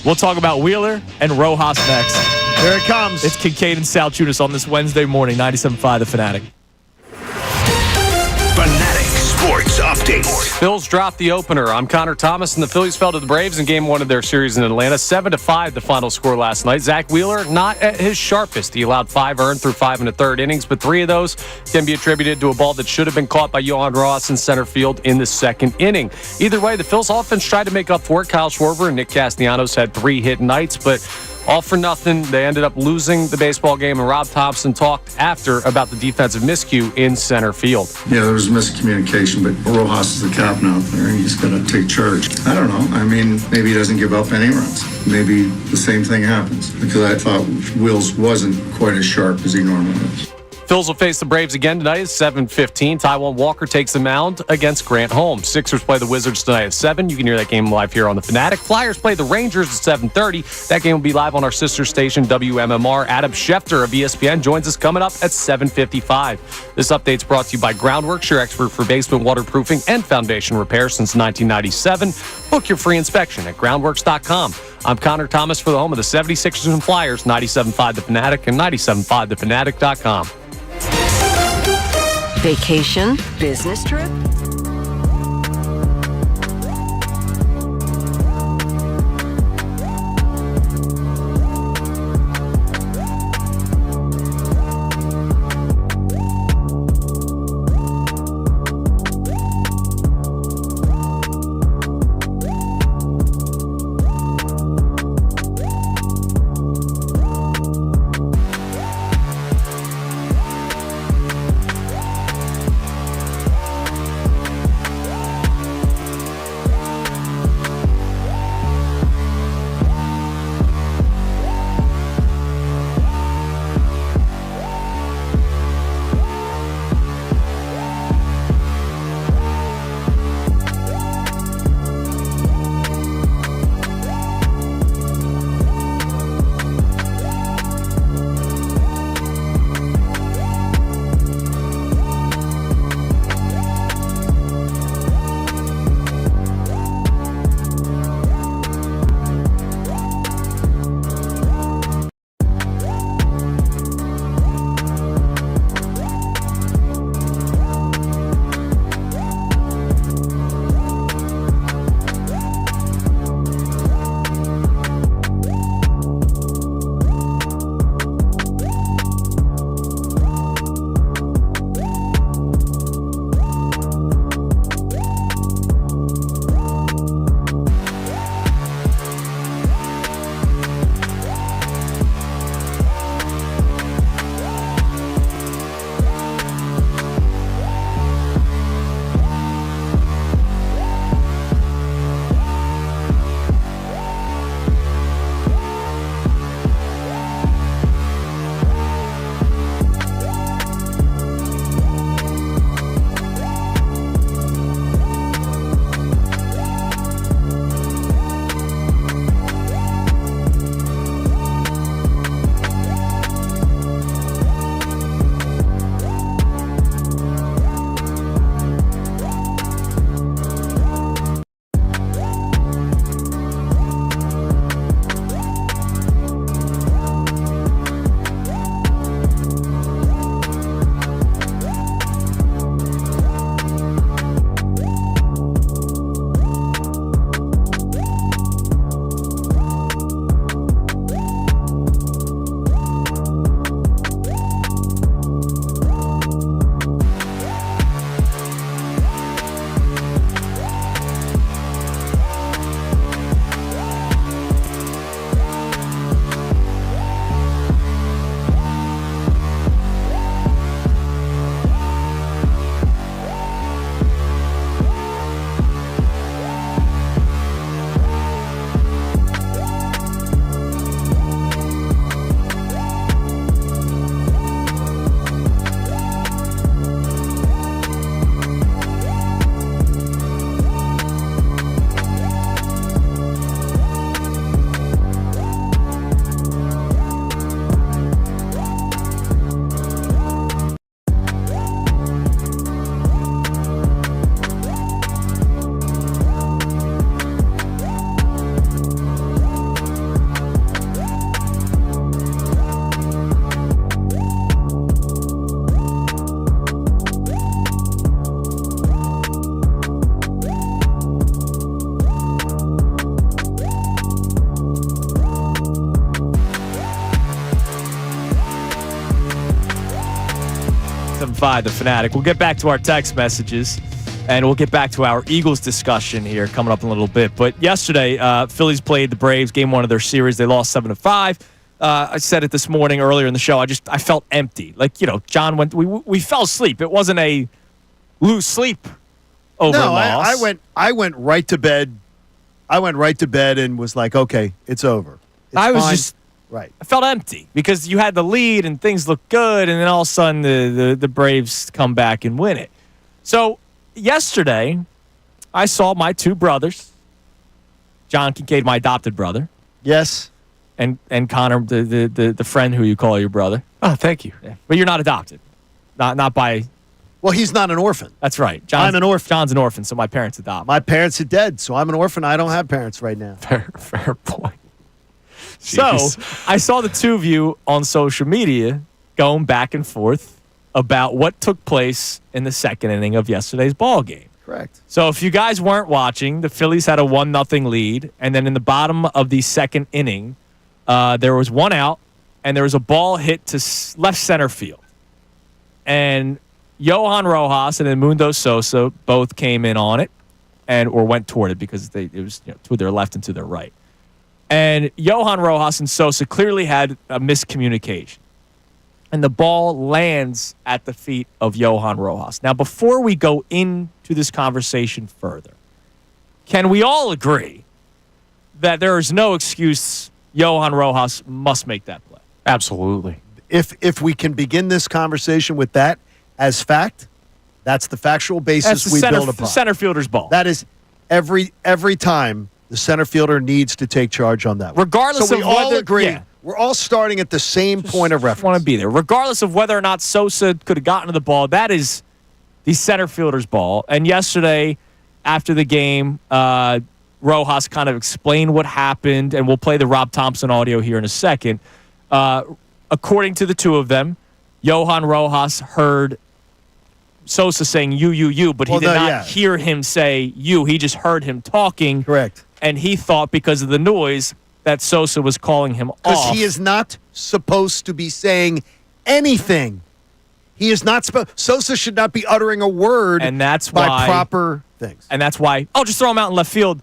will talk about Wheeler and Rojas next. Here it comes. It's Kincade and Salciunas on this Wednesday morning, 97.5 The Fanatic. Fanatic Sports Update. Phillies dropped the opener. I'm Connor Thomas, and the Phillies fell to the Braves in Game 1 of their series in Atlanta. 7-5 the final score last night. Zach Wheeler not at his sharpest. He allowed 5 earned through 5 1/3 innings, but 3 of those can be attributed to a ball that should have been caught by Johan Ross in center field in the second inning. Either way, the Phillies offense tried to make up for it. Kyle Schwarber and Nick Castellanos had 3 hit nights, but all for nothing. They ended up losing the baseball game, and Rob Thompson talked after about the defensive miscue in center field. Yeah, there was miscommunication, but Rojas is the captain out there, and he's got to take charge. I don't know. I mean, maybe he doesn't give up any runs. Maybe the same thing happens, because I thought Wills wasn't quite as sharp as he normally is. Phils will face the Braves again tonight at 7:15. Taijuan Walker takes the mound against Grant Holmes. Sixers play the Wizards tonight at 7. You can hear that game live here on The Fanatic. Flyers play the Rangers at 7:30. That game will be live on our sister station, WMMR. Adam Schefter of ESPN joins us coming up at 7:55. This update's brought to you by Groundworks, your expert for basement waterproofing and foundation repair since 1997. Book your free inspection at groundworks.com. I'm Connor Thomas for the home of the 76ers and Flyers, 97.5 The Fanatic and 97.5thefanatic.com. Vacation? Business trip? 98.5 The Fanatic. We'll get back to our text messages, and we'll get back to our Eagles discussion here coming up in a little bit. But yesterday, Phillies played the Braves, game one of their series. They lost 7-5. I said it this morning earlier in the show. I felt empty. Like, John went. We fell asleep. It wasn't a lose sleep over a loss. I went right to bed. I went right to bed and was like, okay, it's over. It's fine. Right. I felt empty because you had the lead and things looked good, and then all of a sudden the Braves come back and win it. So yesterday, I saw my two brothers, John Kincade, my adopted brother. Yes. And Connor, the friend who you call your brother. Oh, thank you. Yeah. But you're not adopted. Not by... Well, he's not an orphan. That's right. I'm an orphan. John's an orphan, so my parents adopt. My parents are dead, so I'm an orphan. I don't have parents right now. Fair point. So I saw the two of you on social media going back and forth about what took place in the second inning of yesterday's ball game. Correct. So if you guys weren't watching, the Phillies had a 1-0 lead, and then in the bottom of the second inning, there was one out, and there was a ball hit to left center field. And Johan Rojas and Edmundo Sosa both came in on it or went toward it because it was to their left and to their right. And Johan Rojas and Sosa clearly had a miscommunication. And the ball lands at the feet of Johan Rojas. Now, before we go into this conversation further, can we all agree that there is no excuse Johan Rojas must make that play? Absolutely. If we can begin this conversation with that as fact, that's the factual basis we build upon. The center fielder's ball. That is every time the center fielder needs to take charge on that one. Regardless so we of all whether, agree. Yeah. We're all starting at the same point of reference. Want to be there. Regardless of whether or not Sosa could have gotten to the ball, that is the center fielder's ball. And yesterday, after the game, Rojas kind of explained what happened, and we'll play the Rob Thompson audio here in a second. According to the two of them, Johan Rojas heard Sosa saying you, but he did not hear him say you. He just heard him talking. Correct. And he thought because of the noise that Sosa was calling him off. Because he is not supposed to be saying anything. He is not supposed. Sosa should not be uttering a word. And that's by why proper things. And that's why. Oh, just throw him out in left field.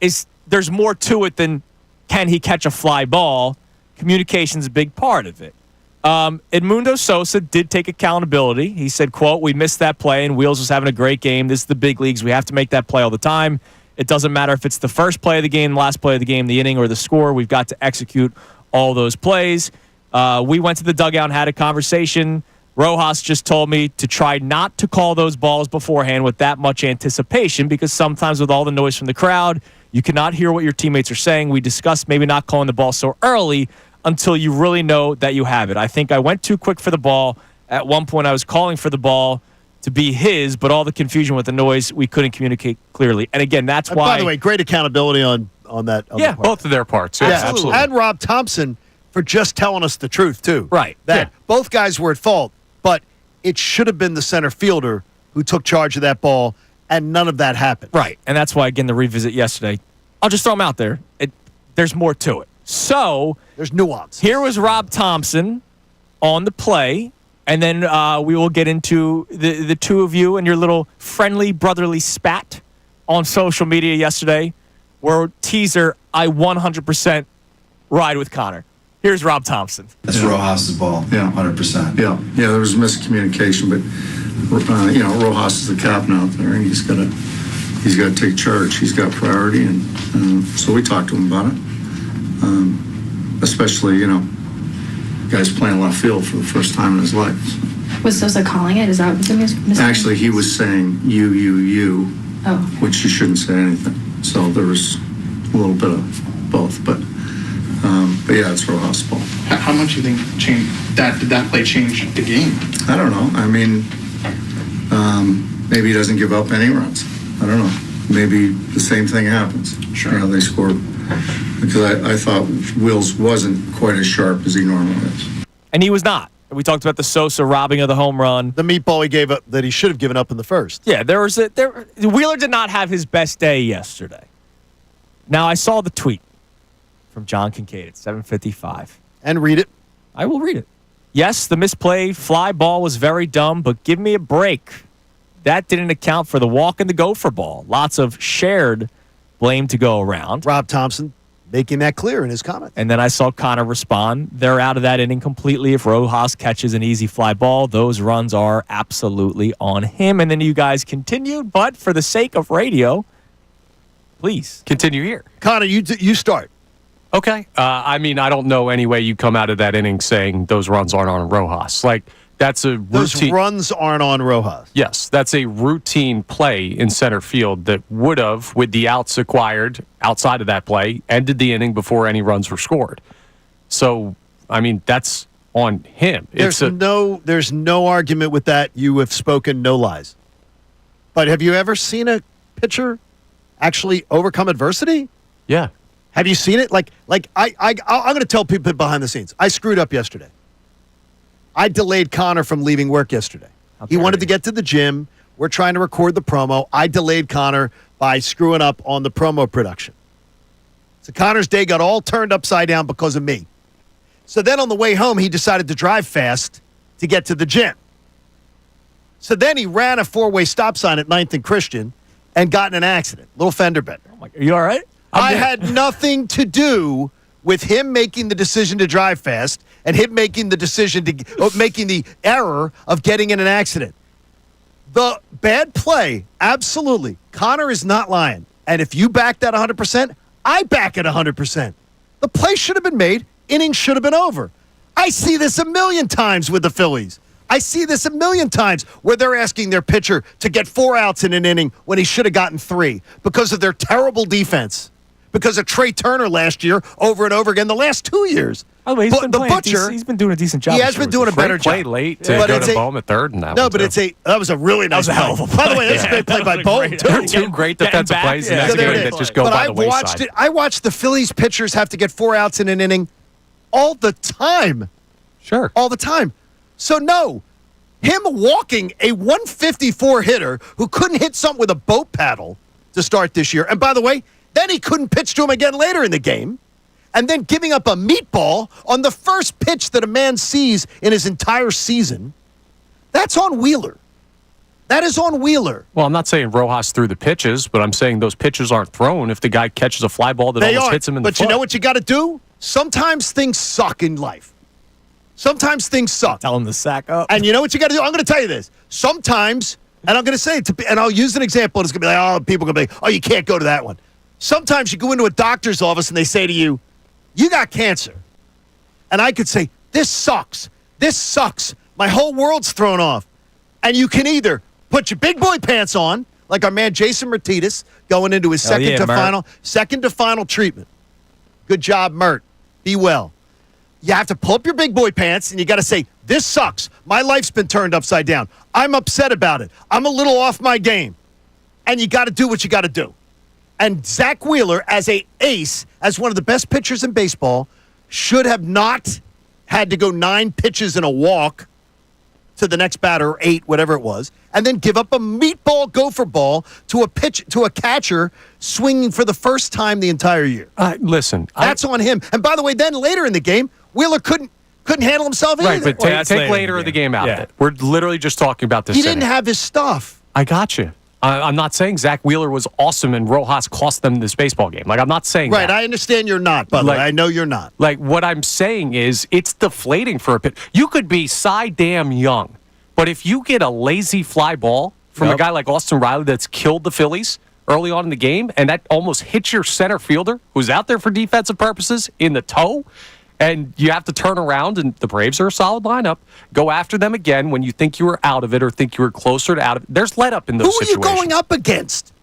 There's more to it than can he catch a fly ball. Communication's a big part of it. Edmundo Sosa did take accountability. He said, quote, "We missed that play, and Wheels was having a great game. This is the big leagues. We have to make that play all the time. It doesn't matter if it's the first play of the game, the last play of the game, the inning, or the score. We've got to execute all those plays." We went to the dugout and had a conversation. Rojas just told me to try not to call those balls beforehand with that much anticipation because sometimes with all the noise from the crowd, you cannot hear what your teammates are saying. We discussed maybe not calling the ball so early until you really know that you have it. I think I went too quick for the ball. At one point, I was calling for the ball to be his, but all the confusion with the noise, we couldn't communicate clearly. And again, that's why. By the way, great accountability on that. Yeah, both of their parts. Yeah, absolutely. And Rob Thompson for just telling us the truth, too. Right. That both guys were at fault, but it should have been the center fielder who took charge of that ball, and none of that happened. Right. And that's why, again, the revisit yesterday, I'll just throw him out there. There's more to it. So there's nuance. Here was Rob Thompson on the play, and then we will get into the two of you and your little friendly brotherly spat on social media yesterday, where teaser, I 100% ride with Connor. Here's Rob Thompson. That's Rojas' ball. Yeah. 100%. Yeah, there was miscommunication, but Rojas is the captain out there, and he's got to take charge. He's got priority, and so we talked to him about it. Especially, guys playing left field for the first time in his life. Was Sosa calling it? Is that the mis- Actually, he was saying you, which you shouldn't say anything. So there was a little bit of both, but yeah, it's Rojas' ball. How much do you think did that play change the game? I don't know. I mean, maybe he doesn't give up any runs. I don't know. Maybe the same thing happens. Sure. They scored. Because I thought Wills wasn't quite as sharp as he normally is. And he was not. We talked about the Sosa robbing of the home run. The meatball he gave up that he should have given up in the first. Yeah, Wheeler did not have his best day yesterday. Now, I saw the tweet from John Kincade at 7:55. And read it. I will read it. Yes, the misplay fly ball was very dumb, but give me a break. That didn't account for the walk and the gopher ball. Lots of shared blame to go around. Rob Thompson making that clear in his comments. And then I saw Connor respond. They're out of that inning completely. If Rojas catches an easy fly ball, those runs are absolutely on him. And then you guys continued, but for the sake of radio, please Continue here. Connor, you start. Okay. I mean, I don't know any way you come out of that inning saying those runs aren't on Rojas. Like, that's a Those routine. runs aren't on Rojas. Yes, that's a routine play in center field that would have, with the outs acquired outside of that play, ended the inning before any runs were scored. So, I mean, that's on him. There's no argument with that. You have spoken no lies. But have you ever seen a pitcher actually overcome adversity? Yeah. Have you seen it? I'm going to tell people behind the scenes. I screwed up yesterday. I delayed Connor from leaving work yesterday. He wanted to get to the gym. We're trying to record the promo. I delayed Connor by screwing up on the promo production. So Connor's day got all turned upside down because of me. So then on the way home, he decided to drive fast to get to the gym. So then he ran a four-way stop sign at 9th and Christian and got in an accident. Little fender bender. Are you all right? I had nothing to do with him making the decision to drive fast and him making the decision making the error of getting in an accident. The bad play, absolutely. Connor is not lying. And if you back that 100%, I back it 100%. The play should have been made. Innings should have been over. I see this a million times with the Phillies. I see this a million times where they're asking their pitcher to get 4 outs in an inning when he should have gotten 3 because of their terrible defense. Because of Trey Turner last year, over and over again, the last 2 years. By the way, he's been doing a decent job. He has been doing a better Play job. late to go to Bohm at third and that No, one, but too. that was a really nice That was a hell of a play. By the way, that's a great play by Bohm, too. There are two great defensive plays in Yeah, that so there game it that is. just go But by I the wayside. watched it. I watched the Phillies pitchers have to get 4 outs in an inning all the time. Sure. All the time. So, no. Him walking a 154 hitter who couldn't hit something with a boat paddle to start this year. And by the way, then he couldn't pitch to him again later in the game. And then giving up a meatball on the first pitch that a man sees in his entire season. That's on Wheeler. That is on Wheeler. Well, I'm not saying Rojas threw the pitches, but I'm saying those pitches aren't thrown if the guy catches a fly ball that almost hits him in the foot. But you know what you got to do? Sometimes things suck in life. Sometimes things suck. Tell him to sack up. And you know what you got to do? I'm going to tell you this. Sometimes, and I'm going to say it, and I'll use an example, and it's going to be like, oh, people are going to be like, oh, you can't go to that one. Sometimes you go into a doctor's office and they say to you, you got cancer. And I could say, this sucks. This sucks. My whole world's thrown off. And you can either put your big boy pants on, like our man Jason Martinez going into his second to final treatment. Good job, Mert. Be well. You have to pull up your big boy pants and you got to say, this sucks. My life's been turned upside down. I'm upset about it. I'm a little off my game. And you got to do what you got to do. And Zach Wheeler, as a ace, as one of the best pitchers in baseball, should have not had to go 9 pitches and a walk to the next batter, or 8, whatever it was, and then give up a meatball gopher ball to a catcher swinging for the first time the entire year. Listen, That's on him. And by the way, then later in the game, Wheeler couldn't handle himself either. right, but take later of the game out of it. We're literally just talking about this. He didn't have his stuff. I got you. I'm not saying Zach Wheeler was awesome and Rojas cost them this baseball game. Like, I'm not saying Right, that. I understand you're not, by the way. I know you're not. Like, what I'm saying is it's deflating for a pitch. You could be damn young, but if you get a lazy fly ball from a guy like Austin Riley that's killed the Phillies early on in the game, and that almost hits your center fielder who's out there for defensive purposes in the toe, and you have to turn around, and the Braves are a solid lineup, go after them again when you think you were out of it or think you were closer to out of it. There's let up in those situations. Who are you going up against?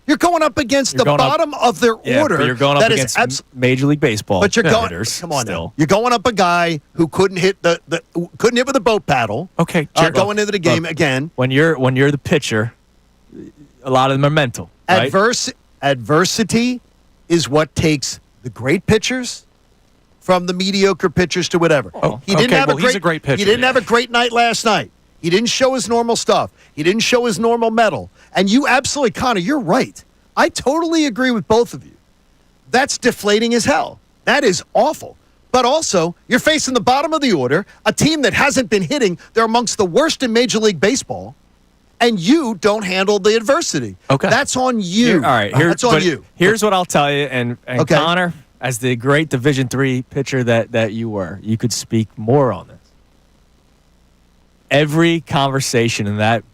You're going up against the bottom of their order. But you're going up against Major League Baseball. But you're going. hitters Come on, still. now. You're going up a guy who couldn't hit couldn't hit with a boat paddle. Okay, going into the game again. When you're the pitcher, a lot of them are mental. Right? Adversity is what takes the great pitchers from the mediocre pitchers to whatever. He didn't have he's a great pitcher. He didn't have a great night last night. He didn't show his normal stuff. He didn't show his normal mettle. And you absolutely, Connor, you're right. I totally agree with both of you. That's deflating as hell. That is awful. But also, you're facing the bottom of the order, a team that hasn't been hitting. They're amongst the worst in Major League Baseball, and you don't handle the adversity. Okay. That's on you. All right. That's on you. Here's what I'll tell you, and Okay. Connor, as the great Division III pitcher that you were, you could speak more on this. Every conversation in that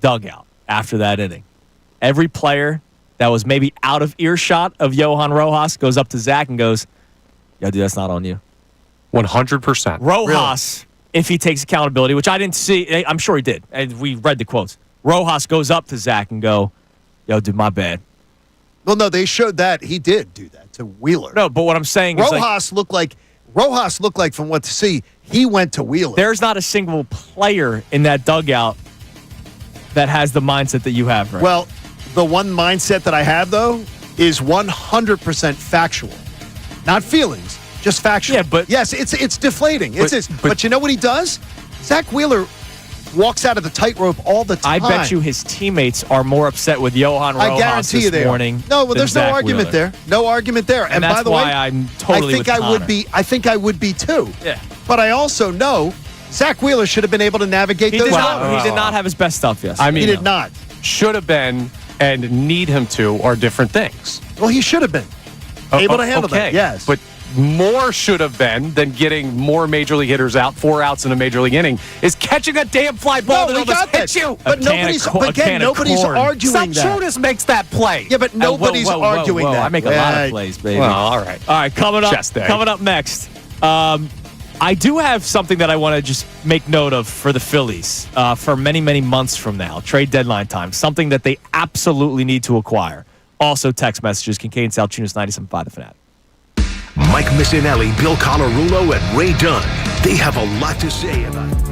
dugout after that inning, every player that was maybe out of earshot of Johan Rojas goes up to Zach and goes, "Yo, dude, that's not on you." 100%. Rojas, if he takes accountability, which I didn't see, I'm sure he did, and we read the quotes. Rojas goes up to Zach and go, "Yo, dude, my bad." Well, no, they showed that he did do that to Wheeler. No, but what I'm saying is, Rojas looked like from what to see, he went to Wheeler. there's not a single player in that dugout that has the mindset that you have, right? Well, the one mindset that I have, though, is 100% factual. Not feelings, just factual. Yeah, but- yes, it's deflating. But you know what he does? Zach Wheeler walks out of the tightrope all the I time. bet you his teammates are more upset with Johan Rojas I guarantee you this they morning. are. No, well, than there's Zach no argument Wheeler. there. No argument there. And by that's the why way, I'm totally I think with I would Connor. be. I think I would be too. Yeah. But I also know Zach Wheeler should have been able to navigate He those did waters. not. He did not have his best stuff. Yes, I mean, He did not. should have been and need him to are different things. Well, he should have been able to handle that. Yes, But more should have been than getting more major league hitters out, 4 outs in a major league inning, is catching a damn fly ball that we almost got that. hits you. But nobody's corn. arguing that. Salciunas makes that play. Yeah, but nobody's arguing that. I make a lot Right. of plays, baby. Well, all right. All right, coming Chest day. up next. I do have something that I want to just make note of for the Phillies for many, many months from now, trade deadline time, something that they absolutely need to acquire. Also, text messages, Kincade Salciunas, 97.5 The Fanatic. Mike Missanelli, Bill Colarulo, and Ray Dunn. They have a lot to say about it.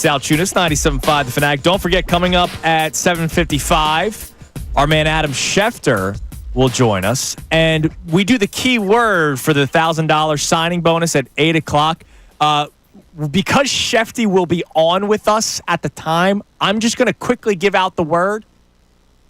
Salciunas, 97.5 The Fanatic. Don't forget, coming up at 7:55, our man Adam Schefter will join us. And we do the key word for the $1,000 signing bonus at 8 o'clock. Because Schefty will be on with us at the time, I'm just going to quickly give out the word.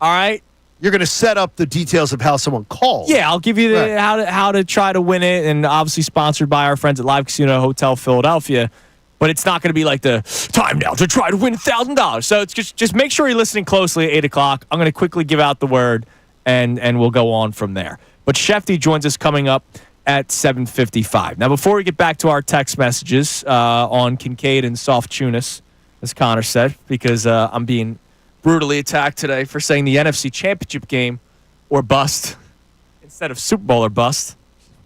All right? You're going to set up the details of how someone calls. Yeah, I'll give you how to try to win it, and obviously sponsored by our friends at Live Casino Hotel Philadelphia. But it's not going to be like the time now to try to win $1,000. So it's just make sure you're listening closely at 8 o'clock. I'm going to quickly give out the word, and we'll go on from there. But Schefty joins us coming up at 7:55. Now, before we get back to our text messages on Kincade and Salciunas, as Connor said, because I'm being brutally attacked today for saying the NFC Championship game or bust instead of Super Bowl or bust.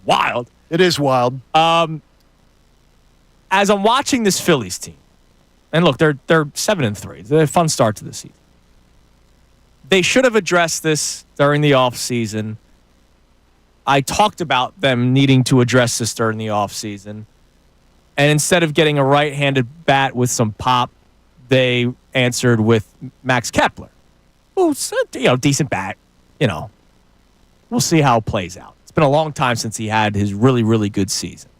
Wild. It is wild. As I'm watching this Phillies team, and look, they're 7-3. They're a fun start to the season. They should have addressed this during the offseason. I talked about them needing to address this during the offseason. And instead of getting a right-handed bat with some pop, they answered with Max Kepler, who's a decent bat. We'll see how it plays out. It's been a long time since he had his really, really good season.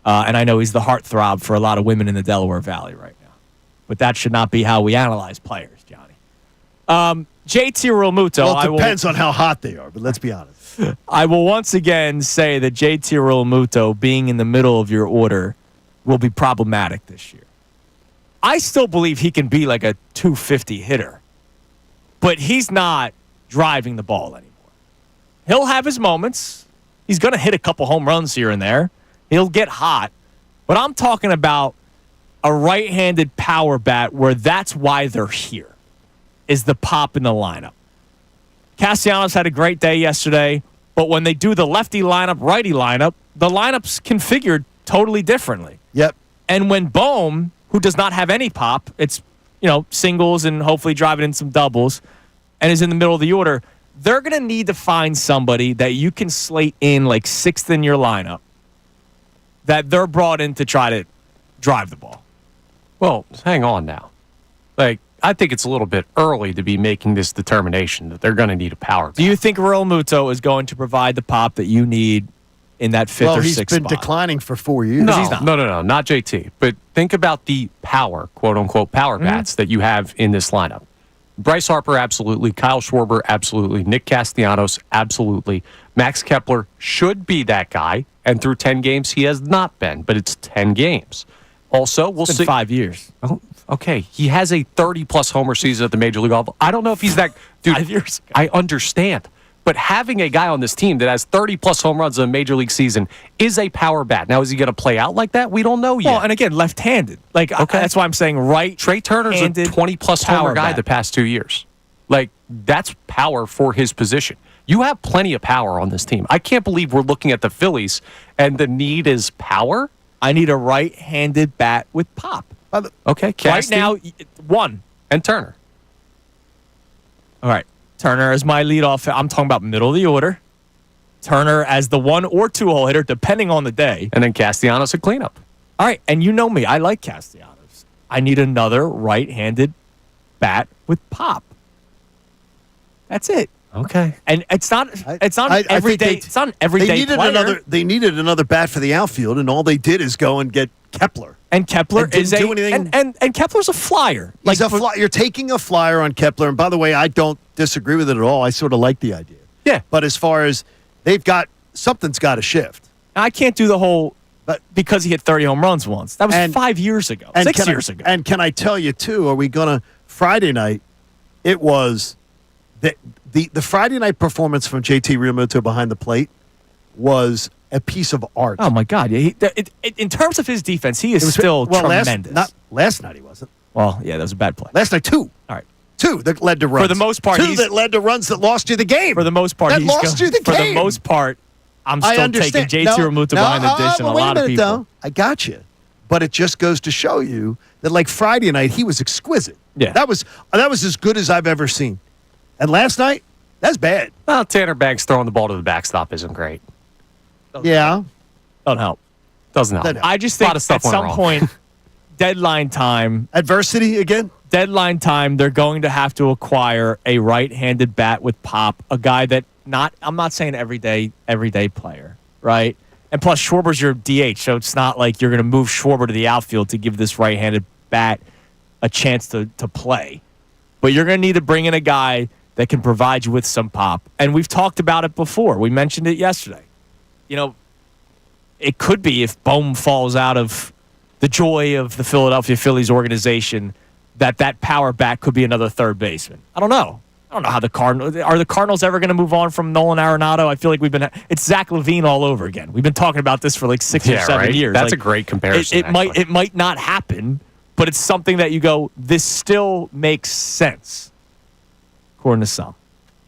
And I know he's the heartthrob for a lot of women in the Delaware Valley right now. But that should not be how we analyze players, Johnny. JT Realmuto. Well, it depends on how hot they are, but let's be honest. I will once again say that JT Realmuto being in the middle of your order will be problematic this year. I still believe he can be like a 250 hitter, but he's not driving the ball anymore. He'll have his moments. He's going to hit a couple home runs here and there. He'll get hot. But I'm talking about a right-handed power bat where that's why they're here, is the pop in the lineup. Castellanos had a great day yesterday, but when they do the lefty lineup, righty lineup, the lineup's configured totally differently. Yep. And when Bohm, who does not have any pop, it's singles and hopefully driving in some doubles, and is in the middle of the order, they're going to need to find somebody that you can slate in like sixth in your lineup that they're brought in to try to drive the ball. Well, hang on now. I think it's a little bit early to be making this determination that they're going to need a power. Do you think Realmuto is going to provide the pop that you need in that fifth or sixth spot? He's been declining for 4 years. No, he's not. No, not JT. But think about the power, quote-unquote, power bats that you have in this lineup. Bryce Harper, absolutely. Kyle Schwarber, absolutely. Nick Castellanos, absolutely. Max Kepler should be that guy, and through 10 games, he has not been, but it's 10 games. Also, we'll see. 5 years. Oh, okay, he has a 30-plus homer season at the Major League level. I don't know if he's that... Dude, 5 years ago. I understand. But having a guy on this team that has 30-plus home runs in a Major League season is a power bat. Now, is he going to play out like that? We don't know yet. Well, and again, left-handed. That's why I'm saying right. Trey Turner's a 20-plus homer guy the past 2 years. That's power for his position. You have plenty of power on this team. I can't believe we're looking at the Phillies and the need is power. I need a right-handed bat with pop. Okay, right now, one. And Turner. All right. Turner as my leadoff. I'm talking about middle of the order. Turner as the 1 or 2 hole hitter, depending on the day. And then Castellanos a cleanup. All right, and you know me. I like Castellanos. I need another right-handed bat with pop. That's it. Okay. And it's not every day. It's not an everyday player. They needed another bat for the outfield, and all they did is go and get Kepler. And Kepler and didn't do anything. And Kepler's a flyer. He's a flyer. You're taking a flyer on Kepler, and by the way, I don't disagree with it at all. I sort of like the idea. Yeah. But as far as something's got to shift. I can't do the whole because he hit 30 home runs once. That was 5 years ago, 6 years ago. And can I tell you too? Are we gonna Friday night? It was the Friday night performance from JT Realmuto behind the plate was a piece of art. Oh my God! In terms of his defense, he is still tremendous. Last night he wasn't. Well, yeah, that was a bad play. Last night 2. All right. 2 that led to runs. For the most part, 2 that led to runs that lost you the game. For the most part, For the most part, I'm still taking JT Realmuto behind the dish and a lot of people. Though. I got you. But it just goes to show you that Friday night, he was exquisite. Yeah. That was as good as I've ever seen. And last night, that's bad. Well, Tanner Banks throwing the ball to the backstop isn't great. Yeah. Don't help. Doesn't help. Doesn't help. I just think at some point, deadline time. Adversity again? Deadline time, they're going to have to acquire a right-handed bat with pop, a guy that I'm not saying everyday player, right? And plus, Schwarber's your DH, so it's not like you're going to move Schwarber to the outfield to give this right-handed bat a chance to play. But you're going to need to bring in a guy that can provide you with some pop. And we've talked about it before. We mentioned it yesterday. It could be if Bohm falls out of the joy of the Philadelphia Phillies organization, that power bat could be another third baseman. I don't know how the Cardinals ever going to move on from Nolan Arenado? I feel like it's Zach Levine all over again. We've been talking about this for like 6 or 7 years. That's a great comparison. It might not happen, but it's something that you go, this still makes sense, according to some.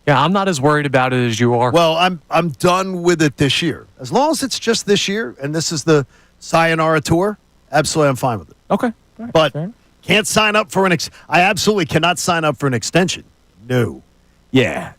Yeah, I'm not as worried about it as you are. Well, I'm done with it this year. As long as it's just this year and this is the Sayonara Tour, absolutely I'm fine with it. Okay. Right, but fair. can't sign up for I absolutely cannot sign up for an extension. No. Yeah.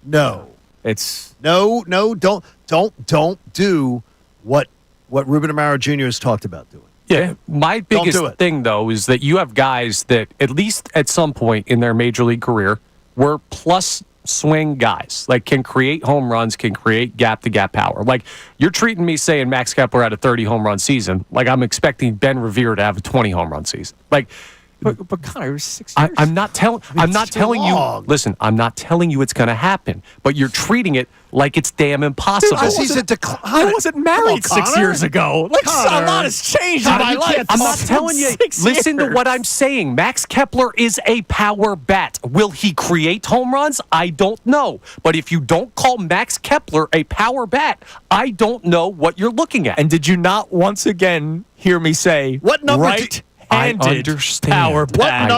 No. It's no. Don't do what Ruben Amaro Jr. has talked about doing. Yeah, my biggest thing, though, is that you have guys that, at least at some point in their major league career, were plus swing guys, like can create home runs, can create gap-to-gap power. Like, you're treating me saying Max Kepler had a 30 home run season like I'm expecting Ben Revere to have a 20 home run season. Like, but Connor, 6 years. I'm not telling you. Listen, I'm not telling you it's going to happen, but you're treating it like it's damn impossible. Dude, I wasn't married 6 years ago. Like, a lot has changed in my life. I'm not telling you. Listen to what I'm saying. Max Kepler is a power bat. Will he create home runs? I don't know. But if you don't call Max Kepler a power bat, I don't know what you're looking at. And did you not once again hear me say what number? I understand. Power bat.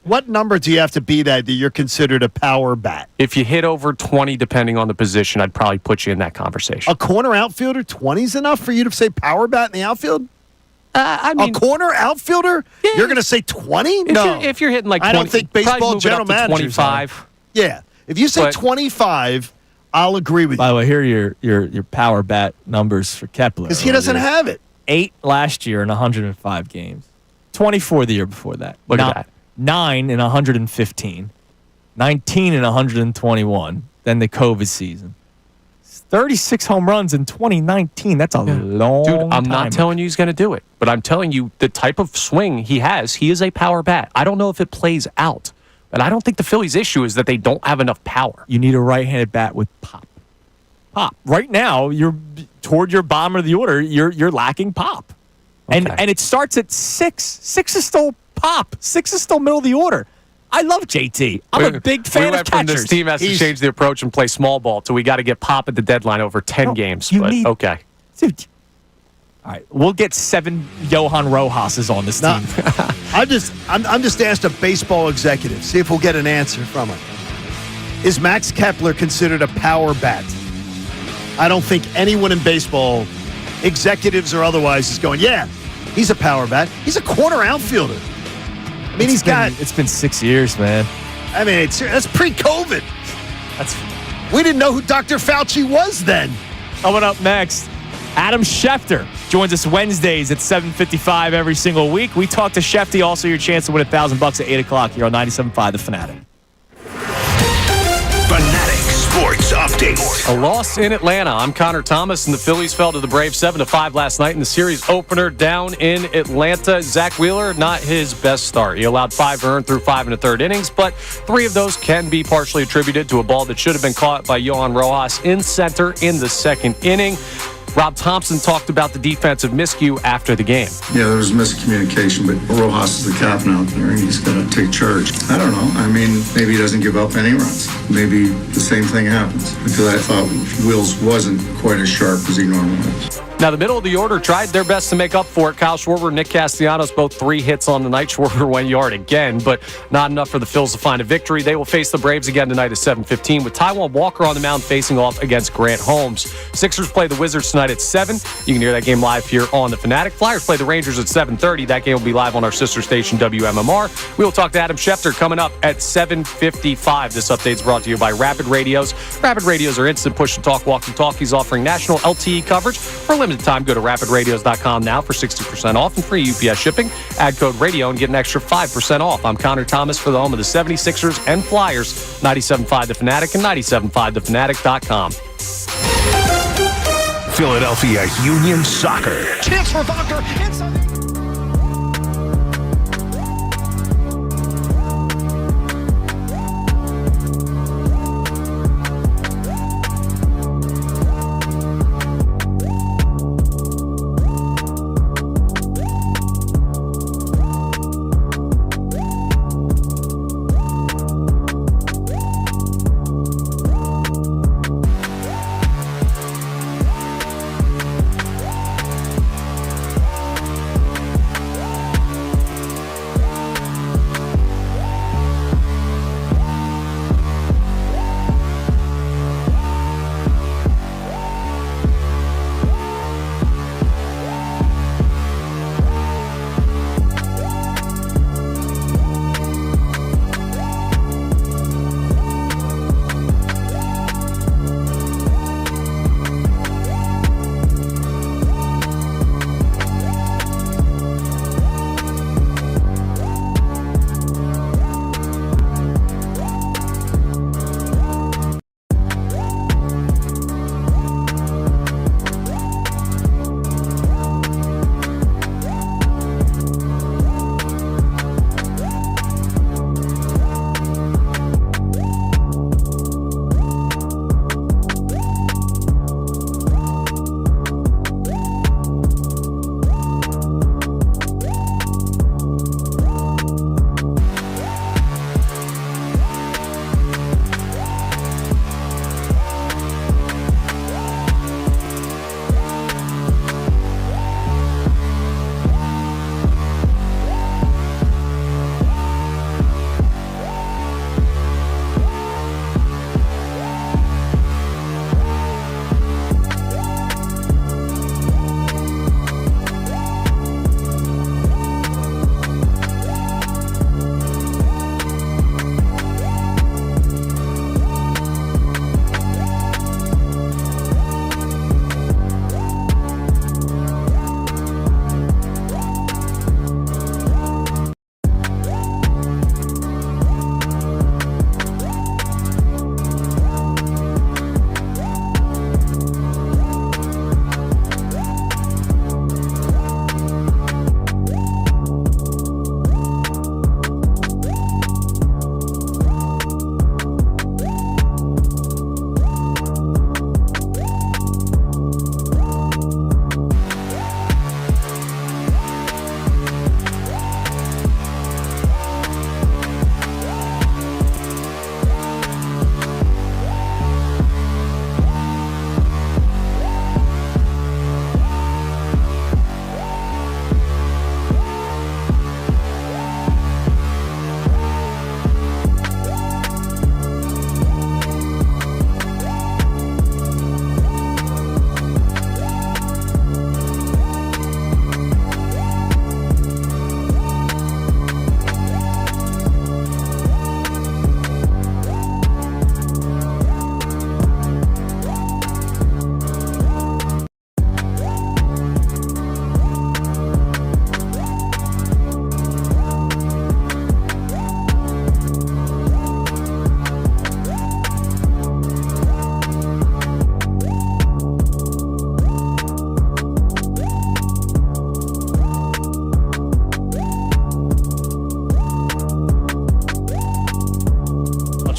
What number do you have to be that you're considered a power bat? If you hit over 20, depending on the position, I'd probably put you in that conversation. A corner outfielder, 20 is enough for you to say power bat in the outfield? I mean, a corner outfielder? Yeah. You're going to say 20? No. If you're hitting like 20, I don't think baseball general managers 25. Yeah. If you say 25, I'll agree with you. By the way, here are your power bat numbers for Kepler. Because he doesn't have it. 8 last year in 105 games. 24 the year before that. Look at that. 9 in 115. 19 in 121. Then the COVID season. 36 home runs in 2019. That's a long Dude, I'm time. not telling you he's going to do it, but I'm telling you the type of swing he has, he is a power bat. I don't know if it plays out, but I don't think the Phillies' issue is that they don't have enough power. You need a right-handed bat with pop. Pop. Right now, you're toward your bottom of the order, you're lacking pop. Okay. And it starts at 6. 6 is still pop. 6 is still middle of the order. I love JT. I'm a big fan of catchers. From this team has to change the approach and play small ball to we got to get pop at the deadline over 10 games. Okay. Dude, all right, we'll get 7 Johan Rojas's on this team. I'm just asked a baseball executive. See if we'll get an answer from him. Is Max Kepler considered a power bat? I don't think anyone in baseball, executives or otherwise, is going, yeah, he's a power bat. He's a corner outfielder. I mean, it's been 6 years, man. I mean, that's pre-COVID. We didn't know who Dr. Fauci was then. Coming up next, Adam Schefter joins us Wednesdays at 7:55 every single week. We talk to Schefter. Also, your chance to win $1,000 at 8 o'clock here on 97.5 The Fanatic. Fanatic Sports Update. A loss in Atlanta. I'm Connor Thomas, and the Phillies fell to the Braves 7-5 last night in the series opener down in Atlanta. Zach Wheeler, not his best start. He allowed 5 earned through 5 1/3 innings, but 3 of those can be partially attributed to a ball that should have been caught by Johan Rojas in center in the second inning. Rob Thompson talked about the defensive miscue after the game. Yeah, there was miscommunication, but Rojas is the captain out there, and he's got to take charge. I don't know. I mean, maybe he doesn't give up any runs. Maybe the same thing happens, because I thought Wills wasn't quite as sharp as he normally is. Now, the middle of the order tried their best to make up for it. Kyle Schwarber, Nick Castellanos, both 3 hits on the night. Schwarber went yard again, but not enough for the Phils to find a victory. They will face the Braves again tonight at 7:15 with Taijuan Walker on the mound facing off against Grant Holmes. Sixers play the Wizards tonight at 7. You can hear that game live here on The Fanatic. Flyers play the Rangers at 7:30. That game will be live on our sister station, WMMR. We will talk to Adam Schefter coming up at 7:55. This update is brought to you by Rapid Radios. Rapid Radios are instant push-to-talk walkie-talkies offering national LTE coverage for a limited limited time, go to rapidradios.com now for 60% off and free UPS shipping. Add code radio and get an extra 5% off. I'm Connor Thomas for the home of the 76ers and Flyers, 97.5 The Fanatic and 97.5thefanatic.com. Philadelphia Union Soccer. Chance for Wagner inside.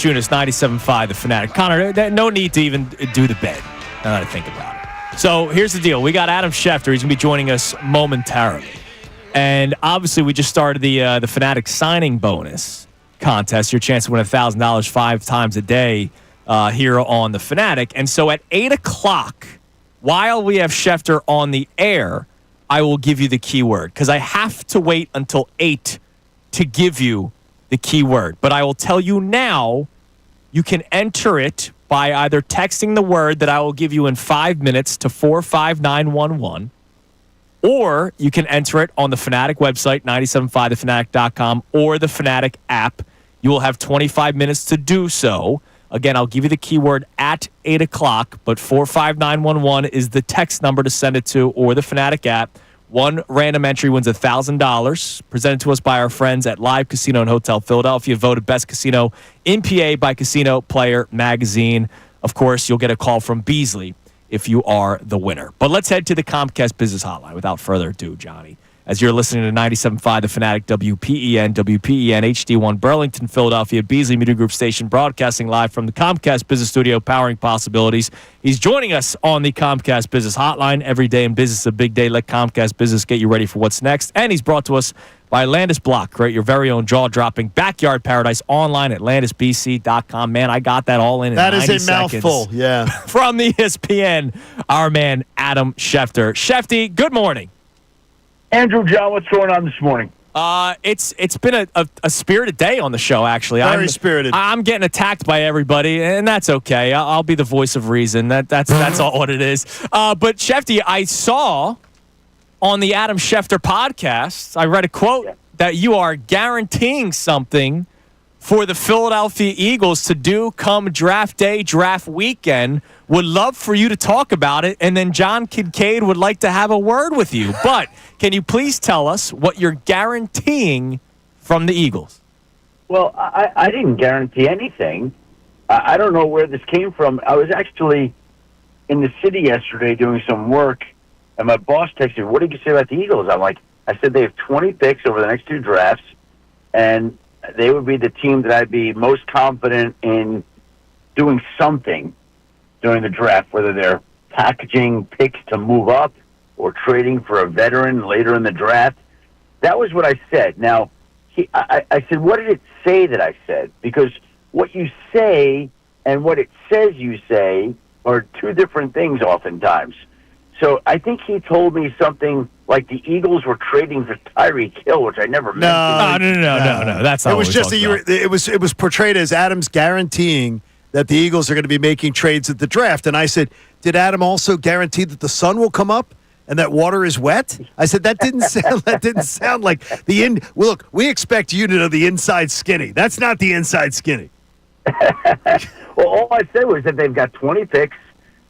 Salciunas, 97.5 The Fanatic. Connor, no need to even do the bed, now that I think about it. So here's the deal. We got Adam Schefter. He's going to be joining us momentarily. And obviously, we just started the Fanatic signing bonus contest. Your chance to win $1,000 5 times a day here on the Fanatic. And so at 8 o'clock, while we have Schefter on the air, I will give you the keyword because I have to wait until 8 to give you the keyword. But I will tell you now, you can enter it by either texting the word that I will give you in 5 minutes to 45911, or you can enter it on the Fanatic website, 975thefanatic.com, or the Fanatic app. You will have 25 minutes to do so. Again, I'll give you the keyword at 8 o'clock, but 45911 is the text number to send it to, or the Fanatic app. One random entry wins $1,000, presented to us by our friends at Live Casino and Hotel Philadelphia, voted best casino in PA by Casino Player Magazine. Of course, you'll get a call from Beasley if you are the winner. But let's head to the Comcast Business Hotline without further ado, Johnny. As you're listening to 97.5 The Fanatic, WPEN HD1 Burlington, Philadelphia, Beasley Media Group station, broadcasting live from the Comcast Business Studio, powering possibilities. He's joining us on the Comcast Business Hotline. Every day in business is a big day. Let Comcast Business get you ready for what's next. And he's brought to us by Landis Block. Create your very own jaw-dropping backyard paradise online at landisbc.com. Man, I got that all in 90 seconds. That is a mouthful, yeah. From the ESPN, our man Adam Schefter. Shefty, good morning. Andrew, John, what's going on this morning? It's been a spirited day on the show, actually. Very spirited. I'm getting attacked by everybody, and that's okay. I'll be the voice of reason. That's all what it is. But, Shefty, I saw on the Adam Schefter podcast, I read a quote that you are guaranteeing something for the Philadelphia Eagles to do come draft day, draft weekend. Would love for you to talk about it, and then John Kincade would like to have a word with you. But can you please tell us what you're guaranteeing from the Eagles? Well, I didn't guarantee anything. I don't know where this came from. I was actually in the city yesterday doing some work, and my boss texted me, "What did you say about the Eagles?" I said they have 20 picks over the next two drafts, and they would be the team that I'd be most confident in doing something during the draft, whether they're packaging picks to move up or trading for a veteran later in the draft. That was what I said. Now, I said, what did it say that I said? Because what you say and what it says you say are two different things oftentimes. So I think he told me something like the Eagles were trading for Tyreek Hill, which I never mentioned. No. That's not it was just it was portrayed as Adam's guaranteeing that the Eagles are going to be making trades at the draft. And I said, did Adam also guarantee that the sun will come up and that water is wet? I said, that didn't sound like the end. Well, look, we expect you to know the inside skinny. That's not the inside skinny. Well, all I said was that they've got 20 picks,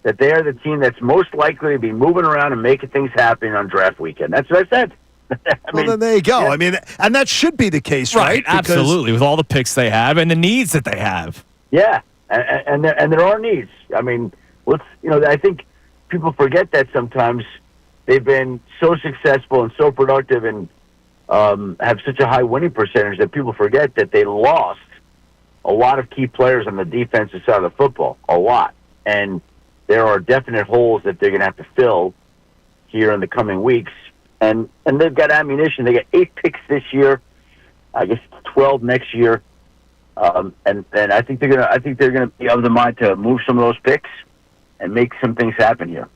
that they are the team that's most likely to be moving around and making things happen on draft weekend. That's what I said. Then there you go. Yeah. I mean, and that should be the case, right? Absolutely, with all the picks they have and the needs that they have. Yeah. And there are needs. I mean, I think people forget that sometimes. They've been so successful and so productive and have such a high winning percentage that people forget that they lost a lot of key players on the defensive side of the football, a lot. And there are definite holes that they're going to have to fill here in the coming weeks. And they've got ammunition. They got 8 picks this year, I guess 12 next year. And I think they're gonna be of the mind to move some of those picks and make some things happen here.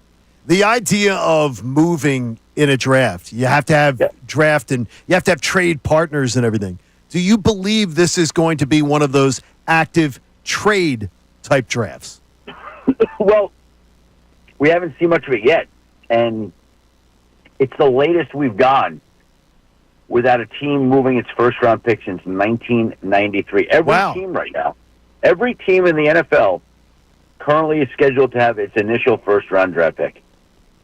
The idea of moving in a draft, you have to have draft and you have to have trade partners and everything. Do you believe this is going to be one of those active trade type drafts? Well, we haven't seen much of it yet, and it's the latest we've gone without a team moving its first-round pick since 1993. Every team right now, every team in the NFL currently is scheduled to have its initial first-round draft pick.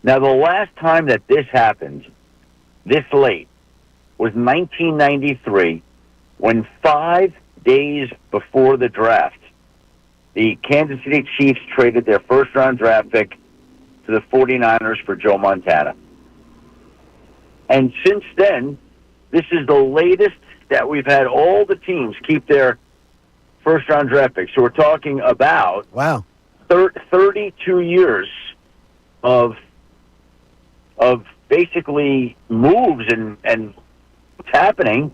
Now, the last time that this happened, this late, was 1993, when 5 days before the draft, the Kansas City Chiefs traded their first-round draft pick to the 49ers for Joe Montana. And since then, this is the latest that we've had all the teams keep their first-round draft picks. So we're talking about 32 years of basically moves and what's happening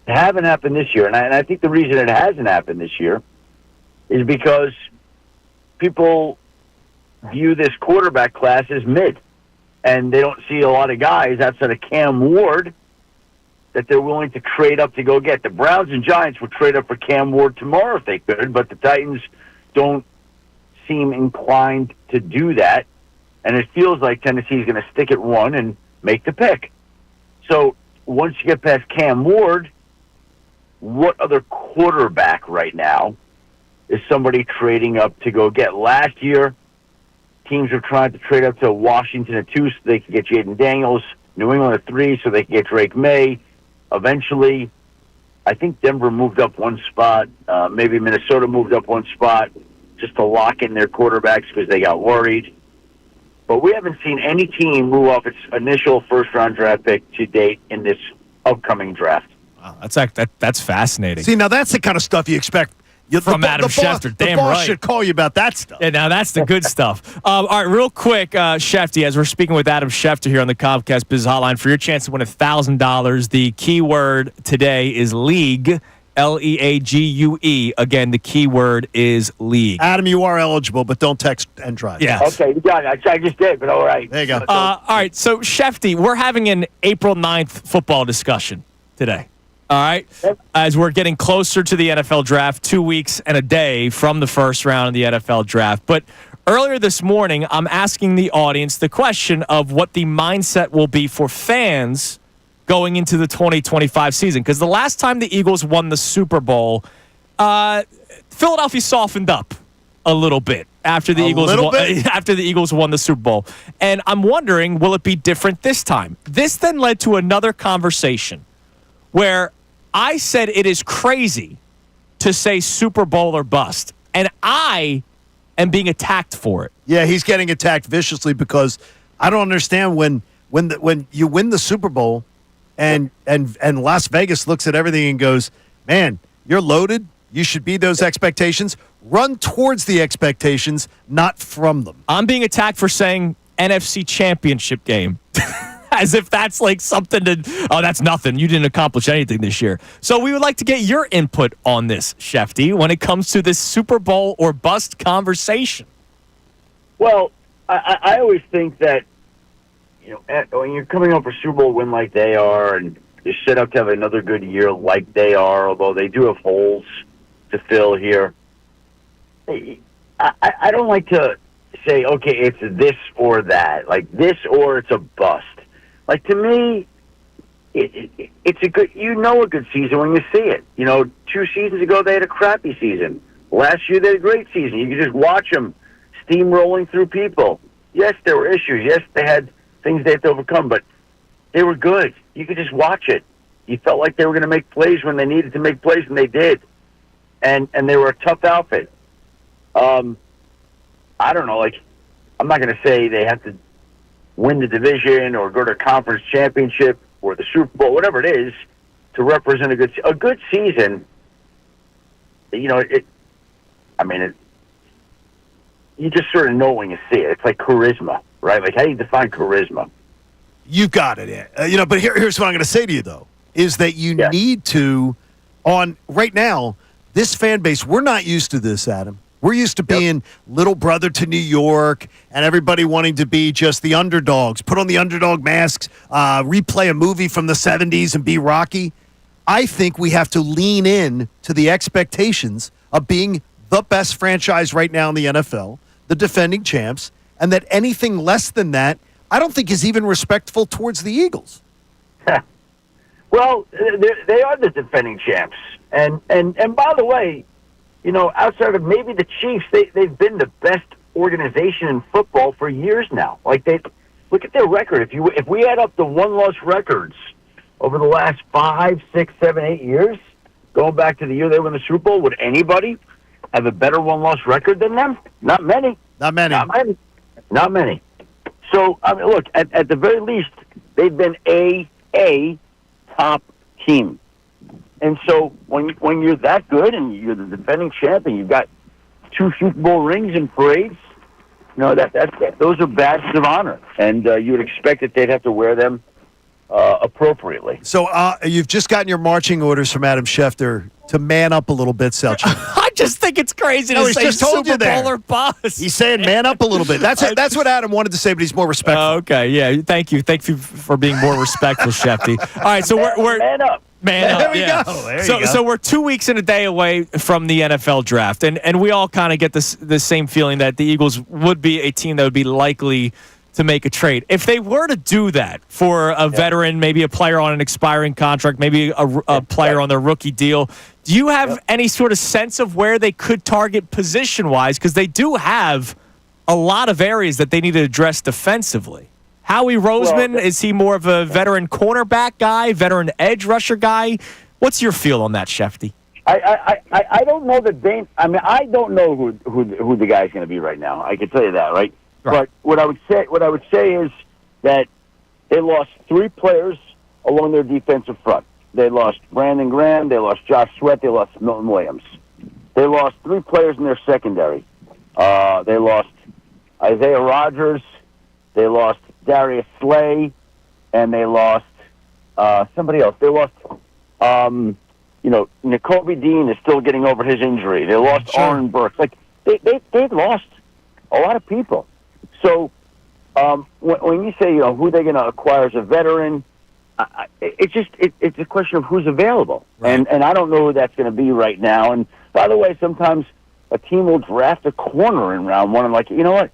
haven't happened this year. And I think the reason it hasn't happened this year is because people view this quarterback class as mid. And they don't see a lot of guys outside of Cam Ward that they're willing to trade up to go get. The Browns and Giants would trade up for Cam Ward tomorrow if they could, but the Titans don't seem inclined to do that. And it feels like Tennessee's going to stick at 1 and make the pick. So once you get past Cam Ward, what other quarterback right now is somebody trading up to go get. Last year, teams were trying to trade up to Washington at 2 so they could get Jaden Daniels, New England at 3 so they could get Drake May. Eventually, I think Denver moved up 1 spot. Maybe Minnesota moved up 1 spot just to lock in their quarterbacks because they got worried. But we haven't seen any team move off its initial first-round draft pick to date in this upcoming draft. Wow, that's fascinating. See, now that's the kind of stuff you expect from Adam Schefter. Damn the boss right. should call you about that stuff. Yeah, now that's the good stuff. All right, real quick, Schefty, as we're speaking with Adam Schefter here on the Comcast Biz Hotline, for your chance to win $1,000, the keyword today is league, League. Again, the keyword is league. Adam, you are eligible, but don't text and drive. Yeah. Okay, you got it. I just did, but all right. There you go. All right, so Schefty, we're having an April 9th football discussion today. All right, as we're getting closer to the NFL draft, 2 weeks and a day from the first round of the NFL draft. But earlier this morning, I'm asking the audience the question of what the mindset will be for fans going into the 2025 season. Because the last time the Eagles won the Super Bowl, Philadelphia softened up a little bit after the Eagles won the Super Bowl. And I'm wondering, will it be different this time? This then led to another conversation where I said it is crazy to say Super Bowl or bust, and I am being attacked for it. Yeah, he's getting attacked viciously because I don't understand when you win the Super Bowl and Las Vegas looks at everything and goes, man, you're loaded. You should be those expectations. Run towards the expectations, not from them. I'm being attacked for saying NFC Championship game. As if that's like something that's nothing. You didn't accomplish anything this year. So we would like to get your input on this, Schefty, when it comes to this Super Bowl or bust conversation. Well, I always think that, when you're coming up for Super Bowl win like they are, and you're set up to have another good year like they are, although they do have holes to fill here, I don't like to say, okay, it's this or that, like this or it's a bust. Like, to me, it's a good, a good season when you see it. 2 seasons ago, they had a crappy season. Last year, they had a great season. You could just watch them steamrolling through people. Yes, there were issues. Yes, they had things they had to overcome, but they were good. You could just watch it. You felt like they were going to make plays when they needed to make plays, and they did. And they were a tough outfit. I don't know, I'm not going to say they have to win the division or go to a conference championship or the Super Bowl, whatever it is, to represent a good season. You just sort of know when you see it. It's like charisma, right? Like, how do you define charisma? You've got it. But here's what I'm going to say to you, though, is that you need to, right now, this fan base, we're not used to this, Adam. We're used to being little brother to New York and everybody wanting to be just the underdogs, put on the underdog masks, replay a movie from the 70s and be Rocky. I think we have to lean in to the expectations of being the best franchise right now in the NFL, the defending champs, and that anything less than that, I don't think is even respectful towards the Eagles. Well, they are the defending champs. And by the way, outside of maybe the Chiefs, they've been the best organization in football for years now. Like, they look at their record. If we add up the one-loss records over the last 5, 6, 7, 8 years, going back to the year they won the Super Bowl, would anybody have a better one-loss record than them? Not many. Not many. Not many. So, look, at the very least, they've been a top team. And so when you're that good and you're the defending champ and you've got 2 Super Bowl rings in parades, those are badges of honor, and you would expect that they'd have to wear them appropriately. So you've just gotten your marching orders from Adam Schefter to man up a little bit, Salciunas. I just think it's crazy to say Super Bowl or bust. He's saying man up a little bit. That's what Adam wanted to say, but he's more respectful. Okay, yeah. Thank you for being more respectful, Schefty. All right, so we're man up. Man up, there we go. There you go. So we're 2 weeks and a day away from the NFL draft, and we all kind of get the same feeling that the Eagles would be a team that would be likely to make a trade. If they were to do that for a veteran, maybe a player on an expiring contract, maybe a player on their rookie deal, do you have any sort of sense of where they could target position-wise? Because they do have a lot of areas that they need to address defensively. Howie Roseman, is he more of a veteran cornerback guy, veteran edge rusher guy? What's your feel on that, Schefty? I don't know that they. I mean, I don't know who the guy's going to be right now. I can tell you that, right? But what I would say is that they lost 3 players along their defensive front. They lost Brandon Graham, they lost Josh Sweat, they lost Milton Williams. They lost 3 players in their secondary. They lost Isaiah Rodgers, they lost Darius Slay, and they lost somebody else. They lost. N'Kobe Dean is still getting over his injury. They lost Oren Burks. Like they've lost a lot of people. So when you say who they're going to acquire as a veteran, it's a question of who's available, and I don't know who that's going to be right now. And by the way, sometimes a team will draft a corner in round 1. I'm like, you know what?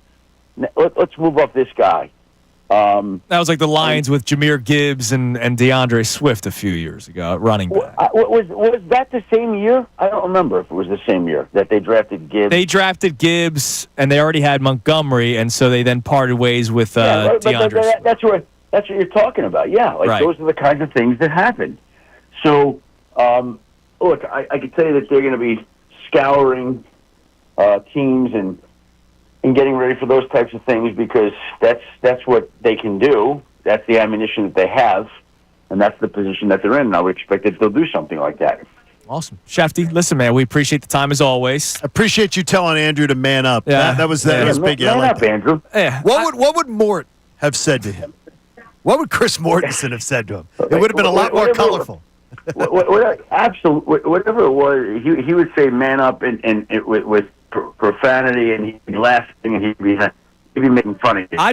Let's move up this guy. That was like the Lions with Jahmyr Gibbs and DeAndre Swift a few years ago at running back. Was that the same year? I don't remember if it was the same year that they drafted Gibbs. They drafted Gibbs, and they already had Montgomery, and so they then parted ways with DeAndre Swift. That's what you're talking about. Yeah, those are the kinds of things that happen. So, look, I can tell you that they're going to be scouring teams and getting ready for those types of things because that's what they can do. That's the ammunition that they have, and that's the position that they're in. And I would expect that they'll do something like that. Awesome. Shefty, listen, man, we appreciate the time as always. Appreciate you telling Andrew to man up. Yeah. That was big. Man up, Andrew. Yeah. What would Mort have said to him? What would Chris Mortensen have said to him? It would have been a lot more colorful. Absolutely. Whatever it was, he would say man up and with profanity, and he'd be laughing, and he'd be making fun of you. I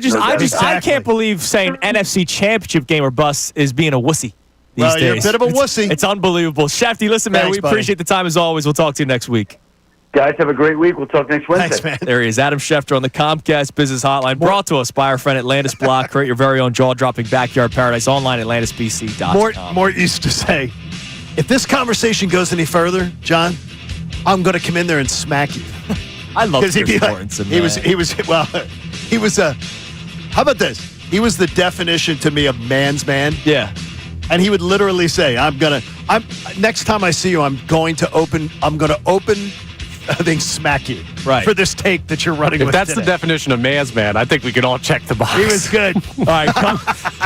can't believe saying NFC Championship game or bust is being a wussy these days. You're a bit of a wussy. It's unbelievable. Shefty, listen, man, Thanks, we buddy. appreciate the time as always. We'll talk to you next week. Guys, have a great week. We'll talk next Wednesday. Thanks, man. There he is, Adam Schefter on the Comcast Business Hotline, brought to us by our friend Atlantis Block. Create your very own jaw-dropping backyard paradise online at atlantisbc.com. Mort used to say, if this conversation goes any further, John, I'm going to come in there and smack you. I love Chris Mortensen. He was how about this? He was the definition to me of man's man. Yeah. And he would literally say, next time I see you, I'm going to open smack you for this take that you're running with. If that's today. the definition of man's man, I think we can all check the box. He was good. All right,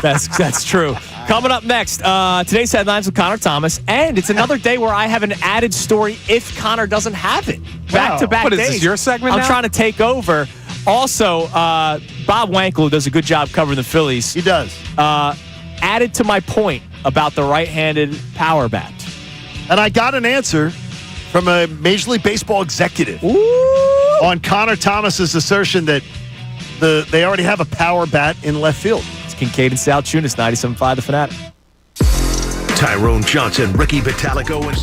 that's true. Coming up next, today's headlines with Connor Thomas, and it's another day where I have an added story if Connor doesn't have it. Back-to-back What days. is this, your segment I'm now? trying to take over. Also, Bob Wankel, who does a good job covering the Phillies. He does. Added to my point about the right-handed power bat. And I got an answer from a Major League Baseball executive on Connor Thomas's assertion that they already have a power bat in left field. It's Kincade Salciunas, 97.5 The Fanatic. Tyrone Johnson, Ricky Vitalico, and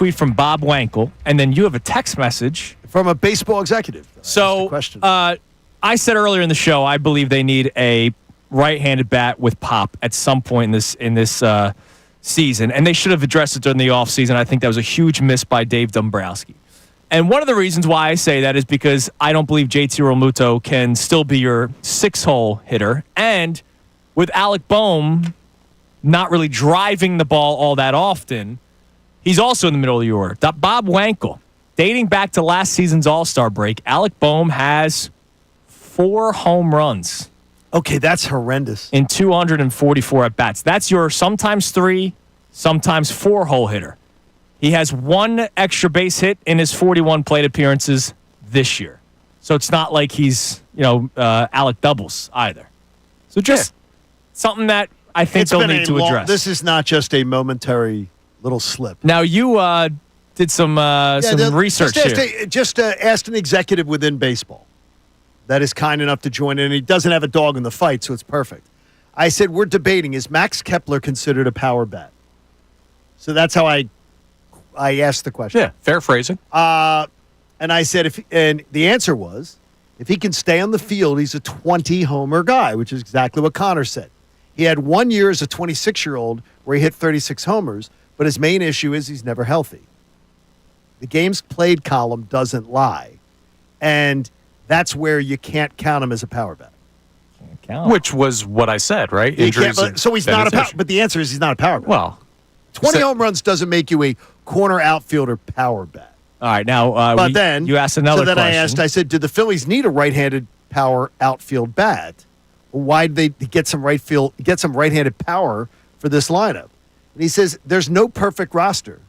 tweet from Bob Wankel, and then you have a text message from a baseball executive. So, I said earlier in the show, I believe they need a right-handed bat with pop at some point in this season, and they should have addressed it during the offseason. I think that was a huge miss by Dave Dombrowski. And one of the reasons why I say that is because I don't believe JT Realmuto can still be your 6-hole hitter, and with Alec Boehm not really driving the ball all that often, he's also in the middle of the order. Bob Wankel, dating back to last season's All-Star break, Alec Boehm has 4 home runs. Okay, that's horrendous. In 244 at-bats. That's your sometimes 3, sometimes 4-hole hitter. He has 1 extra base hit in his 41 plate appearances this year. So it's not like he's, Alec Doubles either. So just something that I think they'll need to address. This is not just a momentary little slip. Now, you did some research here. Just asked an executive within baseball that is kind enough to join in, and he doesn't have a dog in the fight, so it's perfect. I said, we're debating, is Max Kepler considered a power bat? So that's how I asked the question. Yeah, fair phrasing. And I said, and the answer was, if he can stay on the field, he's a 20-homer guy, which is exactly what Connor said. He had 1 year as a 26-year-old where he hit 36 homers, but his main issue is he's never healthy. The games played column doesn't lie. And that's where you can't count him as a power bat. Which was what I said, right? Injuries. So he's not a power. But the answer is he's not a power bat. Well, 20 home runs doesn't make you a corner outfielder power bat. All right, now but then you asked another question. I said, do the Phillies need a right-handed power outfield bat? Why did they get some right-handed power for this lineup? And he says, there's no perfect roster.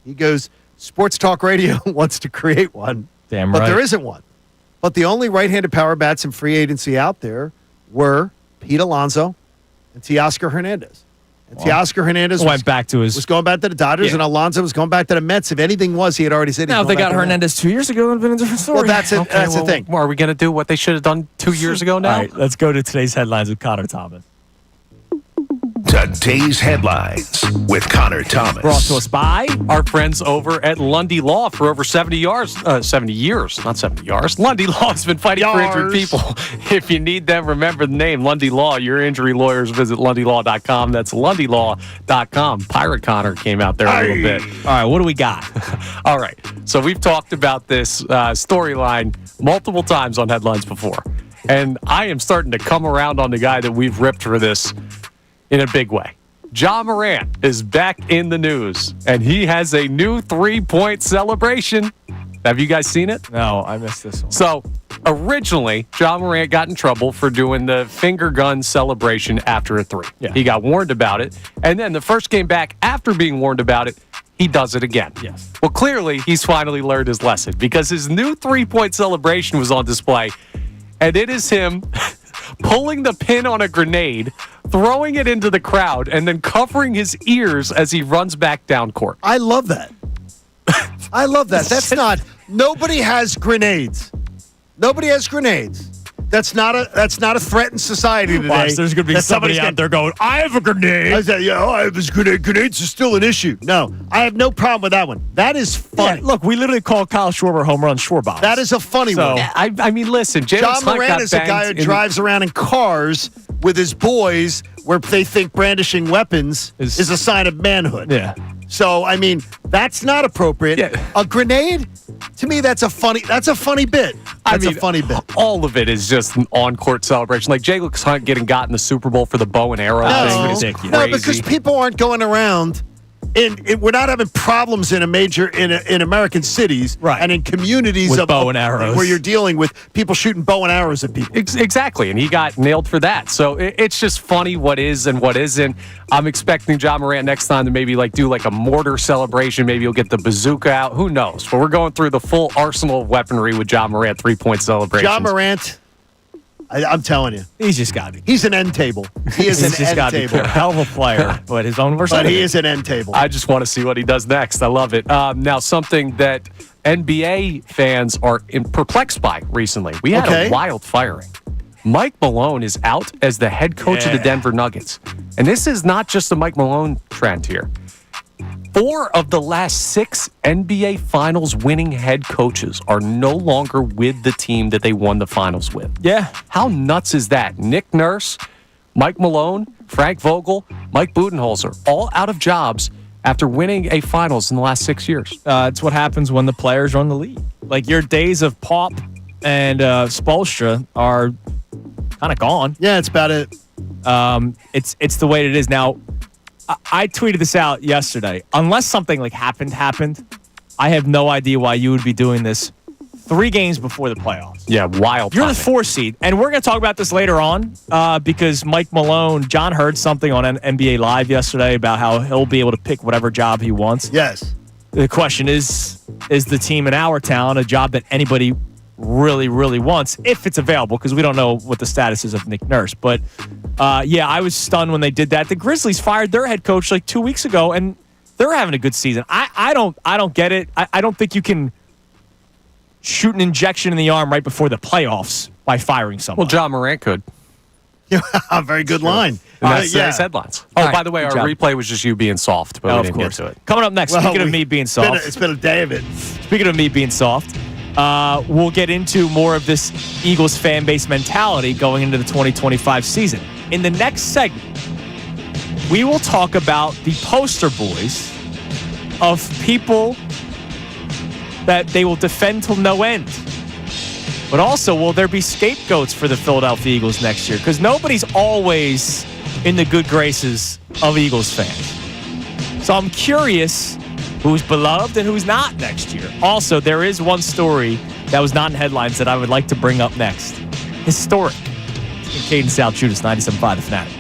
He goes, Sports Talk Radio wants to create one, but there isn't one. But the only right-handed power bats in free agency out there were Pete Alonso and Teoscar Hernandez. And Teoscar Hernandez was going back to the Dodgers, and Alonso was going back to the Mets. If anything was, he had already said. Now, if they got Hernandez 2 years ago, it would have been a different story. Well, that's the thing. Are we going to do what they should have done 2 years ago now? All right, let's go to today's headlines with Connor Thomas. Today's headlines with Connor Thomas. Brought to us by our friends over at Lundy Law for over 70 years. Not 70 yards. Lundy Law has been fighting for injured people. If you need them, remember the name, Lundy Law. Your injury lawyers visit lundylaw.com. That's lundylaw.com. Pirate Connor came out there a little bit. All right, what do we got? All right, so we've talked about this storyline multiple times on Headlines before. And I am starting to come around on the guy that we've ripped for this in a big way. Ja Morant is back in the news, and he has a new 3-point celebration. Have you guys seen it? No, I missed this one. So, originally, Ja Morant got in trouble for doing the finger gun celebration after a 3. Yeah. He got warned about it, and then the first game back after being warned about it, he does it again. Yes. Well, clearly, he's finally learned his lesson because his new 3-point celebration was on display, and it is him pulling the pin on a grenade, throwing it into the crowd, and then covering his ears as he runs back down court. I love that. I love that. Nobody has grenades. Nobody has grenades. That's not a threat in society today. Watch, there's going to be somebody out there going, I have a grenade. I said, I have this grenade. Grenades are still an issue. No, I have no problem with that one. That is funny. Yeah, look, we literally call Kyle Schwarber home run Schwarbombs. That is a funny one. I mean, listen, Ja Morant is a guy who drives around in cars with his boys where they think brandishing weapons is a sign of manhood. Yeah. So, I mean, that's not appropriate. Yeah. A grenade, to me, that's a funny bit. That's a funny bit. All of it is just an on-court celebration. Like Jalen Hunt getting got in the Super Bowl for the bow and arrow thing is ridiculous. No, because people aren't going around. We're not having problems in American cities and in communities with bow and arrows where you're dealing with people shooting bow and arrows at people. Exactly, and he got nailed for that. So it's just funny what is and what isn't. I'm expecting Ja Morant next time to maybe do a mortar celebration. Maybe he'll get the bazooka out. Who knows? But we're going through the full arsenal of weaponry with Ja Morant 3-point celebrations. Ja Morant, I'm telling you, he's just got to be. He's an end table. He is an end table. Hell of a player, but his own version. But he is an end table. I just want to see what he does next. I love it. Now, something that NBA fans are perplexed by recently. We had a wild firing. Mike Malone is out as the head coach of the Denver Nuggets. And this is not just a Mike Malone trend here. 4 of the last 6 NBA Finals winning head coaches are no longer with the team that they won the finals with. Yeah. How nuts is that? Nick Nurse, Mike Malone, Frank Vogel, Mike Budenholzer, all out of jobs after winning a finals in the last 6 years. It's what happens when the players run the league. Like, your days of Pop and Spoelstra are kind of gone. Yeah, it's about it. It's the way it is now. I tweeted this out yesterday. Unless something like happened, I have no idea why you would be doing this 3 games before the playoffs. Yeah, wild. You're the 4 seed, and we're going to talk about this later on because Mike Malone, John heard something on NBA Live yesterday about how he'll be able to pick whatever job he wants. Yes. The question is the team in our town a job that anybody really, really wants, if it's available, because we don't know what the status is of Nick Nurse. But, yeah, I was stunned when they did that. The Grizzlies fired their head coach like 2 weeks ago, and they're having a good season. I don't get it. I don't think you can shoot an injection in the arm right before the playoffs by firing someone. Well, John Morant could. Very good line. And that's today's headlines. Oh, by the way, our replay was just you being soft, but we didn't get to it. Coming up next, speaking of me being soft. It's been a day of it. Speaking of me being soft, we'll get into more of this Eagles fan base mentality going into the 2025 season. In the next segment, we will talk about the poster boys of people that they will defend till no end. But also, will there be scapegoats for the Philadelphia Eagles next year? Because nobody's always in the good graces of Eagles fans. So I'm curious who's beloved and who's not next year. Also, there is one story that was not in headlines that I would like to bring up next. Historic. Kincade Salciunas, 97.5 The Fanatic.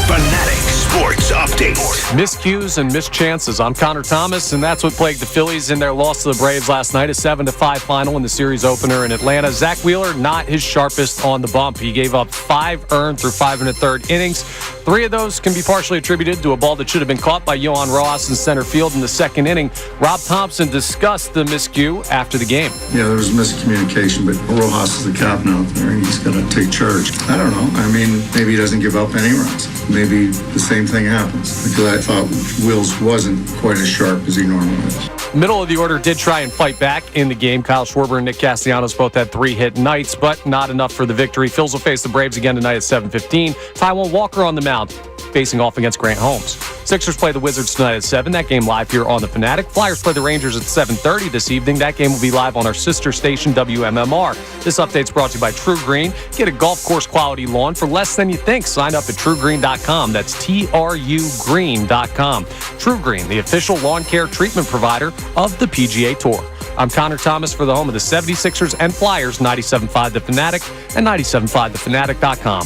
Fanatic Sports Update. Miscues and mischances. I'm Connor Thomas, and that's what plagued the Phillies in their loss to the Braves last night, a 7-5 final in the series opener in Atlanta. Zach Wheeler, not his sharpest on the bump. He gave up 5 earned through 5 1/3 innings. 3 of those can be partially attributed to a ball that should have been caught by Johan Rojas in center field in the second inning. Rob Thompson discussed the miscue after the game. Yeah, there was miscommunication, but Rojas is the captain out there, and he's got to take charge. I don't know. I mean, maybe he doesn't give up any runs. Maybe the same thing happens. Because I thought Wills wasn't quite as sharp as he normally is. Middle of the order did try and fight back in the game. Kyle Schwarber and Nick Castellanos both had 3 hit nights, but not enough for the victory. Phils will face the Braves again tonight at 7:15. Taijuan Walker on the mound, facing off against Grant Holmes. Sixers play the Wizards tonight at 7. That game live here on the Fanatic. Flyers play the Rangers at 7:30 this evening. That game will be live on our sister station, WMMR. This update's brought to you by True Green. Get a golf course quality lawn for less than you think. Sign up at TrueGreen.com. That's TRUGreen.com. True Green, the official lawn care treatment provider of the PGA Tour. I'm Connor Thomas for the home of the 76ers and Flyers, 97.5 The Fanatic and 97.5thefanatic.com.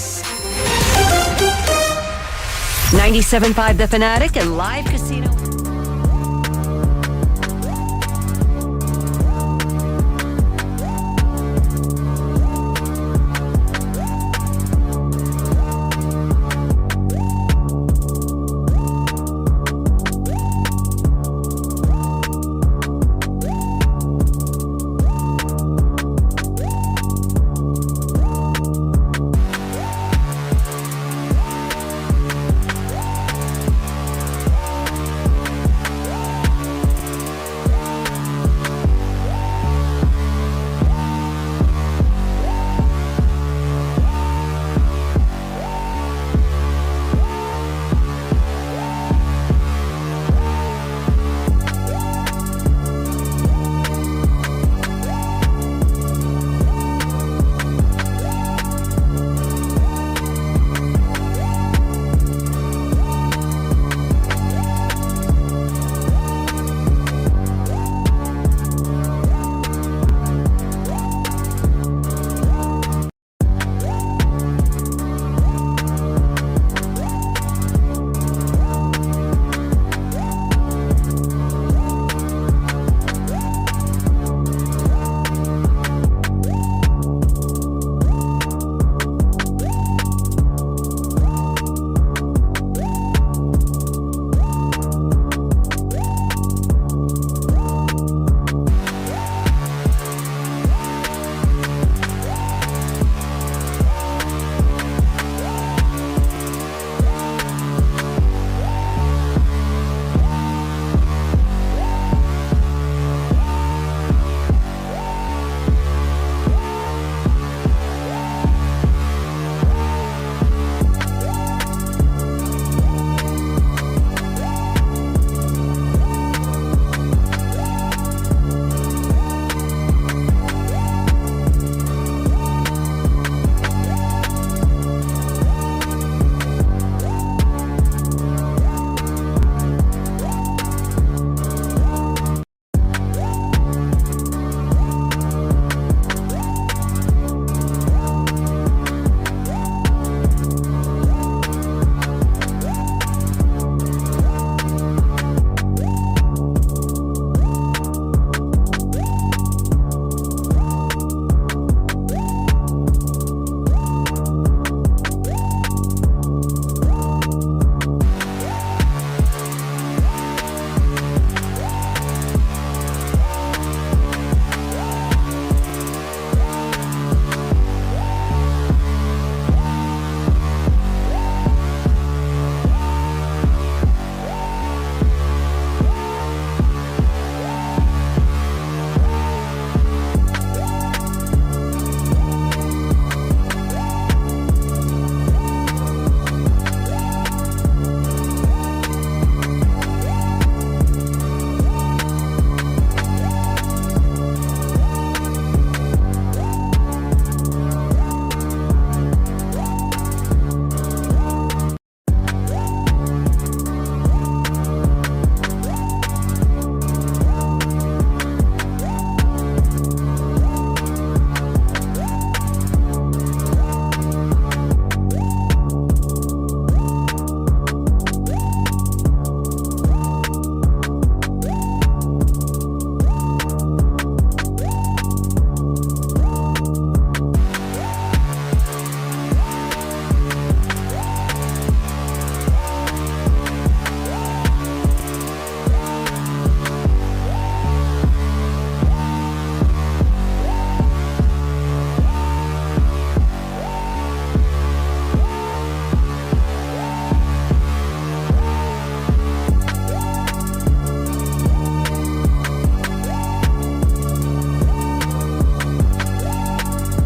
97.5 The Fanatic and Live Casino.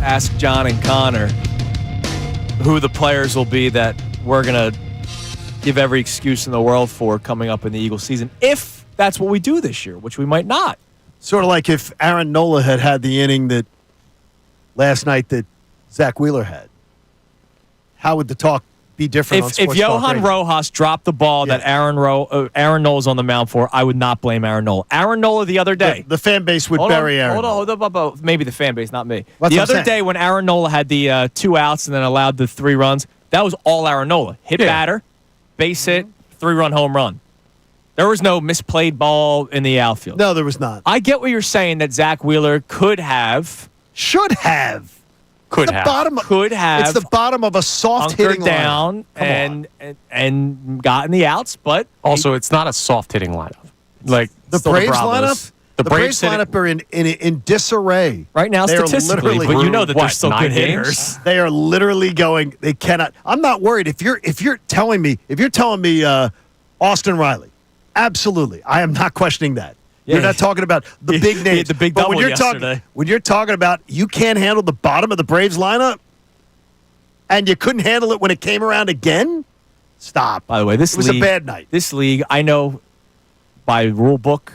ask John and Connor who the players will be that we're going to give every excuse in the world for coming up in the Eagles season, if that's what we do this year, which we might not. Sort of like if Aaron Nola had the inning that last night that Zach Wheeler had. How would the talk be different on If Sports Talk Johan Radio? Rojas dropped the ball that Aaron Nola's on the mound for, I would not blame Aaron Nola. Aaron Nola the other day. The fan base would bury Aaron Nola. Hold on. Maybe the fan base, not me. That's the what I'm other saying. day when Aaron Nola had the 2 outs and then allowed the 3 runs, that was all Aaron Nola. Hit batter, base hit, 3-run home run. There was no misplayed ball in the outfield. No, there was not. I get what you're saying that Zach Wheeler could have. Should have. Could the have. Bottom, could have. It's the bottom of a soft hitting down and gotten the outs, but Also, it's not a soft hitting lineup. Like The Still the Braves Bravos. lineup? The The Braves Braves hit it- lineup are in disarray. right now They are statistically, literally- but you know that they're What, still 9 good games? hitters. They are literally going. They cannot. I'm not worried. If you're telling me Austin Riley, absolutely, I am not questioning that. You're not talking about the big names. the big But when double you're yesterday. when you're talking about you can't handle the bottom of the Braves lineup, and you couldn't handle it when it came around again, stop. By the way, this it was league, a bad night. This league, I know by rule book,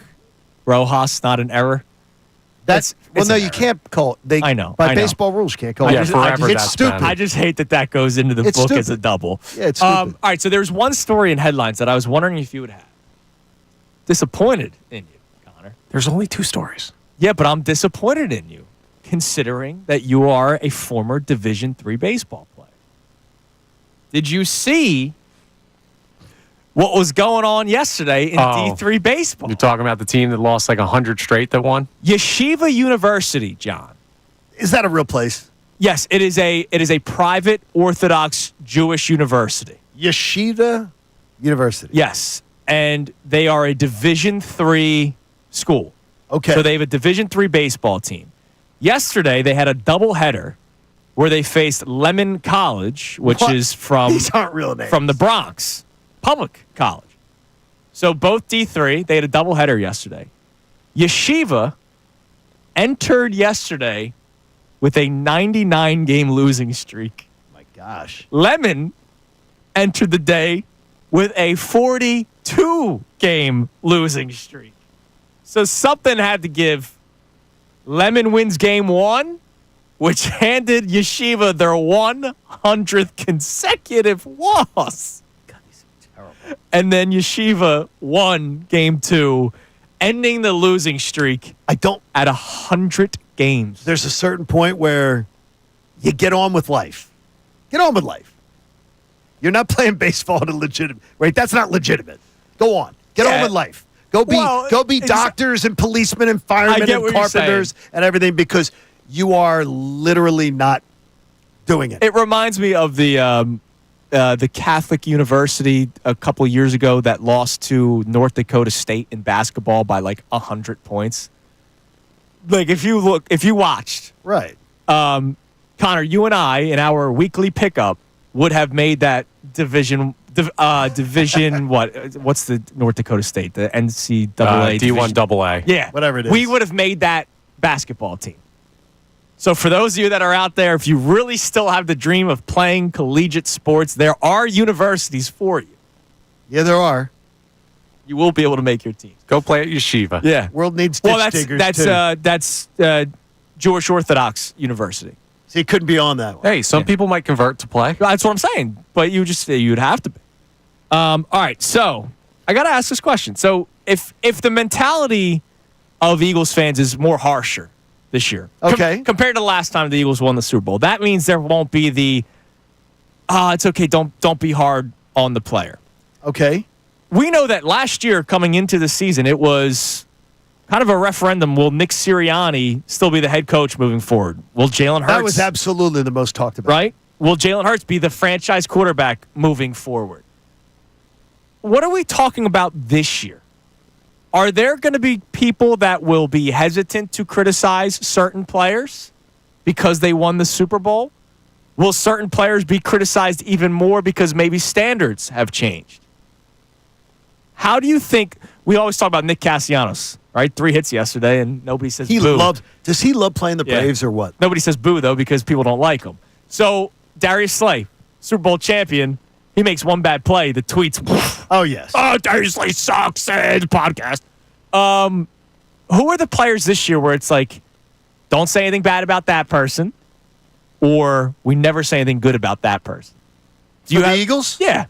Rojas not an error. That's it's well, no, an you error. can't call. They I know, by I know. baseball rules, you can't call. Yeah, it. forever It's that's stupid. bad. I just hate that goes into the It's book as stupid. a double. Yeah, it's stupid. All right, so there's one story in headlines that I was wondering if you would have. Disappointed in you, Connor. there's only 2 stories. Yeah, but I'm disappointed in you, considering that you are a former Division III baseball player. Did you see what was going on yesterday in D3 baseball? You're talking about the team that lost like 100 straight that won? Yeshiva University, John. Is that a real place? Yes, it is a private Orthodox Jewish university. Yeshiva University. Yes, and they are a Division III school. Okay. So they have a Division III baseball team. Yesterday, they had a doubleheader where they faced Lemon College, which What? is from These aren't real names. from the Bronx, public college. So both D3, they had a doubleheader yesterday. Yeshiva entered yesterday with a 99-game losing streak. My gosh. Lemon entered the day with a 42-game losing streak. So something had to give. Lemon wins game 1, which handed Yeshiva their 100th consecutive loss. God, these are terrible. And then Yeshiva won game 2, ending the losing streak I don't. at 100 games. There's a certain point where you get on with life. Get on with life. You're not playing baseball at a legitimate. Right? That's not legitimate. Go on. Get on Yeah. with life. Go be Well, doctors and policemen and I firemen get and what you're carpenters and everything because you are literally not doing it. It reminds me of the Catholic University a couple years ago that lost to North Dakota State in basketball by like 100 points. Like if you watched, Right. Connor, you and I in our weekly pickup would have made that division. What's the North Dakota State? The NCAA D1 division. AA. Yeah, Whatever it is. We would have made that basketball team. So for those of you that are out there, if you really still have the dream of playing collegiate sports, there are universities for you. Yeah, there are. You will be able to make your team. Go play at Yeshiva. Yeah. World needs ditch Well, diggers that's too. Jewish Orthodox University. So you couldn't be on that one. Hey, some people might convert to play. That's what I'm saying. But you'd have to be. All right. So I got to ask this question. So if the mentality of Eagles fans is more harsher this year, Okay. compared to the last time the Eagles won the Super Bowl, that means there won't be the it's okay. Don't be hard on the player. Okay. We know that last year coming into the season, it was kind of a referendum. Will Nick Sirianni still be the head coach moving forward? Will Jalen Hurts? That was absolutely the most talked about. Right? Will Jalen Hurts be the franchise quarterback moving forward? What are we talking about this year? Are there going to be people that will be hesitant to criticize certain players because they won the Super Bowl? Will certain players be criticized even more because maybe standards have changed? How do you think we always talk about Nick Castellanos, right? 3 hits yesterday, and nobody says He boo. does he love playing the Yeah. Braves or what? Nobody says boo, though, because people don't like him. So, Darius Slay, Super Bowl champion, he makes one bad play. The tweets, Oh, yes. oh, Darius Slay sucks, and podcast. Who are the players this year where it's like, don't say anything bad about that person, or we never say anything good about that person? Do For the Eagles? Yeah.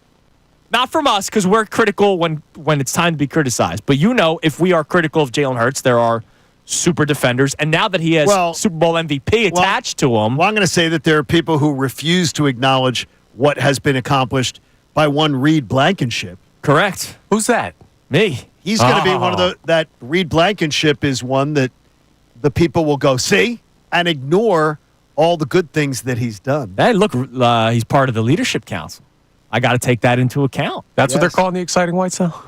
Not from us, because we're critical when it's time to be criticized. But if we are critical of Jalen Hurts, there are super defenders. And now that he has Super Bowl MVP attached to him. Well, I'm going to say that there are people who refuse to acknowledge what has been accomplished by one Reed Blankenship. Correct. Who's that? Me. He's going to be one of that Reed Blankenship is one that the people will go see and ignore all the good things that he's done. Hey, look, he's part of the leadership council. I got to take that into account. That's what they're calling the exciting white cell?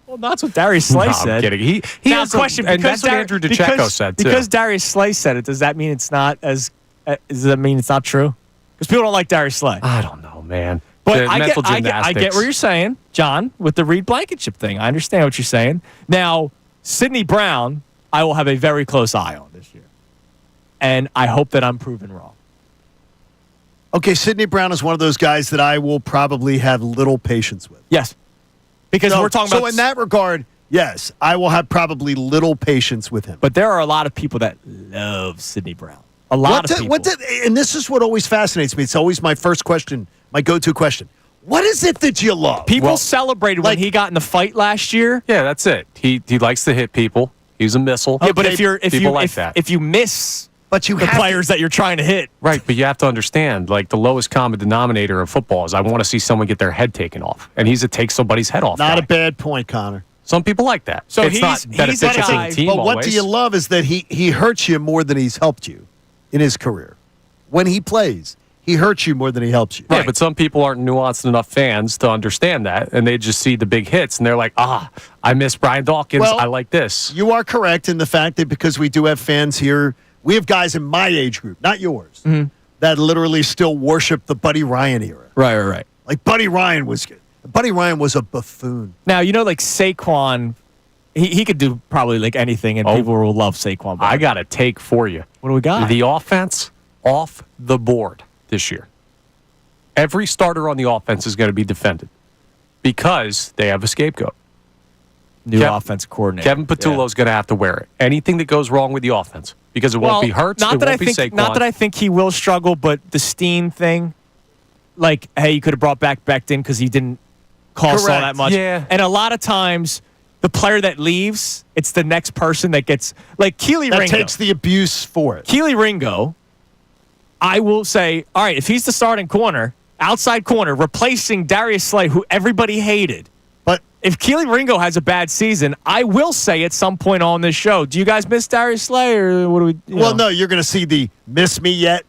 Well, that's what Darius Slay said. I'm kidding. He now, has question, and that's what Andrew DeCecco said, too. Because Darius Slay said it, does that mean it's not does that mean it's not true? Because people don't like Darius Slay. I don't know, man. But I get what you're saying, John, with the Reed Blankenship thing. I understand what you're saying. Now, Sidney Brown, I will have a very close eye on this year. And I hope that I'm proven wrong. Okay, Sidney Brown is one of those guys that I will probably have little patience with. Yes. Because we're talking about... So in that regard, yes, I will have probably little patience with him. But there are a lot of people that love Sidney Brown. A lot of people. And this is what always fascinates me. It's always my first question, my go-to question. What is it that you love? People celebrated when he got in the fight last year. Yeah, that's it. He likes to hit people. He's a missile. Yeah, but if you miss but you the players that you're trying to hit. Right, but you have to understand, like, the lowest common denominator of football is I want to see someone get their head taken off. And he's a take somebody's head off Not guy. a bad point, Connor. Some people like that. So it's not beneficial to the team But what always. do you love is that he hurts you more than he's helped you in his career. When he plays, he hurts you more than he helps you. Yeah, but some people aren't nuanced enough fans to understand that, and they just see the big hits, and they're like, I miss Brian Dawkins. Well, I like this. You are correct in the fact that because we do have fans here, we have guys in my age group, not yours, that literally still worship the Buddy Ryan era. Right. Like Buddy Ryan was a buffoon. Now, like Saquon, he could do probably like anything, and people will love Saquon. I got a take for you. What do we got? The offense off the board this year. Every starter on the offense is going to be defended because they have a scapegoat. New offense coordinator. Kevin Patullo's going to have to wear it. Anything that goes wrong with the offense, because it won't be Hurts, it won't be Saquon. Not that I think he will struggle, but the Steen thing, like, hey, you could have brought back Becton because he didn't cost all that much. Yeah. And a lot of times, the player that leaves, it's the next person that gets, like Keely Ringo. That takes the abuse for it. Keely Ringo, I will say, all right, if he's the starting corner, outside corner, replacing Darius Slay, who everybody hated. But if Keely Ringo has a bad season, I will say at some point on this show, do you guys miss Darius Slay or what do we? Well, no, you're going to see the miss me yet.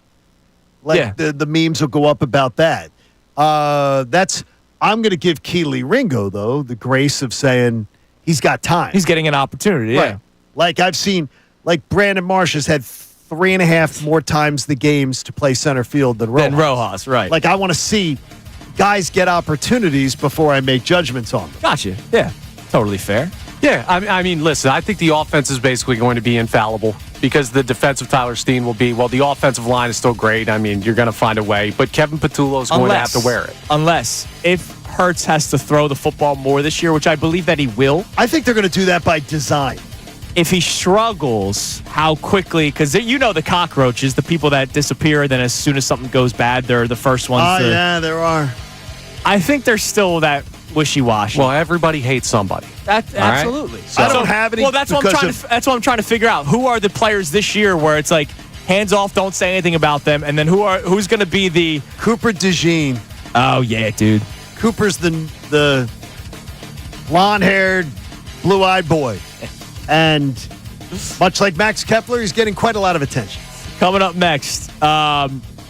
Like the memes will go up about that. I'm going to give Keely Ringo though the grace of saying he's got time. He's getting an opportunity. Yeah. Right. Like I've seen, like Brandon Marsh has had 3.5 more times the games to play center field than Rojas. Right. Like I want to see guys get opportunities before I make judgments on them. Gotcha. Yeah. Totally fair. Yeah, I mean, listen, I think the offense is basically going to be infallible because the defensive Tyler Steen will be, well, the offensive line is still great. I mean, you're going to find a way, but Kevin Patullo is going to have to wear it. Unless if Hurts has to throw the football more this year, which I believe that he will. I think they're going to do that by design. If he struggles, how quickly, because the cockroaches, the people that disappear, then as soon as something goes bad, they're the first ones. Yeah, there are. I think there's still that wishy-washy. Well, everybody hates somebody. Absolutely. Right? So, I don't have any. Well, that's what I'm trying to figure out. Who are the players this year where it's like hands off, don't say anything about them, and then who's going to be the Cooper DeJean? Oh yeah, dude. Cooper's the blonde-haired, blue-eyed boy, and much like Max Kepler, he's getting quite a lot of attention. Coming up next.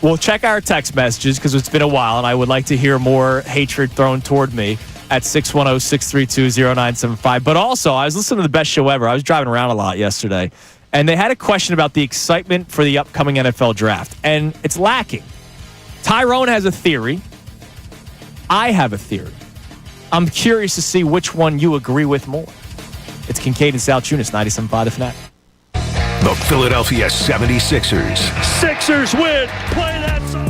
We'll check our text messages because it's been a while, and I would like to hear more hatred thrown toward me at 610-632-0975. But also, I was listening to the best show ever. I was driving around a lot yesterday, and they had a question about the excitement for the upcoming NFL draft, and it's lacking. Tyrone has a theory. I have a theory. I'm curious to see which one you agree with more. It's Kincade and Salciunas, 97.5 The Fanatic. The Philadelphia 76ers. Sixers win. Play that song.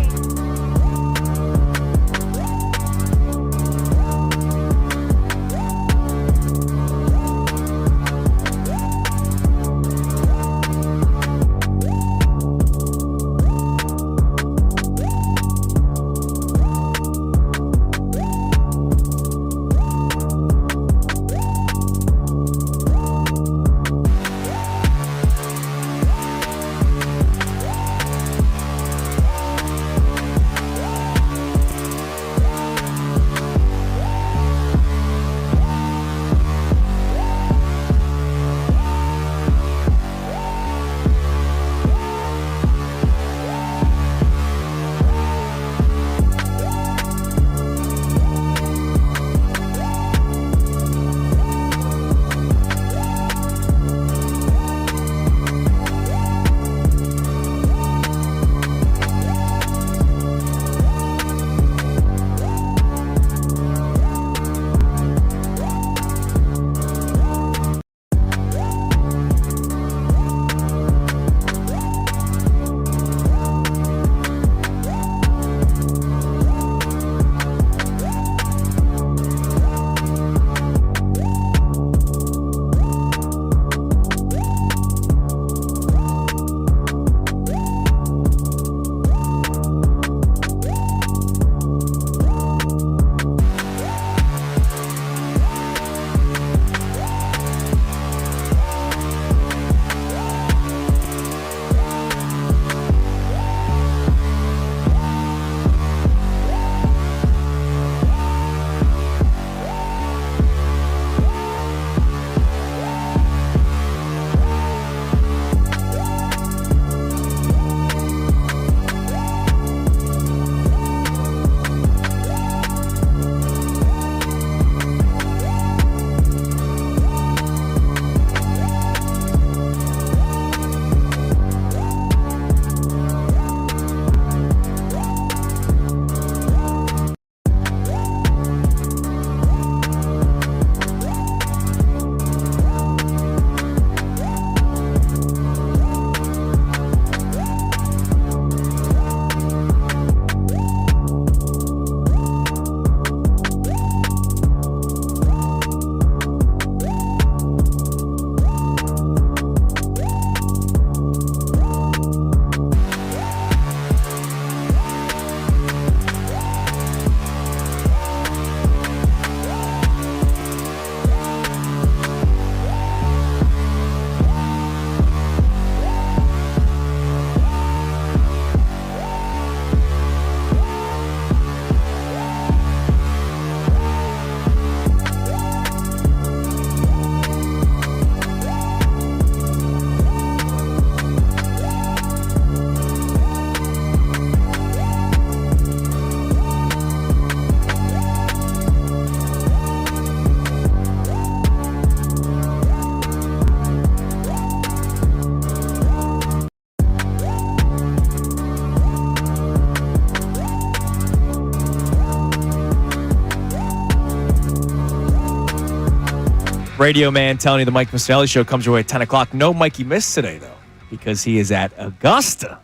Radio man telling you the Mike Missanelli Show comes your way at 10 o'clock. No Mikey Miss today, though, because he is at Augusta.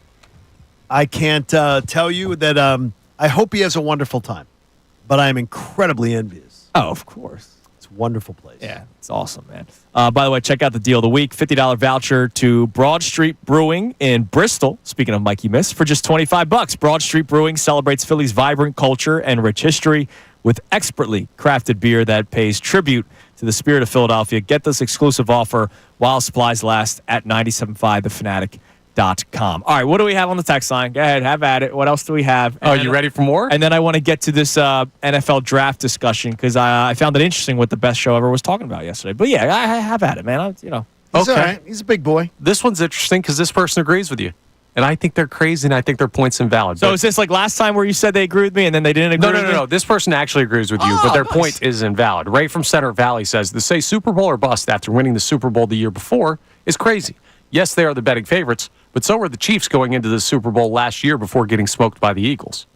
I can't tell you that I hope he has a wonderful time, but I am incredibly envious. Oh, of course. It's a wonderful place. Yeah, it's awesome, man. By the way, check out the deal of the week. $50 voucher to Broad Street Brewing in Bristol. Speaking of Mikey Miss, for just $25. Broad Street Brewing celebrates Philly's vibrant culture and rich history with expertly crafted beer that pays tribute to the spirit of Philadelphia. Get this exclusive offer while supplies last at 975thefanatic.com. All right, what do we have on the text line? Go ahead, have at it. What else do we have? Oh, you ready for more? And then I want to get to this NFL draft discussion because I found it interesting what the best show ever was talking about yesterday. But yeah, I have at it, man. He's all right. He's a big boy. This one's interesting because this person agrees with you. And I think they're crazy, and I think their point's invalid. So is this like last time where you said they agree with me and then they didn't agree with me? No. This person actually agrees with you, but their point is invalid. Ray from Center Valley says, to say Super Bowl or bust after winning the Super Bowl the year before is crazy. Yes, they are the betting favorites, but so were the Chiefs going into the Super Bowl last year before getting smoked by the Eagles.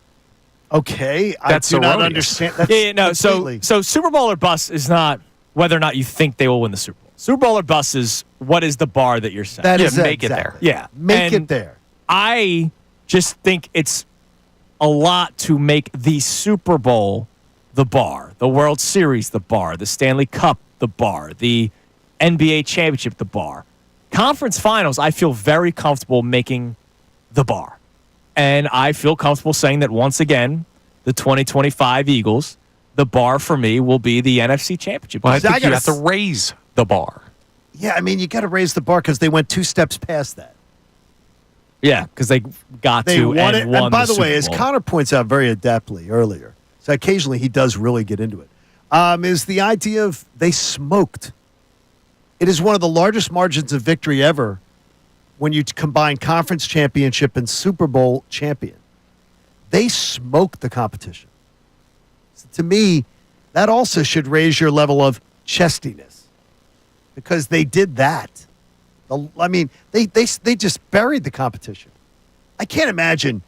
Okay, That's I do not erroneous. understand. That's No. completely- So Super Bowl or bust is not whether or not you think they will win the Super Bowl. Super Bowl or bust is what is the bar that you're setting. that is make it exactly. there. Yeah. Make And it there. I just think it's a lot to make the Super Bowl the bar, the World Series the bar, the Stanley Cup the bar, the NBA championship the bar. Conference finals, I feel very comfortable making the bar. And I feel comfortable saying that once again, the 2025 Eagles, the bar for me will be the NFC Championship. Well, I See, I think you gotta have to raise the bar. Yeah, I mean, you got to raise the bar because they went 2 steps past that. Yeah, because they got They to won and it. won And by the way, Super as Bowl. Connor points out very adeptly earlier, so occasionally he does really get into it, is the idea of they smoked. It is one of the largest margins of victory ever when you combine conference championship and Super Bowl champion. They smoked the competition. So to me, that also should raise your level of chestiness because they did that. I mean, they just buried the competition. I can't imagine,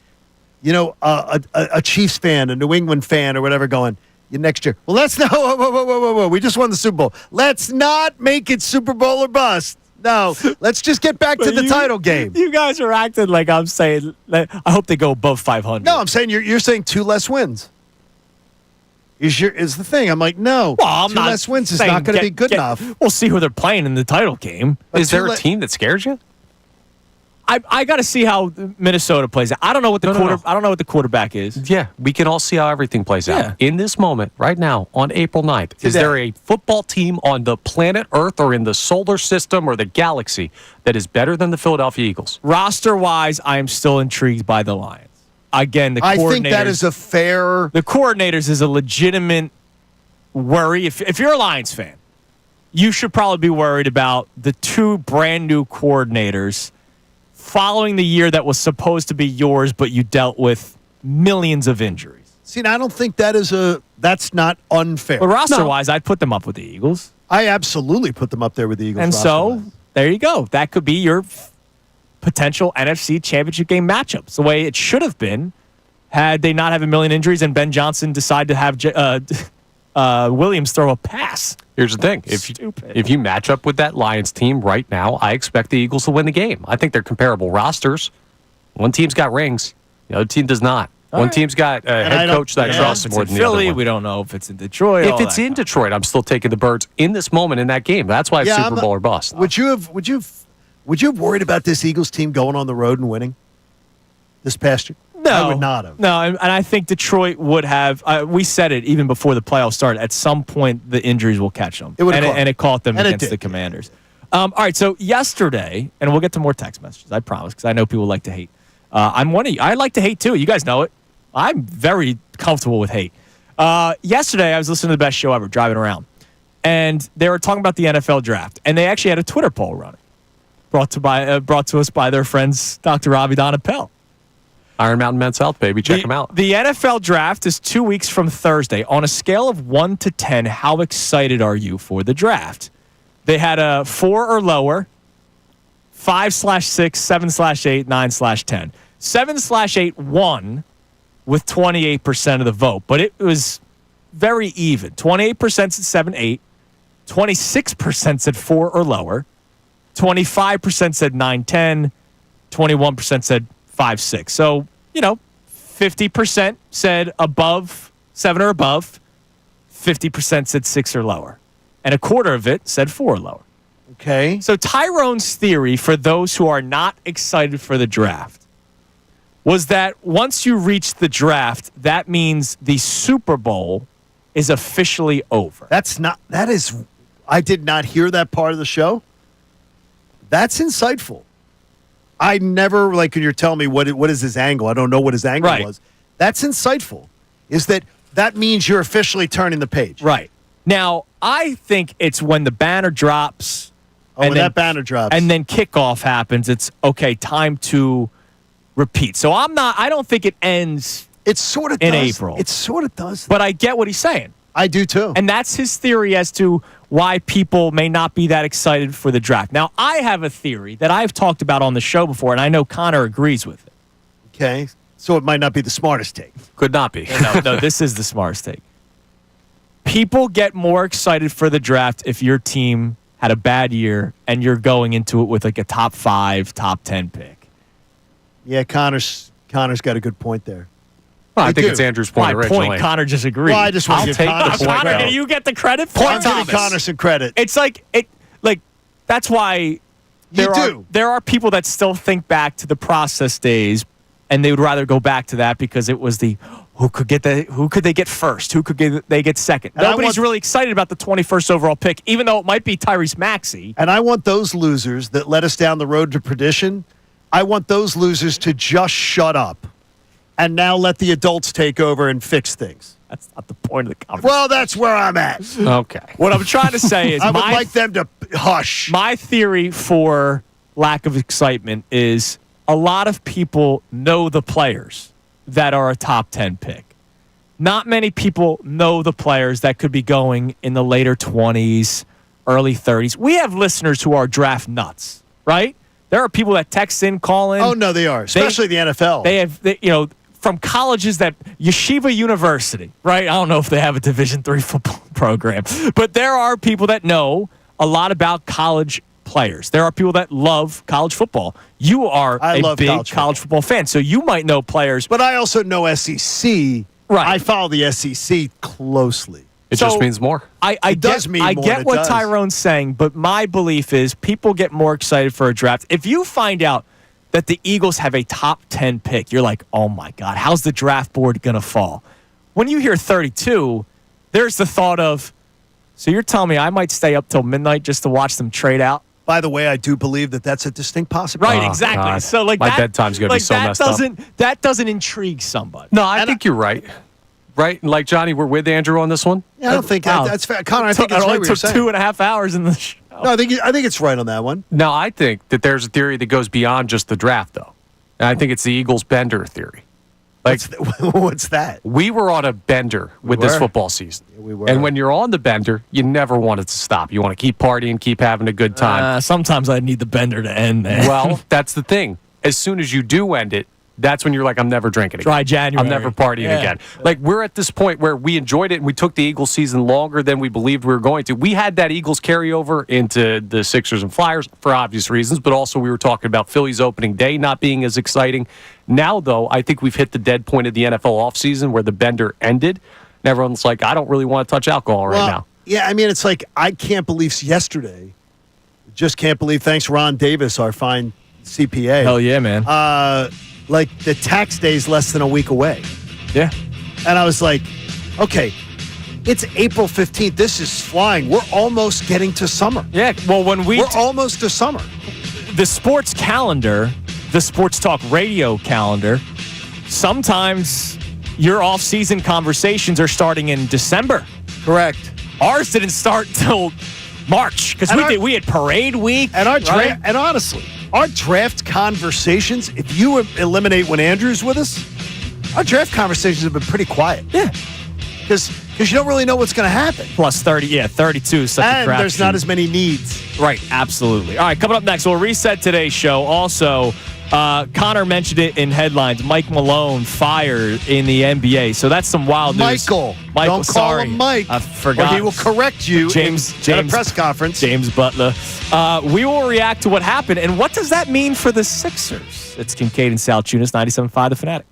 a Chiefs fan, a New England fan, or whatever going next year. Well, let's not. Whoa. We just won the Super Bowl. Let's not make it Super Bowl or bust. No, let's just get back to the title game. You guys are acting like I'm saying. I hope they go above 500. No, I'm saying you're saying 2 less wins. Is the thing? I'm like, no. Well, I'm 2 not less wins is saying not going to be good enough. We'll see who they're playing in the title game. But Is there two a team that scares you? I got to see how Minnesota plays. I don't know what the No. I don't know what the quarterback is. Yeah, we can all see how everything plays Yeah. out. In this moment, right now, on April 9th, is Today. there a football team on the planet Earth or in the solar system or the galaxy that is better than the Philadelphia Eagles? Roster wise, I am still intrigued by the Lions. Again, the I coordinators. think that is a fair. The coordinators is a legitimate worry. If you're a Lions fan, you should probably be worried about the 2 brand new coordinators following the year that was supposed to be yours, but you dealt with millions of injuries. See, I don't think that's not unfair. But roster-wise, I'd put them up with the Eagles. I absolutely put them up there with the Eagles. And so, roster-wise. there you go. That could be your potential NFC Championship game matchups, the way it should have been had they not have a million injuries and Ben Johnson decide to have Williams throw a pass. Here's the thing. Stupid. If you match up with that Lions team right now, I expect the Eagles to win the game. I think they're comparable rosters. One team's got rings. The other team does not. One team's got a head coach that I trust It's more in than the other Philly. one. We don't know if it's in Detroit. If all it's that in kind of- Detroit, I'm still taking the Birds in this moment in that game. That's why it's Yeah, Super Bowl or bust. Would you have worried about this Eagles team going on the road and winning this past year? No, I would not have. No, and I think Detroit would have. We said it even before the playoffs started. At some point, the injuries will catch them. It would have caught and it caught them And it against did. the Commanders. All right, so yesterday, and we'll get to more text messages, I promise, because I know people like to hate. I'm one of you. I like to hate, too. You guys know it. I'm very comfortable with hate. Yesterday, I was listening to the best show ever, driving around, and they were talking about the NFL draft, and they actually had a Twitter poll running, brought to us by their friends, Dr. Ravi Donapel. Iron Mountain Men's Health, baby. Check them out. The NFL draft is 2 weeks from Thursday. On a scale of 1 to 10, how excited are you for the draft? They had a 4 or lower, 5/6, 7/8, 9/10. 7/8 won with 28% of the vote, but it was very even. 28% said 7/8, 26% said 4 or lower, 25% said 9/10, 21% said 5/6. So, 50% said above 7 or above, 50% said 6 or lower, and a quarter of it said 4 or lower. Okay. So Tyrone's theory for those who are not excited for the draft was that once you reach the draft, that means the Super Bowl is officially over. I did not hear that part of the show. That's insightful. I never, when you're telling me what is his angle, I don't know what his angle Right. was. That's insightful. Is that means you're officially turning the page. Right. Now, I think it's when the banner drops. When that banner drops. And then kickoff happens, it's okay, time to repeat. So I don't think it ends It sort of in does. April. It sort of does. But I get what he's saying. I do too. And that's his theory as to why people may not be that excited for the draft. Now, I have a theory that I've talked about on the show before, and I know Connor agrees with it. Okay. So it might not be the smartest take. Could not be. No, this is the smartest take. People get more excited for the draft if your team had a bad year and you're going into it with like a top 5, top 10 pick. Yeah, Connor's got a good point there. Well, I They think do. it's Andrew's point My originally. point, Connor just agreed. Well, I just want I'll to give take Connor the some point. Connor, credit. do you get the credit for I'm it? giving Connor some credit. It's like that's why there are people that still think back to the process days, and they would rather go back to that because it was the who could they get first, who could they get second. And Nobody's really excited about the 21st overall pick, even though it might be Tyrese Maxey. And I want those losers that led us down the road to perdition, I want those losers to just shut up and now let the adults take over and fix things. That's not the point of the conversation. Well, that's where I'm at. Okay. What I'm trying to say is I would like them to hush. My theory for lack of excitement is a lot of people know the players that are a top 10 pick. Not many people know the players that could be going in the later 20s, early 30s. We have listeners who are draft nuts, right? There are people that text in, call in. Oh, no, they are, especially the NFL. They have, from colleges that Yeshiva University, right? I don't know if they have a Division III football program, but there are people that know a lot about college players. There are people that love college football. You are a big college football fan, so you might know players. But I also know SEC. Right. I follow the SEC closely. It just means more. I get what Tyrone's saying, but my belief is people get more excited for a draft. If you find out that the Eagles have a top 10 pick, you're like, oh my God, how's the draft board going to fall? When you hear 32, there's the thought of, so you're telling me I might stay up till midnight just to watch them trade out? By the way, I do believe that that's a distinct possibility. Right, exactly. God. So like My that, bedtime's gonna be so messed up. That doesn't intrigue somebody. No, I think you're right. Right? Like, Johnny, we're with Andrew on this one? Yeah, I don't think that's fair. Connor, I think It it's right only what you're took saying. 2.5 hours in the show. No, I think it's right on that one. No, I think that there's a theory that goes beyond just the draft, though. And I think it's the Eagles bender theory. Like, what's that? We were on a bender with this football season. Yeah, we were. And when you're on the bender, you never want it to stop. You want to keep partying, keep having a good time. Sometimes I need the bender to end, man. Well, that's the thing. As soon as you do end it, that's when you're like, I'm never drinking again. Dry January. I'm never partying again. Like, we're at this point where we enjoyed it and we took the Eagles season longer than we believed we were going to. We had that Eagles carryover into the Sixers and Flyers for obvious reasons, but also we were talking about Phillies opening day not being as exciting. Now, though, I think we've hit the dead point of the NFL offseason where the bender ended. And everyone's like, I don't really want to touch alcohol right now. Yeah, I mean, it's like, I can't believe yesterday. Just can't believe, thanks Ron Davis, our fine CPA. Hell yeah, man. Like, the tax day is less than a week away. Yeah. And I was like, okay, it's April 15th. This is flying. We're almost getting to summer. Yeah, well, we're almost to summer. The sports calendar, the sports talk radio calendar, sometimes your off-season conversations are starting in December. Correct. Ours didn't start till March because we had parade week. And and honestly, our draft conversations, if you eliminate when Andrew's with us, our draft conversations have been pretty quiet. Yeah. Because you don't really know what's going to happen. Plus 32 is such a crap And there's not as many needs. Right, absolutely. All right, coming up next, we'll reset today's show. Also, Connor mentioned it in headlines. Mike Malone fired in the NBA. So that's some wild news. Michael. Don't call him Mike. I forgot. Or he will correct you at a press conference. James Butler. We will react to what happened. And what does that mean for the Sixers? It's Kincade and Salciunas, 97.5 The Fanatic.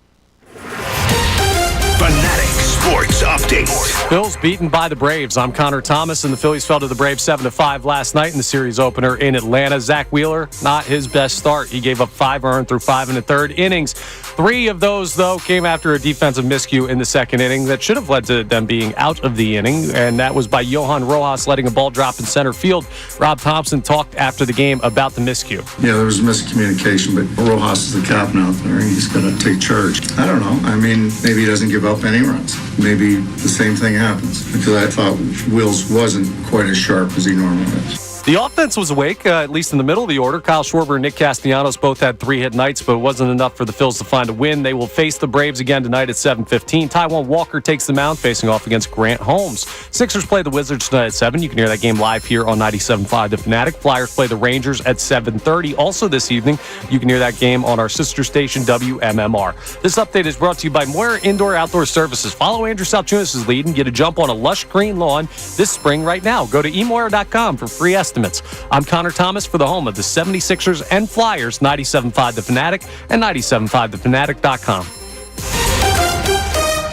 Fanatic Sports Update. Bills beaten by the Braves. I'm Connor Thomas, and the Phillies fell to the Braves 7-5 last night in the series opener in Atlanta. Zach Wheeler, not his best start. He gave up 5 earned through 5 1/3 innings. 3 of those, though, came after a defensive miscue in the second inning that should have led to them being out of the inning, and that was by Johan Rojas letting a ball drop in center field. Rob Thompson talked after the game about the miscue. Yeah, there was miscommunication, but Rojas is the captain out there, and he's going to take charge. I don't know. I mean, maybe he doesn't give up any runs. Maybe the same thing happens, because I thought Wills wasn't quite as sharp as he normally is. The offense was awake, at least in the middle of the order. Kyle Schwarber and Nick Castellanos both had 3-hit nights, but it wasn't enough for the Phils to find a win. They will face the Braves again tonight at 7:15. Taijuan Walker takes the mound, facing off against Grant Holmes. Sixers play the Wizards tonight at 7. You can hear that game live here on 97.5 The Fanatic. Flyers play the Rangers at 7:30. Also this evening, you can hear that game on our sister station, WMMR. This update is brought to you by Moyer Indoor-Outdoor Services. Follow Andrew Salciunas' lead and get a jump on a lush green lawn this spring right now. Go to emoyer.com for free estimates. I'm Connor Thomas for the home of the 76ers and Flyers, 97.5 The Fanatic and 97.5thefanatic.com.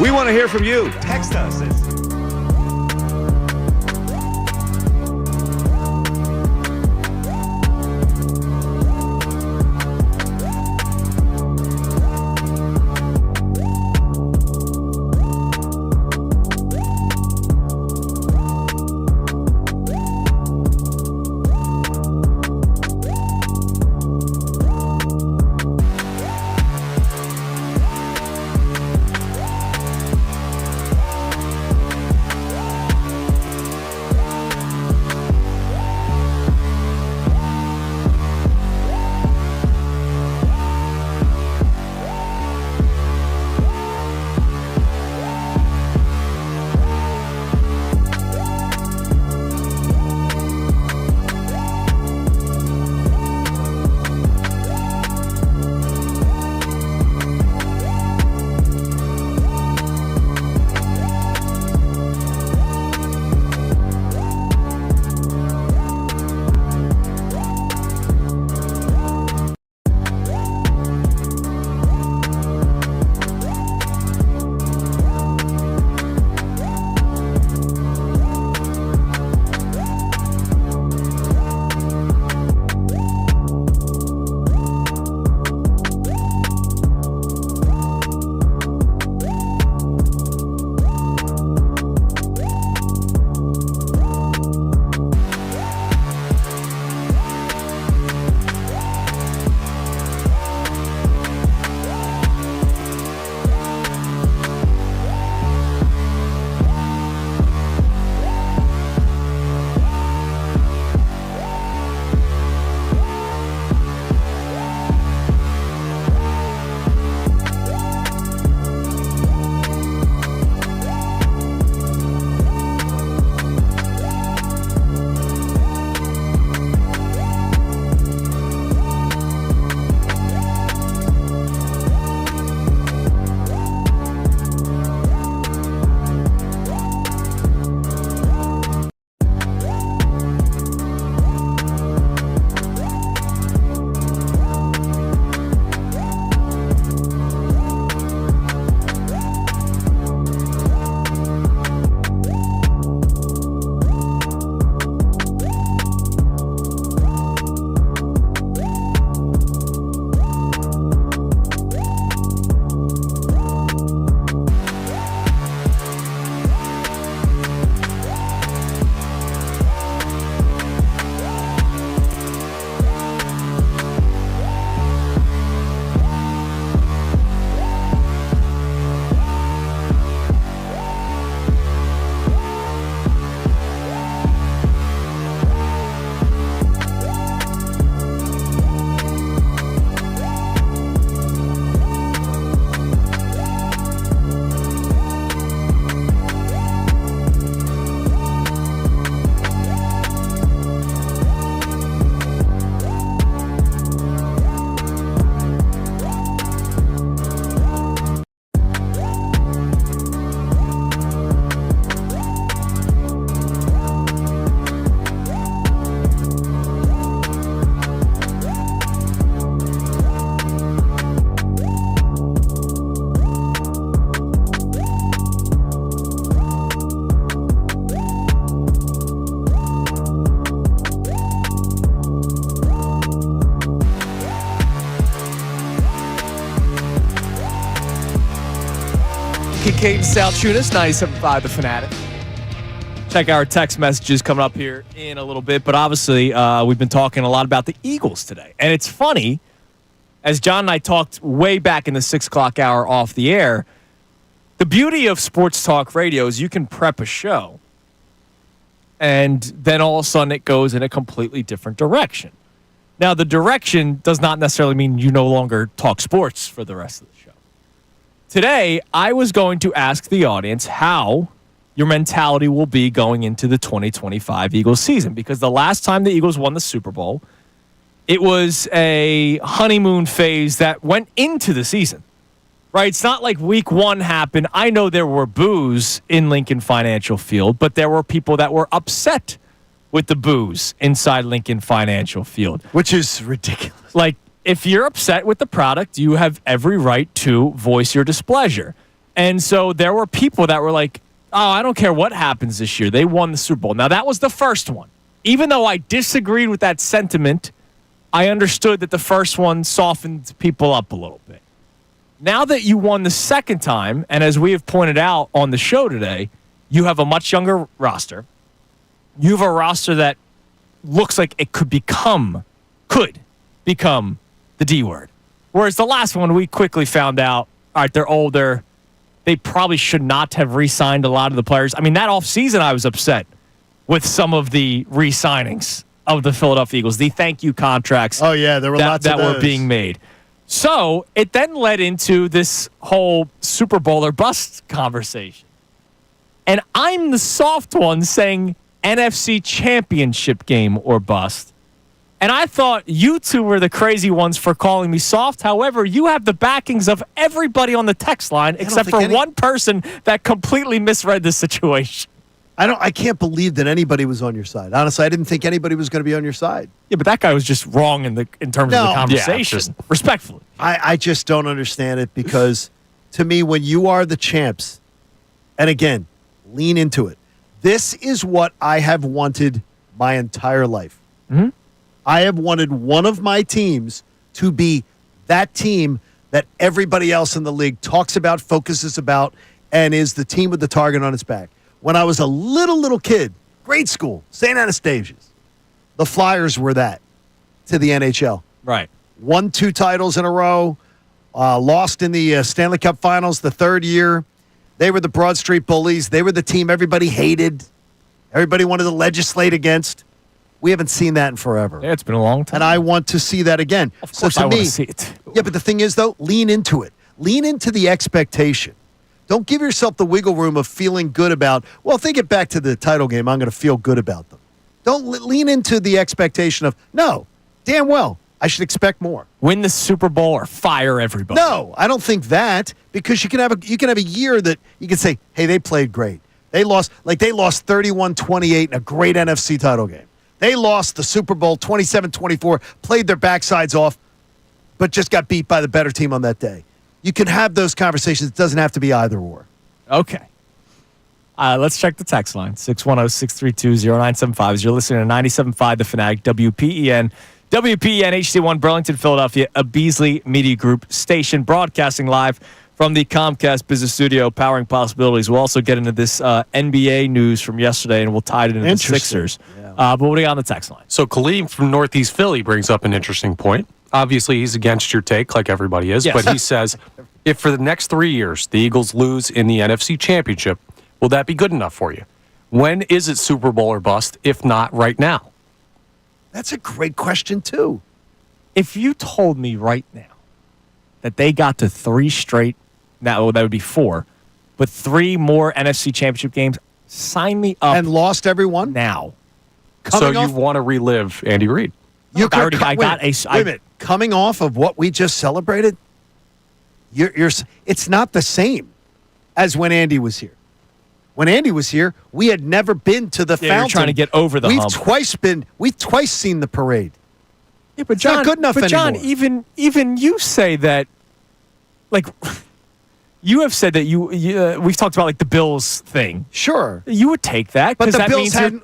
We want to hear from you. Text us. Kincade Salciunas, 97.5 The Fanatic. Check our text messages coming up here in a little bit. But obviously, we've been talking a lot about the Eagles today. And it's funny, as John and I talked way back in the 6 o'clock hour off the air, the beauty of sports talk radio is you can prep a show. and then all of a sudden it goes in a completely different direction. Now, the direction does not necessarily mean you no longer talk sports for the rest of the show. Today, I was going to ask the audience how your mentality will be going into the 2025 Eagles season, because the last time the Eagles won the Super Bowl, it was a honeymoon phase that went into the season, right? It's not like week one happened. I know there were boos in Lincoln Financial Field, but there were people that were upset with the boos inside Lincoln Financial Field. Which is ridiculous. Like, if you're upset with the product, you have every right to voice your displeasure. And so there were people that were like, oh, I don't care what happens this year. They won the Super Bowl. Now, that was the first one. Even though I disagreed with that sentiment, I understood that the first one softened people up a little bit. Now that you won the second time, and as we have pointed out on the show today, you have a much younger roster. You have a roster that looks like it could become the D word. Whereas the last one, we quickly found out, all right, they're older. They probably should not have re-signed a lot of the players. I mean, that offseason, I was upset with some of the re-signings of the Philadelphia Eagles, the thank you contracts. Oh, yeah, there were lots of that those were being made. So it then led into this whole Super Bowl or bust conversation. And I'm the soft one saying NFC Championship game or bust. And I thought you two were the crazy ones for calling me soft. However, you have the backings of everybody on the text line except for one person that completely misread the situation. I can't believe that anybody was on your side. Honestly, I didn't think anybody was going to be on your side. Yeah, but that guy was just wrong in terms of the conversation. Respectfully. I just don't understand it, because to me, when you are the champs, and again, lean into it. This is what I have wanted my entire life. Mm-hmm. I have wanted one of my teams to be that team that everybody else in the league talks about, focuses about, and is the team with the target on its back. When I was a little kid, grade school, St. Anastasia's, the Flyers were that to the NHL. Right. Won 2 titles in a row, lost in the Stanley Cup Finals the third year. They were the Broad Street Bullies. They were the team everybody hated. Everybody wanted to legislate against. We haven't seen that in forever. Yeah, it's been a long time. And I want to see that again. Of course, I want to see it. Yeah, but the thing is, though, lean into it. Lean into the expectation. Don't give yourself the wiggle room of feeling good about, well, if they get back to the title game, I'm going to feel good about them. Don't lean into the expectation of, no, damn well, I should expect more. Win the Super Bowl or fire everybody. No, I don't think that, because you can have a year that you can say, hey, they played great. They lost 31-28 in a great NFC title game. They lost the Super Bowl 27-24, played their backsides off, but just got beat by the better team on that day. You can have those conversations. It doesn't have to be either or. Okay. Let's check the text line, 610-632-0975. You're listening to 97.5 The Fanatic, WPEN HD1, Burlington, Philadelphia, a Beasley Media Group station, broadcasting live from the Comcast Business Studio, powering possibilities. We'll also get into this NBA news from yesterday, and we'll tie it into the Sixers. Yeah. But what do you got on the text line? So Khalid from Northeast Philly brings up an interesting point. Obviously, he's against your take, like everybody is, yes. But he says, if for the next 3 years the Eagles lose in the NFC Championship, will that be good enough for you? When is it Super Bowl or bust, if not right now? That's a great question, too. If you told me right now that they got to 3 straight, now that would be 4, but 3 more NFC Championship games, sign me up. And lost every one? Now. So you want to relive Andy Reid? Wait a minute. Coming off of what we just celebrated, it's not the same as when Andy was here. When Andy was here, we had never been to the fountain. You're trying to get over the hump. We've twice seen the parade. Yeah, but it's John, not good enough John, anymore. even you say that, like, you have said that we've talked about like the Bills thing. Sure, you would take that, but because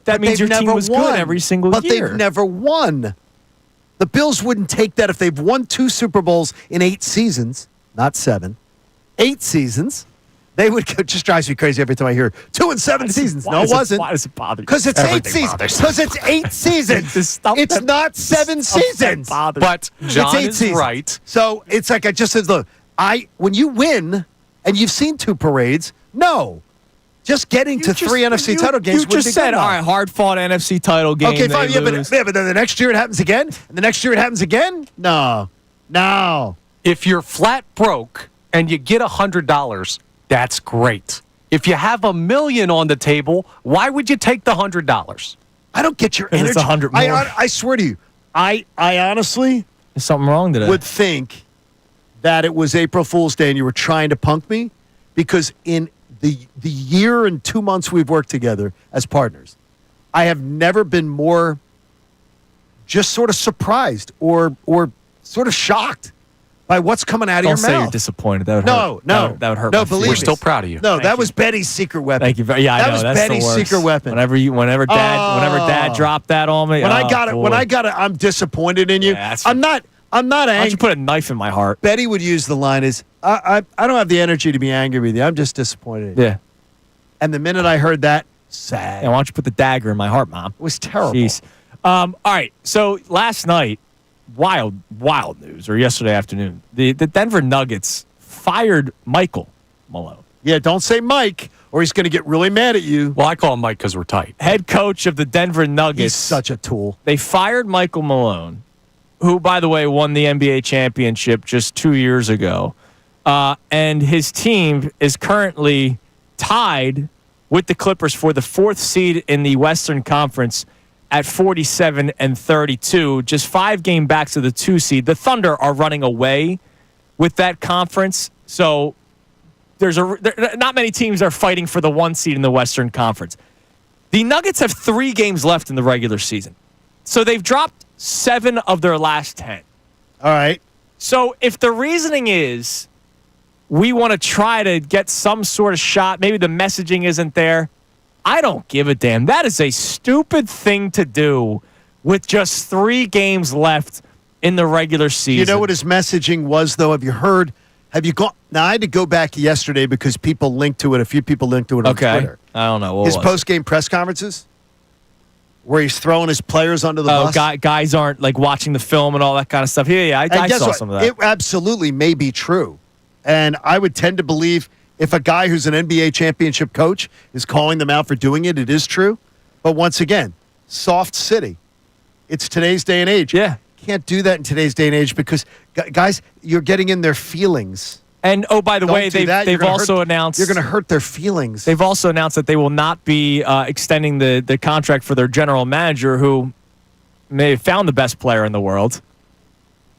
that means your team was good every single year. But they've never won. The Bills wouldn't take that if they've won 2 Super Bowls in 8 seasons, not 7, 8 seasons. They would just drives me crazy every time I hear 2 and 7 seasons. No, it wasn't. Why does it bother you? Because it's 8 seasons. Because it's 8 seasons. It's not 7 seasons. But John is right. So it's like I just said, look, when you win and you've seen 2 parades, no. Just getting to three NFC title games. You just said, all right, hard-fought NFC title game. Okay, fine. Yeah, but then the next year it happens again, and the next year it happens again. No. If you're flat broke and you get $100, that's great. If you have $1 million on the table, why would you take the $100? I don't get your energy. It's 100 more. I swear to you, I honestly There's something wrong today. would think that it was April Fool's Day and you were trying to punk me, because in the year and 2 months we've worked together as partners, I have never been more just sort of surprised or sort of shocked by what's coming out of your mouth. Don't say you're disappointed. That would hurt. No. That would hurt. No, my believe feelings. We're still proud of you. No, Thank that you. was Betty's secret weapon. Thank you. Yeah, I know. That was That's Betty's the worst. secret weapon. Whenever Dad dropped that on me. When I got it, I'm disappointed in you. Yeah, I'm not why don't angry. you put a knife in my heart? Betty would use the line is, I don't have the energy to be angry with you. I'm just disappointed. Yeah. And the minute I heard that, sad. Yeah, why don't you put the dagger in my heart, Mom? It was terrible. Jeez. All right. So last night, wild news, or yesterday afternoon, the Denver Nuggets fired Michael Malone. Yeah, don't say Mike, or he's going to get really mad at you. Well, I call him Mike because we're tight. Head coach of the Denver Nuggets. He's such a tool. They fired Michael Malone, who, by the way, won the NBA championship just 2 years ago. And his team is currently tied with the Clippers for the 4th seed in the Western Conference at 47-32, just 5 game backs of the 2 seed. The Thunder are running away with that conference, so not many teams are fighting for the 1 seed in the Western Conference. The Nuggets have 3 games left in the regular season, so they've dropped 7 of their last 10. All right. So if the reasoning is we want to try to get some sort of shot, maybe the messaging isn't there, I don't give a damn. That is a stupid thing to do with just 3 games left in the regular season. You know what his messaging was, though? Have you gone? Now, I had to go back yesterday because people linked to it. A few people linked to it on Twitter. I don't know. His post-game press conferences where he's throwing his players under the bus. Guys aren't like watching the film and all that kind of stuff. Yeah, I saw some of that. It absolutely may be true. And I would tend to believe if a guy who's an NBA championship coach is calling them out for doing it, it is true. But once again, soft city. It's today's day and age. Yeah. Can't do that in today's day and age because, guys, you're getting in their feelings. And, oh, by the way, they've also announced... You're going to hurt their feelings. They've also announced that they will not be extending the contract for their general manager, who may have found the best player in the world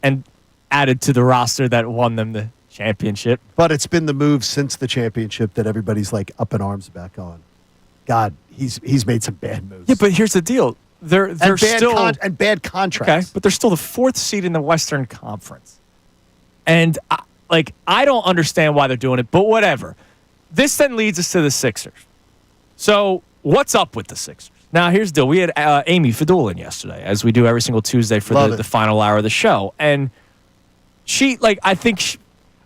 and added to the roster that won them the championship. But it's been the move since the championship that everybody's like up in arms back on. God, he's made some bad moves. Yeah, but here's the deal. They're still bad contracts. Okay, but they're still the 4th seed in the Western Conference. And I don't understand why they're doing it, but whatever. This then leads us to the Sixers. So what's up with the Sixers? Now, here's the deal. We had Amy Fadul in yesterday, as we do every single Tuesday for the final hour of the show. And she, I think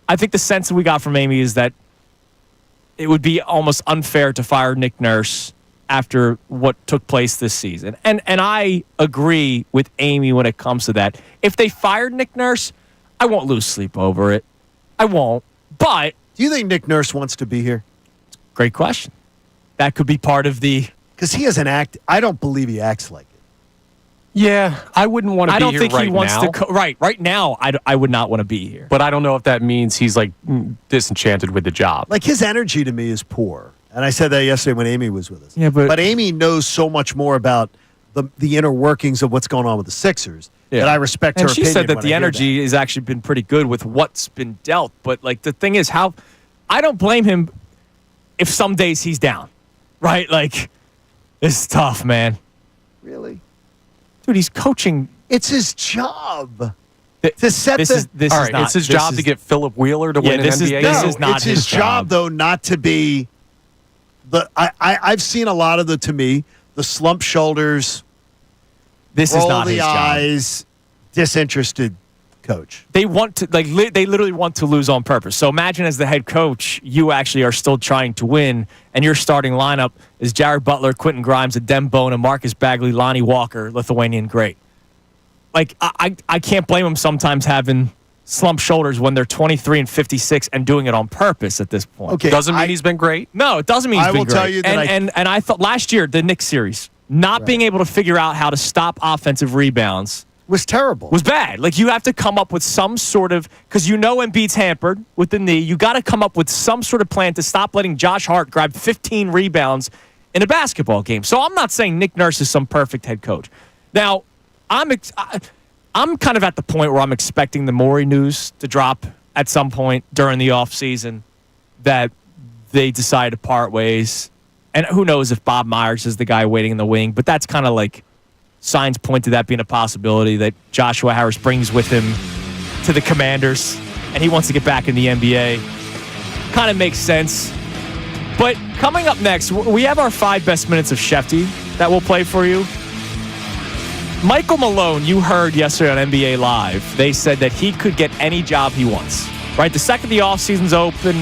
the sense that we got from Amy is that it would be almost unfair to fire Nick Nurse after what took place this season. And I agree with Amy when it comes to that. If they fired Nick Nurse, I won't lose sleep over it. I won't. But do you think Nick Nurse wants to be here? Great question. That could be part of the... Because he has an act... I don't believe he acts like it. Yeah, I wouldn't want to be here right now. I don't think he wants to... Right now, I would not want to be here. But I don't know if that means he's, disenchanted with the job. Like, his energy to me is poor. And I said that yesterday when Amy was with us. Yeah, but Amy knows so much more about the inner workings of what's going on with the Sixers that I respect her opinion. And she said that the energy has actually been pretty good with what's been dealt. But, the thing is, I don't blame him if some days he's down. Right? It's tough, man. Really? Dude, he's coaching. It's his job to set it's his job to get Philip Wheeler to win an NBA. This is not his job, though, not to be I've seen a lot of to me, the slump shoulders, this roll is not the his eyes, job. Disinterested coach. They want to, they literally want to lose on purpose. So imagine as the head coach, you actually are still trying to win, and your starting lineup is Jared Butler, Quentin Grimes, Adem Bona, Marcus Bagley, Lonnie Walker, Lithuanian great. I can't blame him sometimes having slump shoulders when they're 23-56 and doing it on purpose at this point. Okay, Doesn't mean he's been great. No, it doesn't mean he's I been will great. tell you that and I thought last year, the Knicks series, not being able to figure out how to stop offensive rebounds was terrible. was bad. Like, you have to come up with some sort of, because Embiid's hampered with the knee. You got to come up with some sort of plan to stop letting Josh Hart grab 15 rebounds in a basketball game. So I'm not saying Nick Nurse is some perfect head coach. Now, I'm kind of at the point where I'm expecting the Morey news to drop at some point during the offseason that they decide to part ways. And who knows if Bob Myers is the guy waiting in the wing, but that's kind of like signs point to that being a possibility that Joshua Harris brings with him to the Commanders and he wants to get back in the NBA. Kind of makes sense. But coming up next, we have our 5 best minutes of Schefter that we'll play for you. Michael Malone, you heard yesterday on NBA Live, they said that he could get any job he wants. Right? The second the offseason's open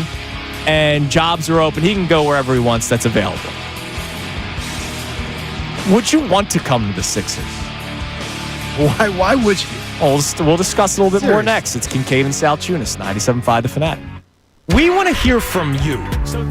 and jobs are open, he can go wherever he wants that's available. Would you want to come to the Sixers? Why would you? We'll discuss a little bit more Seriously. next. It's Kincade and Salciunas, 97.5 The Fanatic. We want to hear from you. So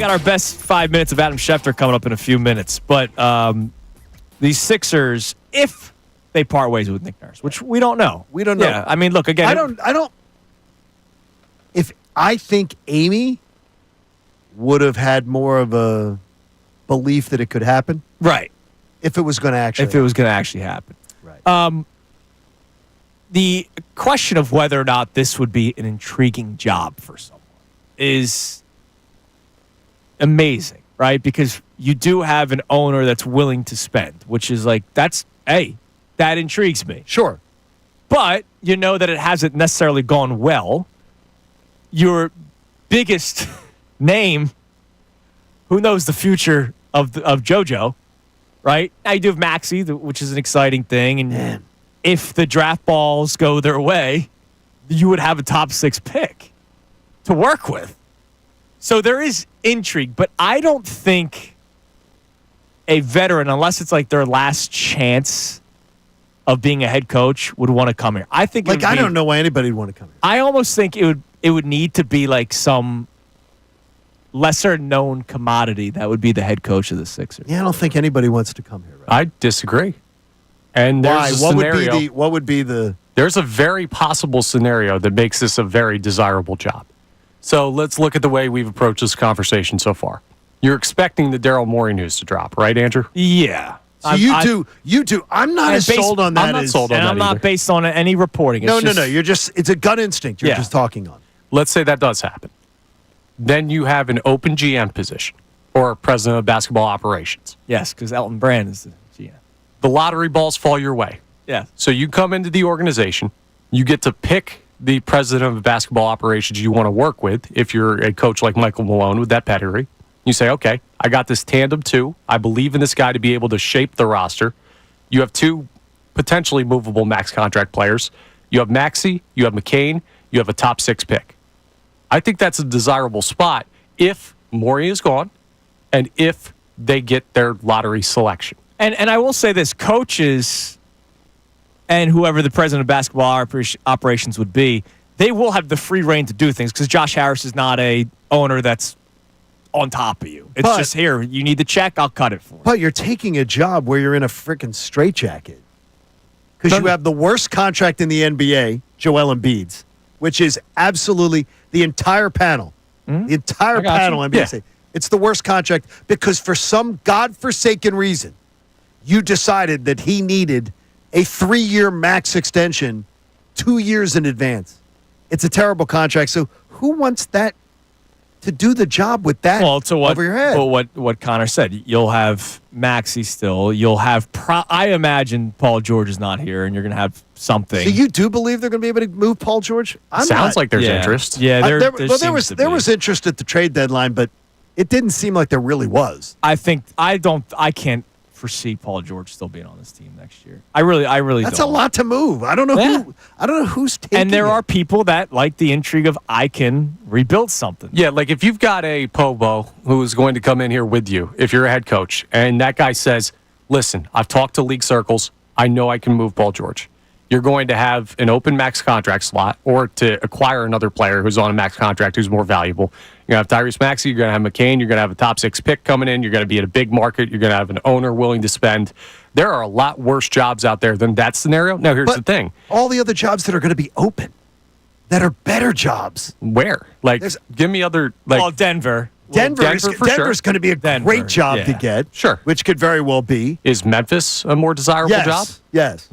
got our best 5 minutes of Adam Schefter coming up in a few minutes. But these Sixers, if they part ways with Nick Nurse, which we don't know. We don't know. Yeah, I mean, look, again. I don't. If I think Amy would have had more of a belief that it could happen. Right. If it was going to actually If it was going to actually happen. Right. The question of whether or not this would be an intriguing job for someone is amazing, right? Because you do have an owner that's willing to spend, which is like, that intrigues me. Sure. But you know that it hasn't necessarily gone well. Your biggest name, who knows the future of JoJo, right? Now you do have Maxey, which is an exciting thing. And Man. If the draft balls go their way, you would have a top 6 pick to work with. So there is intrigue, but I don't think a veteran, unless it's like their last chance of being a head coach, would want to come here. I think I don't know why anybody would want to come here. I almost think it would need to be like some lesser known commodity that would be the head coach of the Sixers. Yeah, I don't think anybody wants to come here. Right? I disagree. And there's Why? a scenario. What would be the? There's a very possible scenario that makes this a very desirable job. So let's look at the way we've approached this conversation so far. You're expecting the Daryl Morey news to drop, right, Andrew? Yeah. So you do. I'm not as sold on that. I'm not sold on that I'm not either. based on any reporting. No. You're just. It's a gut instinct. You're just talking on. Let's say that does happen. Then you have an open GM position or president of basketball operations. Yes, because Elton Brand is the GM. The lottery balls fall your way. Yeah. So you come into the organization, you get to pick the president of basketball operations you want to work with. If you're a coach like Michael Malone with that pedigree, you say, okay, I got this tandem too. I believe in this guy to be able to shape the roster. You have 2 potentially movable max contract players. You have Maxey, you have McCain, you have a top 6 pick. I think that's a desirable spot if Morey is gone and if they get their lottery selection. And I will say this, coaches and whoever the president of basketball operations would be, they will have the free reign to do things because Josh Harris is not a owner that's on top of you. It's just here. You need the check, I'll cut it for you. But you're taking a job where you're in a freaking straitjacket because you have the worst contract in the NBA, Joel Embiid's, which is absolutely the entire panel. The entire panel, NBA. Yeah. It's the worst contract because for some godforsaken reason, you decided that he needed a 3-year max extension 2 years in advance. It's a terrible contract. So who wants that to do the job with that over your head? Well, what Connor said, you'll have Maxey still. You'll have, I imagine Paul George is not here, and you're going to have something. So you do believe they're going to be able to move Paul George? Sounds like there's interest. Yeah, there was interest at the trade deadline, but it didn't seem like there really was. I can't foresee Paul George still being on this team next year. I really That's don't. a lot to move. I don't know who's taking And there it. are people that like the intrigue of I can rebuild something. Yeah, like if you've got a Pobo who is going to come in here with you, if you're a head coach, and that guy says, listen, I've talked to league circles, I know I can move Paul George. You're going to have an open max contract slot or to acquire another player who's on a max contract who's more valuable. You're going to have Tyrese Maxey, you're going to have McCain, you're going to have a top 6 pick coming in, you're going to be at a big market, you're going to have an owner willing to spend. There are a lot worse jobs out there than that scenario. Now, here's the thing. All the other jobs that are going to be open, that are better jobs. Where? Like, give me other... like Denver. Denver's going to be a great job to get. Sure. Which could very well be. Is Memphis a more desirable job? Yes.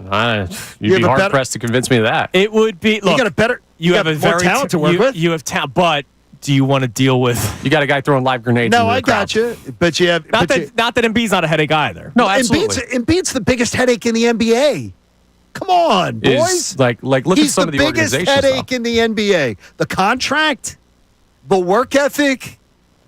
You'd be hard-pressed to convince me of that. It would be... Look, you got a better... You have a more very talent to work with. You have talent, but do you want to deal with... You got a guy throwing live grenades No, into the I got crowd. you. But you have... Not that Embiid's not a headache either. No, absolutely. Embiid's the biggest headache in the NBA. Come on, boys. Like look at some of the organizations. He's the biggest headache in the NBA. The contract, the work ethic,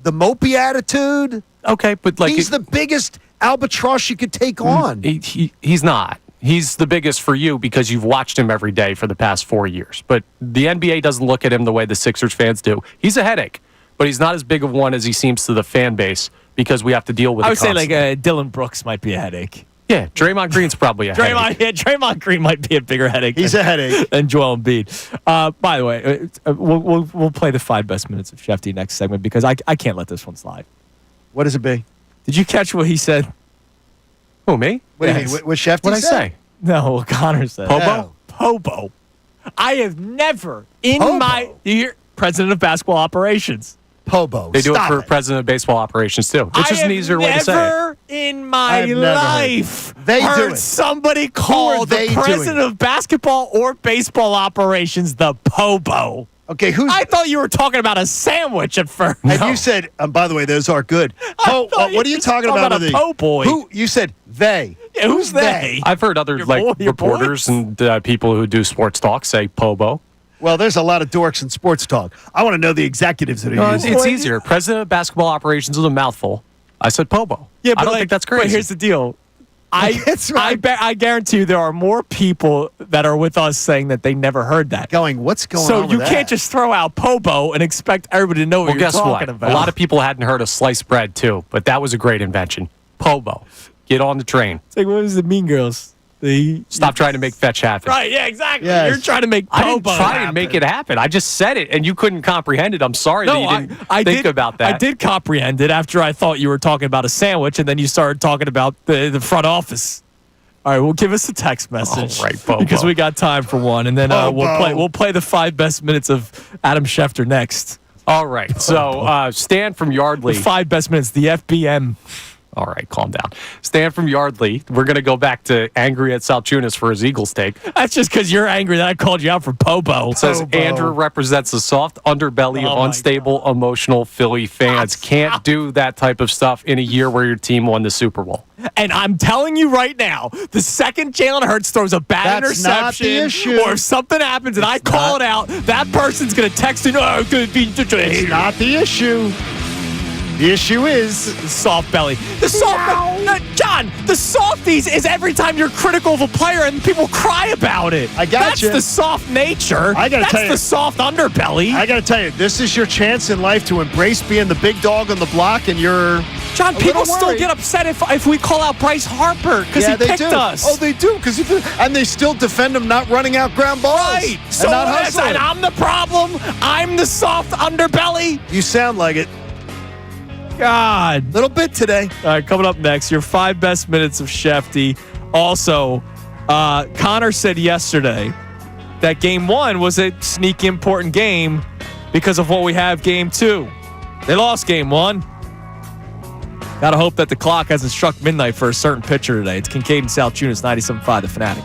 the mopey attitude. Okay, but like... He's the biggest albatross you could take on. He's not. He's the biggest for you because you've watched him every day for the past 4 years. But the NBA doesn't look at him the way the Sixers fans do. He's a headache, but he's not as big of one as he seems to the fan base because we have to deal with it constantly. I would say Dylan Brooks might be a headache. Yeah, Draymond Green's probably a headache. Draymond Green might be a bigger headache. He's a headache. Than Joel Embiid. By the way, we'll play the 5 best minutes of Shefty next segment because I can't let this one slide. What does it be? Did you catch what he said? Who, me? What do you Yes. mean? What Schefter What'd I said? say? No, what Connor said. Pobo? Pobo. I have never in Pobo? my you hear president of basketball operations. Pobo. They do Stop it for president of baseball operations, too. It's just an easier way to say it. Never in my I've never heard life it. They do heard it. somebody call the they doing president it? of basketball or baseball operations the Pobo. Okay, who's... I thought you were talking about a sandwich at first. And you said, by the way, those are good. thought you What are you were talking talking about? about a po' boy. Who? You said they. Yeah, who's they? I've heard other Your reporters boys? and people who do sports talk say Pobo. Well, there's a lot of dorks in sports talk. I want to know the executives that are No, using it's it. easier. President of basketball operations is a mouthful. I said Pobo. Yeah, but I don't think that's crazy. But here's the deal. That's right. I guarantee you there are more people that are with us saying that they never heard that. Going, what's going So on you with can't that? just throw out Pobo and expect everybody to know what Well, you're guess talking what? about. A lot of people hadn't heard of sliced bread, too, but that was a great invention. Pobo. Get on the train. It's like, what was the Mean Girls? Stop trying to make fetch happen. Right, yeah, exactly. Yes. You're trying to make Pobo I didn't try happen. and make it happen. I just said it, and you couldn't comprehend it. I'm sorry that you didn't I think did, about that. I did comprehend it after I thought you were talking about a sandwich, and then you started talking about the front office. All right, well, give us a text message. All right, Bobo. Because we got time for one, and then we'll play the 5 best minutes of Adam Schefter next. All right. So Stan from Yardley. The 5 best minutes, the FBM. All right, calm down. Stan from Yardley. We're going to go back to angry at Salciunas for his Eagles take. That's just because you're angry that I called you out for Pobo. Says Andrew represents the soft underbelly Oh of my unstable, emotional Philly fans. Can't do that type of stuff in a year where your team won the Super Bowl. And I'm telling you right now, the second Jalen Hurts throws a bad That's not the interception, issue. or if something happens and I call it out, that person's going to text you, oh, it's going to be It's not the issue. The issue is the soft belly. The soft John, the softies is every time you're critical of a player and people cry about it. I got That's you. the soft nature. I gotta That's tell you. the soft underbelly. I got to tell you, this is your chance in life to embrace being the big dog on the block, and you're John, a people little still worried. get upset if we call out Bryce Harper because he they picked do. us. Oh, they do, and they still defend him not running out ground balls. Right. And So not what is hustling. that? I'm the problem. I'm the soft underbelly. You sound like it. God. Little bit today. All right, coming up next, your 5 best minutes of Shefty. Also, Connor said yesterday that game 1 was a sneaky important game because of what we have game 2. They lost game 1. Gotta hope that the clock hasn't struck midnight for a certain pitcher today. It's Kincade Salciunas, 97.5 The Fanatic.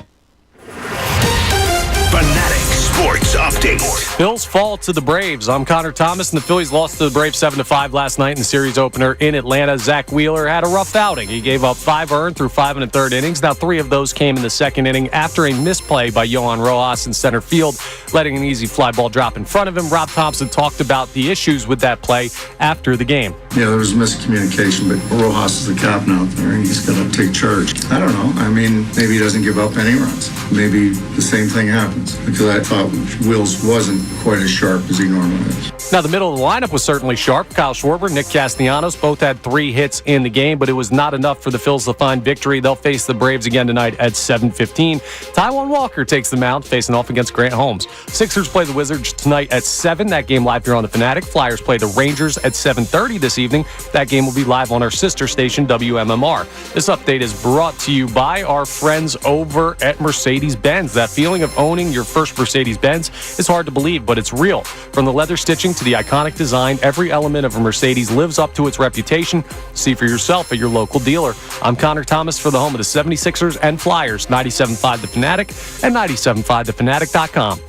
Fanatic Sports Update. Bills fall to the Braves. I'm Connor Thomas, and the Phillies lost to the Braves 7-5 last night in the series opener in Atlanta. Zach Wheeler had a rough outing. He gave up 5 earned through 5 1/3 innings. Now 3 of those came in the second inning after a misplay by Johan Rojas in center field, letting an easy fly ball drop in front of him. Rob Thompson talked about the issues with that play after the game. Yeah, there was miscommunication, but Rojas is the captain out there, and he's got to take charge. I don't know. I mean, maybe he doesn't give up any runs. Maybe the same thing happens, because I thought Wills wasn't quite as sharp as he normally is. Now, the middle of the lineup was certainly sharp. Kyle Schwarber, Nick Castellanos both had 3 hits in the game, but it was not enough for the Phils to find victory. They'll face the Braves again tonight at 7:15. Taijuan Walker takes the mound, facing off against Grant Holmes. Sixers play the Wizards tonight at 7. That game live here on the Fanatic. Flyers play the Rangers at 7:30 this evening. That game will be live on our sister station, WMMR. This update is brought to you by our friends over at Mercedes-Benz. That feeling of owning your first Mercedes-Benz is hard to believe, but it's real. From the leather stitching to the iconic design, every element of a Mercedes lives up to its reputation. See for yourself at your local dealer. I'm Connor Thomas for the home of the 76ers and Flyers, 97.5 The Fanatic and 97.5thefanatic.com.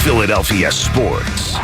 Philadelphia Sports.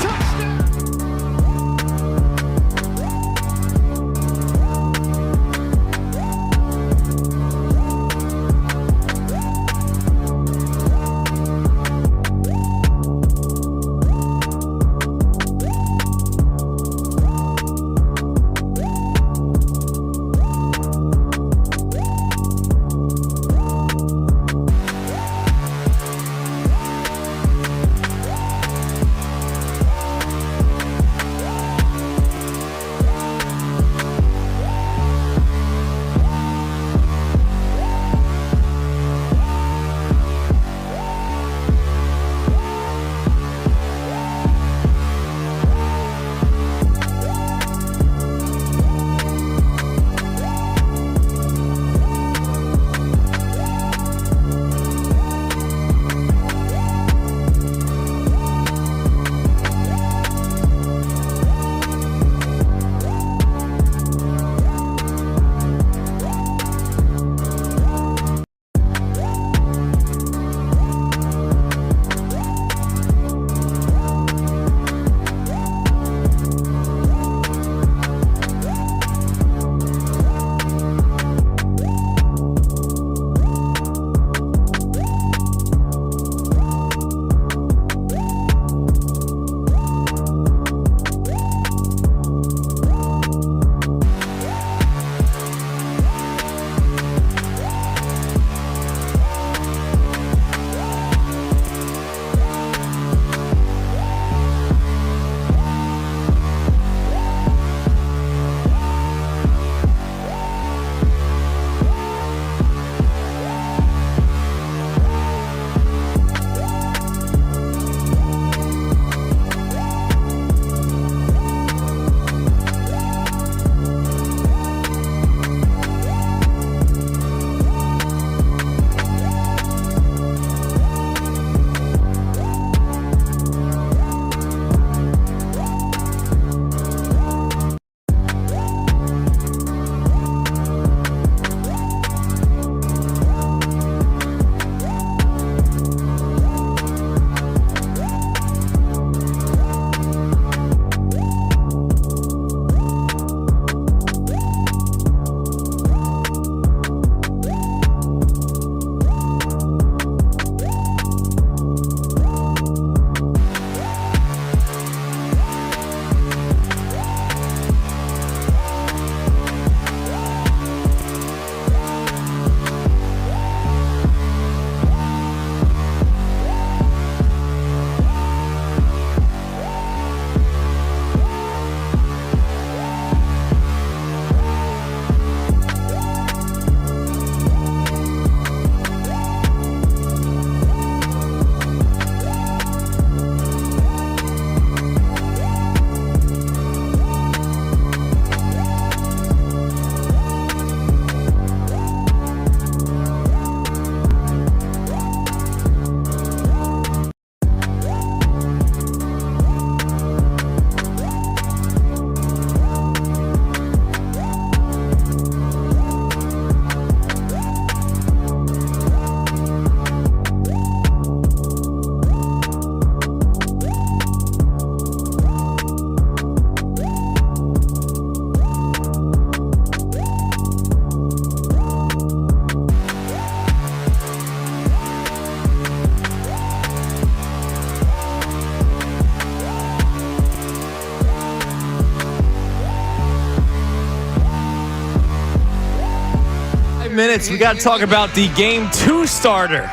minutes, we got to talk about the Game 2 starter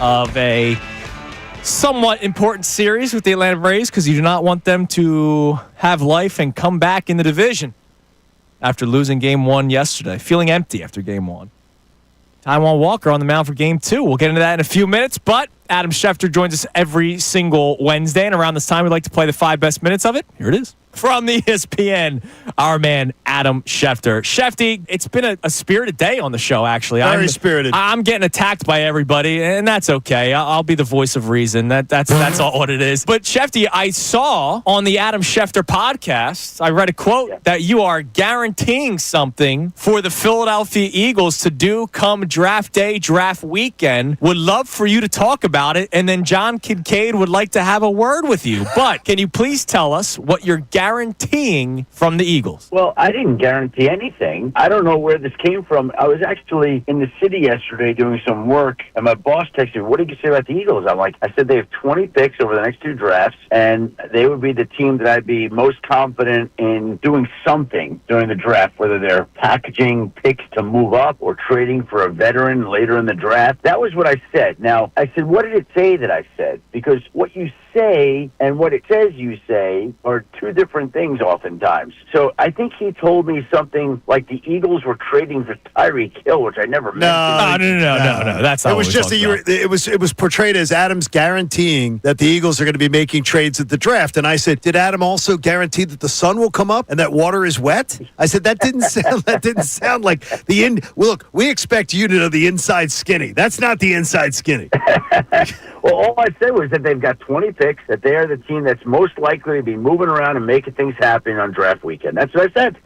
of a somewhat important series with the Atlanta Braves because you do not want them to have life and come back in the division after losing Game 1 yesterday, feeling empty after Game 1. Taijuan Walker on the mound for Game 2. We'll get into that in a few minutes, but Adam Schefter joins us every single Wednesday, and around this time, we'd like to play the 5 best minutes of it. Here it is. From the ESPN, our man, Adam Schefter. Shefty, it's been a spirited day on the show, actually. Very spirited. I'm getting attacked by everybody, and that's okay. I'll be the voice of reason. That's all what it is. But, Shefty, I saw on the Adam Schefter podcast, I read a quote that you are guaranteeing something for the Philadelphia Eagles to do come draft day, draft weekend. Would love for you to talk about it, and then John Kincade would like to have a word with you. But can you please tell us what you're guaranteeing from the Eagles? Well, I didn't guarantee anything. I don't know where this came from. I was actually in the city yesterday doing some work, and my boss texted me, "What did you say about the Eagles?" I said they have 20 picks over the next 2 drafts, and they would be the team that I'd be most confident in doing something during the draft, whether they're packaging picks to move up or trading for a veteran later in the draft. That was what I said. Now, I said, what did it say that I said? Because what you say and what it says you say are 2 different things oftentimes. So I think he told me something like the Eagles were trading for Tyreek Hill, which I never mentioned. No. That's not it was just it was portrayed as Adam's guaranteeing that the Eagles are going to be making trades at the draft. And I said, did Adam also guarantee that the sun will come up and that water is wet? I said that didn't sound like the end. Well, look, we expect you to know the inside skinny. That's not the inside skinny. Well, all I said was that they've got 20 picks, that they are the team that's most likely to be moving around and making things happen on draft weekend. That's what I said.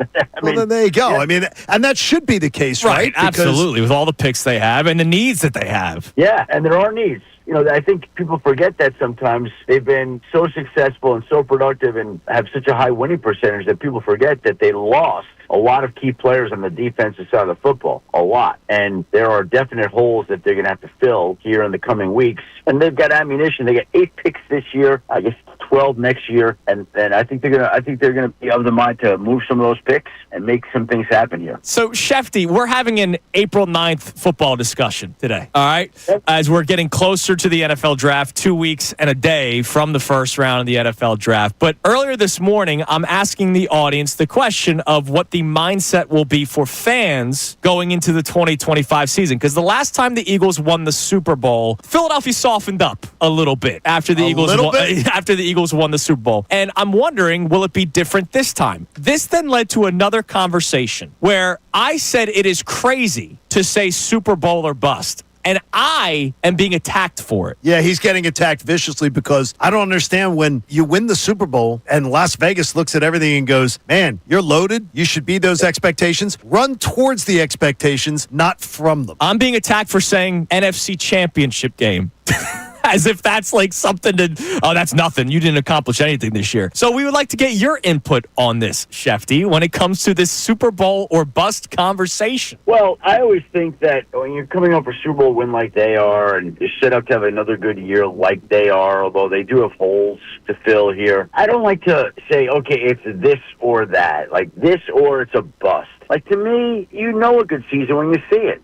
Well, then there you go. Yeah. I mean, and that should be the case, right? Absolutely, with all the picks they have and the needs that they have. Yeah, and there are needs. I think people forget that sometimes. They've been so successful and so productive and have such a high winning percentage that people forget that they lost a lot of key players on the defensive side of the football, a lot. And there are definite holes that they're going to have to fill here in the coming weeks. And they've got ammunition. They got 8 picks this year, I guess 12 next year, and I think they're going to be of the mind to move some of those picks and make some things happen here. So, Shefty, we're having an April 9th football discussion today, all right? Yep. As we're getting closer to the NFL draft, 2 weeks and a day from the first round of the NFL draft. But earlier this morning, I'm asking the audience the question of what the mindset will be for fans going into the 2025 season. Because the last time the Eagles won the Super Bowl, Philadelphia softened up a little bit after the Eagles won the Super Bowl. And I'm wondering, will it be different this time? This then led to another conversation where I said it is crazy to say Super Bowl or bust. And I am being attacked for it. Yeah, he's getting attacked viciously because I don't understand when you win the Super Bowl and Las Vegas looks at everything and goes, man, you're loaded. You should be those expectations. Run towards the expectations, not from them. I'm being attacked for saying NFC Championship game. As if that's like something that's nothing. You didn't accomplish anything this year. So we would like to get your input on this, Shefty, when it comes to this Super Bowl or bust conversation. Well, I always think that when you're coming up for Super Bowl win like they are and you're set up to have another good year like they are, although they do have holes to fill here, I don't like to say, okay, it's this or that, like this or it's a bust. Like, to me, a good season when you see it.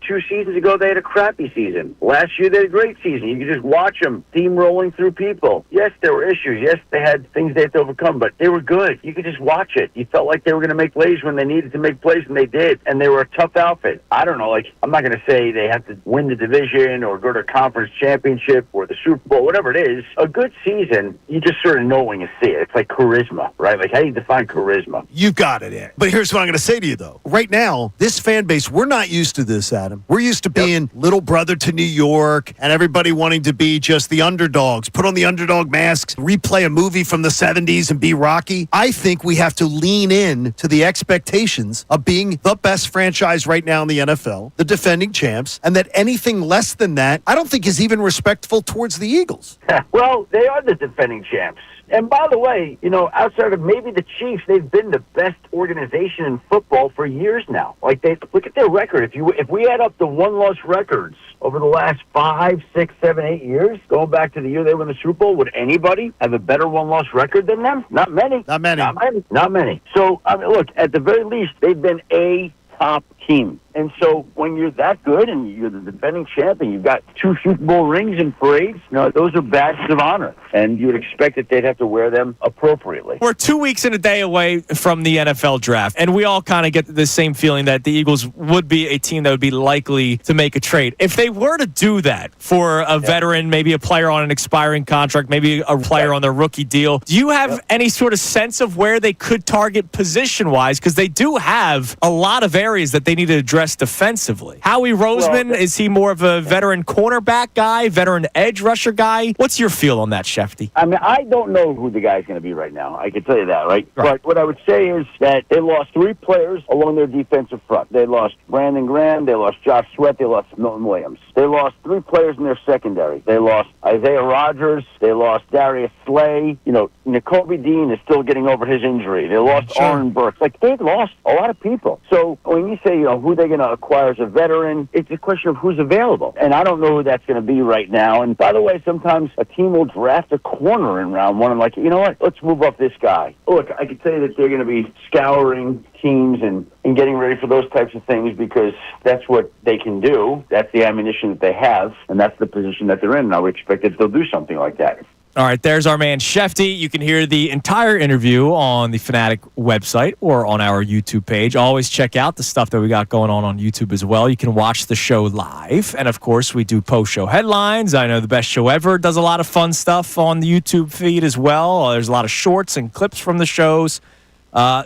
2 seasons ago, they had a crappy season. Last year, they had a great season. You could just watch them steamrolling through people. Yes, there were issues. Yes, they had things they had to overcome, but they were good. You could just watch it. You felt like they were going to make plays when they needed to make plays, and they did. And they were a tough outfit. I don't know. I'm not going to say they have to win the division or go to a conference championship or the Super Bowl, whatever it is. A good season, you just sort of know when you see it. It's like charisma, right? Like, how do you define charisma? You got it, Ed. But here's what I'm going to say to you, though. Right now, this fan base, we're not used to this, Adam. We're used to being little brother to New York and everybody wanting to be just the underdogs, put on the underdog masks, replay a movie from the 70s and be Rocky. I think we have to lean in to the expectations of being the best franchise right now in the NFL, the defending champs, and that anything less than that, I don't think is even respectful towards the Eagles. Well, they are the defending champs. And by the way, outside of maybe the Chiefs, they've been the best organization in football for years now. Like, they look at their record. If we add up the one-loss records over the last 5, 6, 7, 8 years, going back to the year they won the Super Bowl, would anybody have a better one-loss record than them? Not many. Not many. So, look, at the very least, they've been a top team. And so when you're that good and you're the defending champ and you've got 2 Super Bowl rings and parades, those are badges of honor. And you would expect that they'd have to wear them appropriately. We're 2 weeks and a day away from the NFL draft, and we all kind of get the same feeling that the Eagles would be a team that would be likely to make a trade. If they were to do that for a veteran, maybe a player on an expiring contract, maybe a player on their rookie deal, do you have any sort of sense of where they could target position-wise? Because they do have a lot of areas that they need to address defensively. Howie Roseman, is he more of a veteran cornerback guy, veteran edge rusher guy? What's your feel on that, Schefter? I mean, I don't know who the guy's going to be right now. I can tell you that, right? But what I would say is that they lost 3 players along their defensive front. They lost Brandon Graham, they lost Josh Sweat, they lost Milton Williams. They lost 3 players in their secondary. They lost Isaiah Rodgers, they lost Darius Slay. N'Kobe Dean is still getting over his injury. They lost Aaron Burks. They've lost a lot of people. So when you say, who they're going to acquire as a veteran, it's a question of who's available. And I don't know who that's going to be right now. And by the way, sometimes a team will draft a corner in round 1 and you know what? Let's move up this guy. Look, I can tell you that they're going to be scouring teams and getting ready for those types of things because that's what they can do. That's the ammunition that they have, and that's the position that they're in. And I would expect that they'll do something like that. All right, there's our man Schefter. You can hear the entire interview on the Fanatic website or on our YouTube page. Always check out the stuff that we got going on YouTube as well. You can watch the show live. And, of course, we do post-show headlines. I know The Best Show Ever does a lot of fun stuff on the YouTube feed as well. There's a lot of shorts and clips from the shows.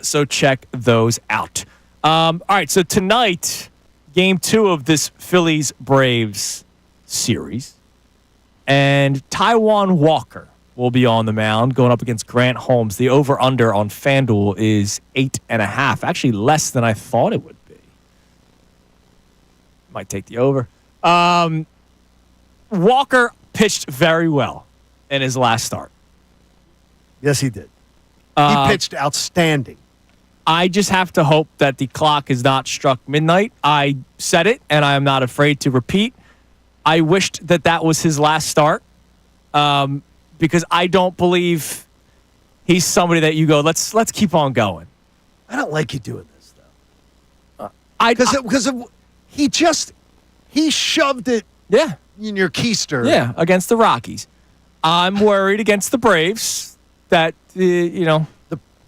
So check those out. All right, so tonight, Game 2 of this Phillies-Braves series. And Taijuan Walker will be on the mound going up against Grant Holmes. The over-under on FanDuel is 8.5. Actually, less than I thought it would be. Might take the over. Walker pitched very well in his last start. Yes, he did. He pitched outstanding. I just have to hope that the clock has not struck midnight. I said it, and I am not afraid to repeat. I wished that was his last start because I don't believe he's somebody that you go, let's keep on going. I don't like you doing this, though. Because he shoved it in your keister. Yeah, against the Rockies. I'm worried against the Braves that, The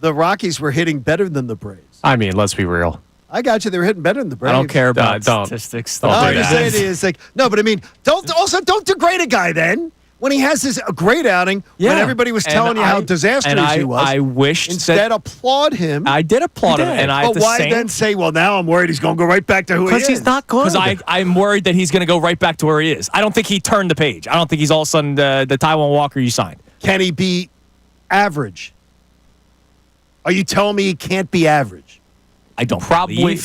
Rockies were hitting better than the Braves. I mean, let's be real. I got you. They were hitting better than the Braves. I don't care about statistics. I'm just saying it's no, but I mean, don't degrade a guy then when he has this great outing when everybody was telling you how disastrous he was. I wished instead applaud him. I did applaud him, and but why then say, well, now I'm worried he's going to go right back to who he is? Because he's not good. Because I'm worried that he's going to go right back to where he is. I don't think he turned the page. I don't think he's all of a sudden the Taijuan Walker you signed. Can he be average? Are you telling me he can't be average? I don't probably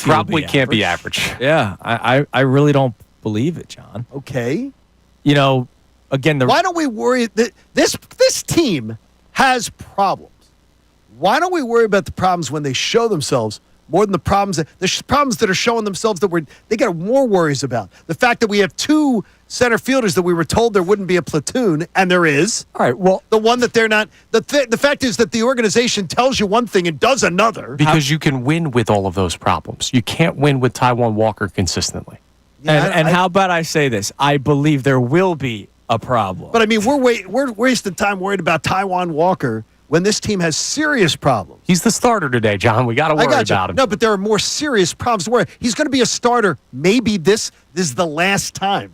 can't be average. Yeah, I really don't believe it, John. Okay. Again, why don't we worry that this team has problems? Why don't we worry about the problems when they show themselves more than the problems that are showing themselves that they got more worries about? The fact that we have 2 center fielders that we were told there wouldn't be a platoon, and there is. All right, well, the one that they're not. The fact is that the organization tells you one thing and does another. Because you can win with all of those problems. You can't win with Taijuan Walker consistently. Yeah, how about I say this? I believe there will be a problem. But I mean, we're wasting time worried about Taijuan Walker when this team has serious problems. He's the starter today, John. We got to worry about him. No, but there are more serious problems to worry. He's going to be a starter. Maybe this is the last time.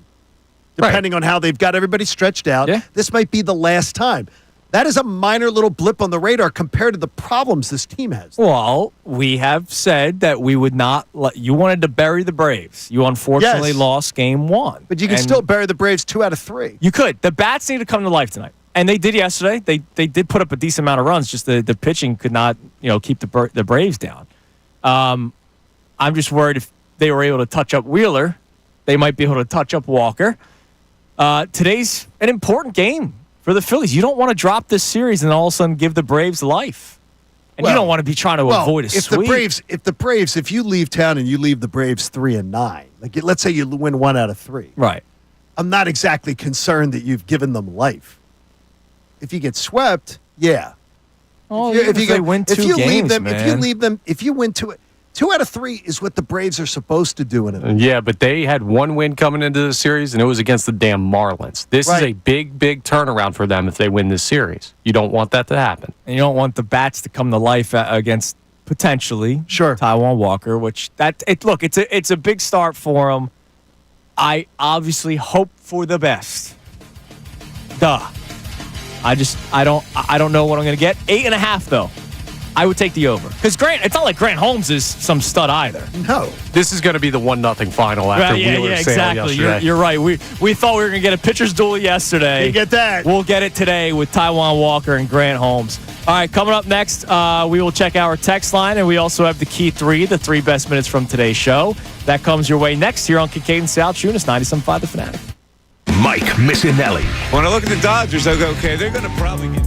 Depending on how they've got everybody stretched out, this might be the last time. That is a minor little blip on the radar compared to the problems this team has. Well, we have said that we would not you wanted to bury the Braves. You unfortunately lost Game 1. But you can still bury the Braves 2 out of 3. You could. The bats need to come to life tonight. And they did yesterday. They did put up a decent amount of runs. Just the pitching could not keep the Braves down. I'm just worried if they were able to touch up Wheeler, they might be able to touch up Walker. Today's an important game for the Phillies. You don't want to drop this series and all of a sudden give the Braves life. And you don't want to be trying to avoid a sweep. If you leave town and you leave the Braves 3-9, like let's say you win 1 out of 3. Right. I'm not exactly concerned that you've given them life. If you get swept, yeah. Oh, if you win 2 games, man. If you win 2, 2 out of 3 is what the Braves are supposed to do in it. Yeah, but they had one win coming into the series, and it was against the damn Marlins. This is a big, big turnaround for them if they win this series. You don't want that to happen. And you don't want the bats to come to life against potentially Taijuan Walker, which it's a big start for him. I obviously hope for the best. Duh. I don't know what I'm going to get. 8.5 though. I would take the over. Because it's not like Grant Holmes is some stud either. No. This is going to be the 1-0 final after Wheeler Sale exactly. yesterday. You're right. We thought we were going to get a pitcher's duel yesterday. You get that. We'll get it today with Taijuan Walker and Grant Holmes. All right, coming up next, we will check our text line, and we also have the Key 3, the 3 best minutes from today's show. That comes your way next here on Kincade Salciunas, 97.5 The Fanatic. Mike Missanelli. When I look at the Dodgers, I go, okay, they're going to probably get...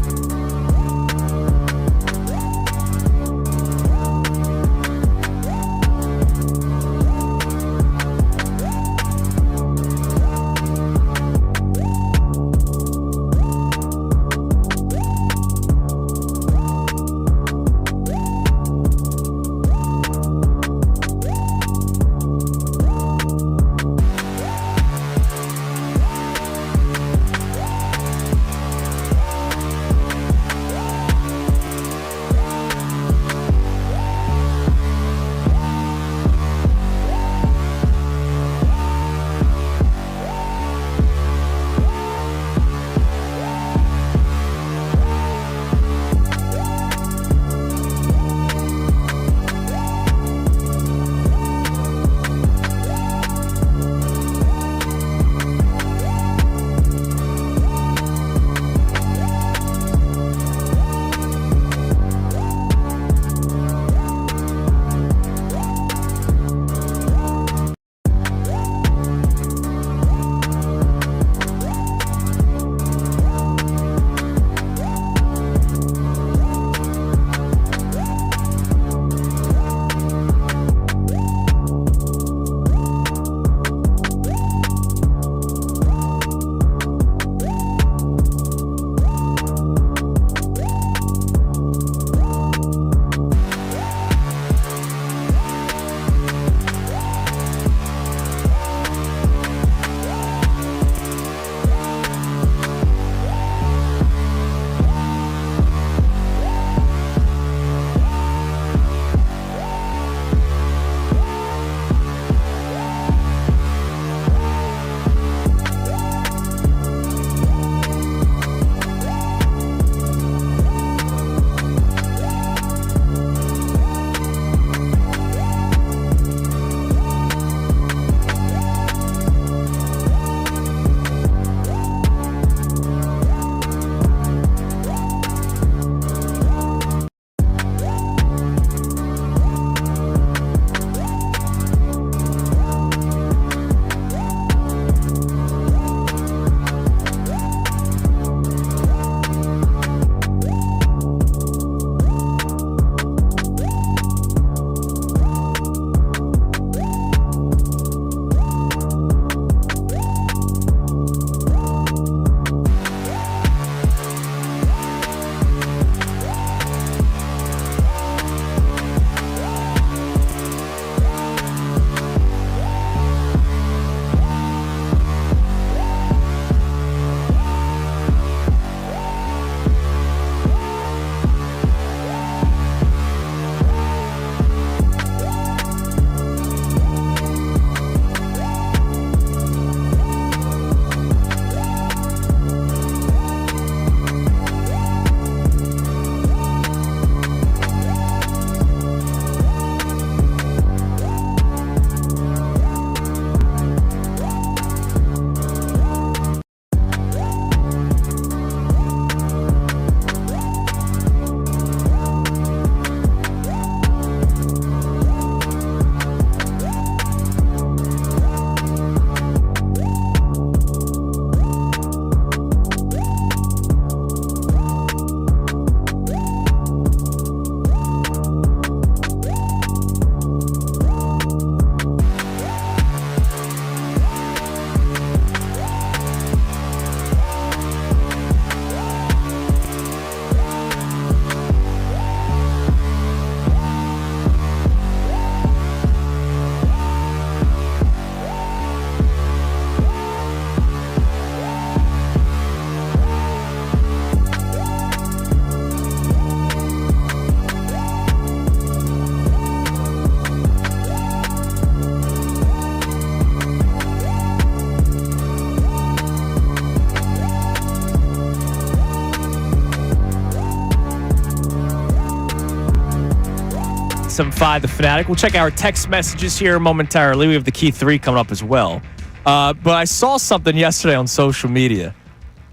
97.5 The Fanatic. We'll check our text messages here momentarily. We have the Key 3 coming up as well. But I saw something yesterday on social media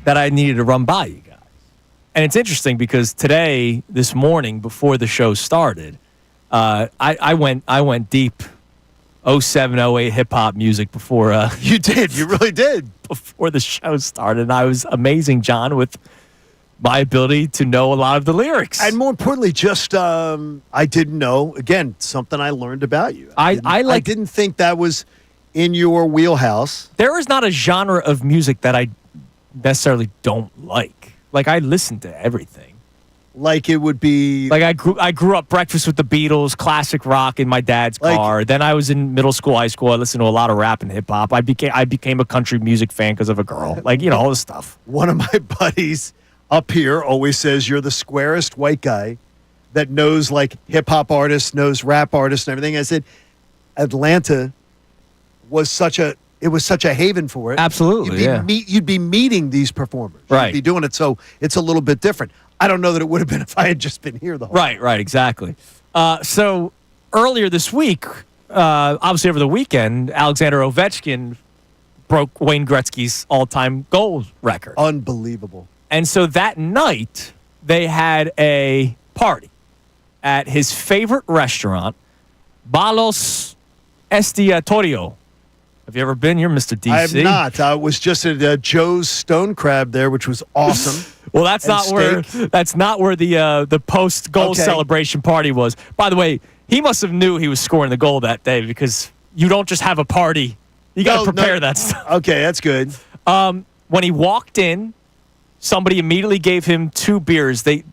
that I needed to run by you guys. And it's interesting because today, this morning, before the show started, I went deep 07, 08 hip-hop music before... You did. You really did. Before the show started. And I was amazing, John, with my ability to know a lot of the lyrics. And more importantly, just I didn't know. Again, something I learned about you. I didn't think that was in your wheelhouse. There is not a genre of music that I necessarily don't like. Like, I listen to everything. Like it would be... Like, I grew up breakfast with the Beatles, classic rock in my dad's car. Then I was in middle school, high school. I listened to a lot of rap and hip-hop. I became a country music fan because of a girl. Like, you know, all this stuff. One of my buddies up here always says you're the squarest white guy that knows, like, hip-hop artists, knows rap artists and everything. I said, Atlanta was such a haven for it. Absolutely, You'd be meeting these performers. Right. You'd be doing it, so it's a little bit different. I don't know that it would have been if I had just been here the whole time. Right, exactly. So earlier this week, obviously over the weekend, Alexander Ovechkin broke Wayne Gretzky's all-time goal record. Unbelievable. And so that night, they had a party at his favorite restaurant, Balos Estiatorio. Have you ever been here, Mr. DC? I have not. I was just at Joe's Stone Crab there, which was awesome. Well, that's not where the post goal celebration party was. By the way, he must have knew he was scoring the goal that day because you don't just have a party. You got to prepare that stuff. Okay, that's good. When he walked in, somebody immediately gave him 2 beers. They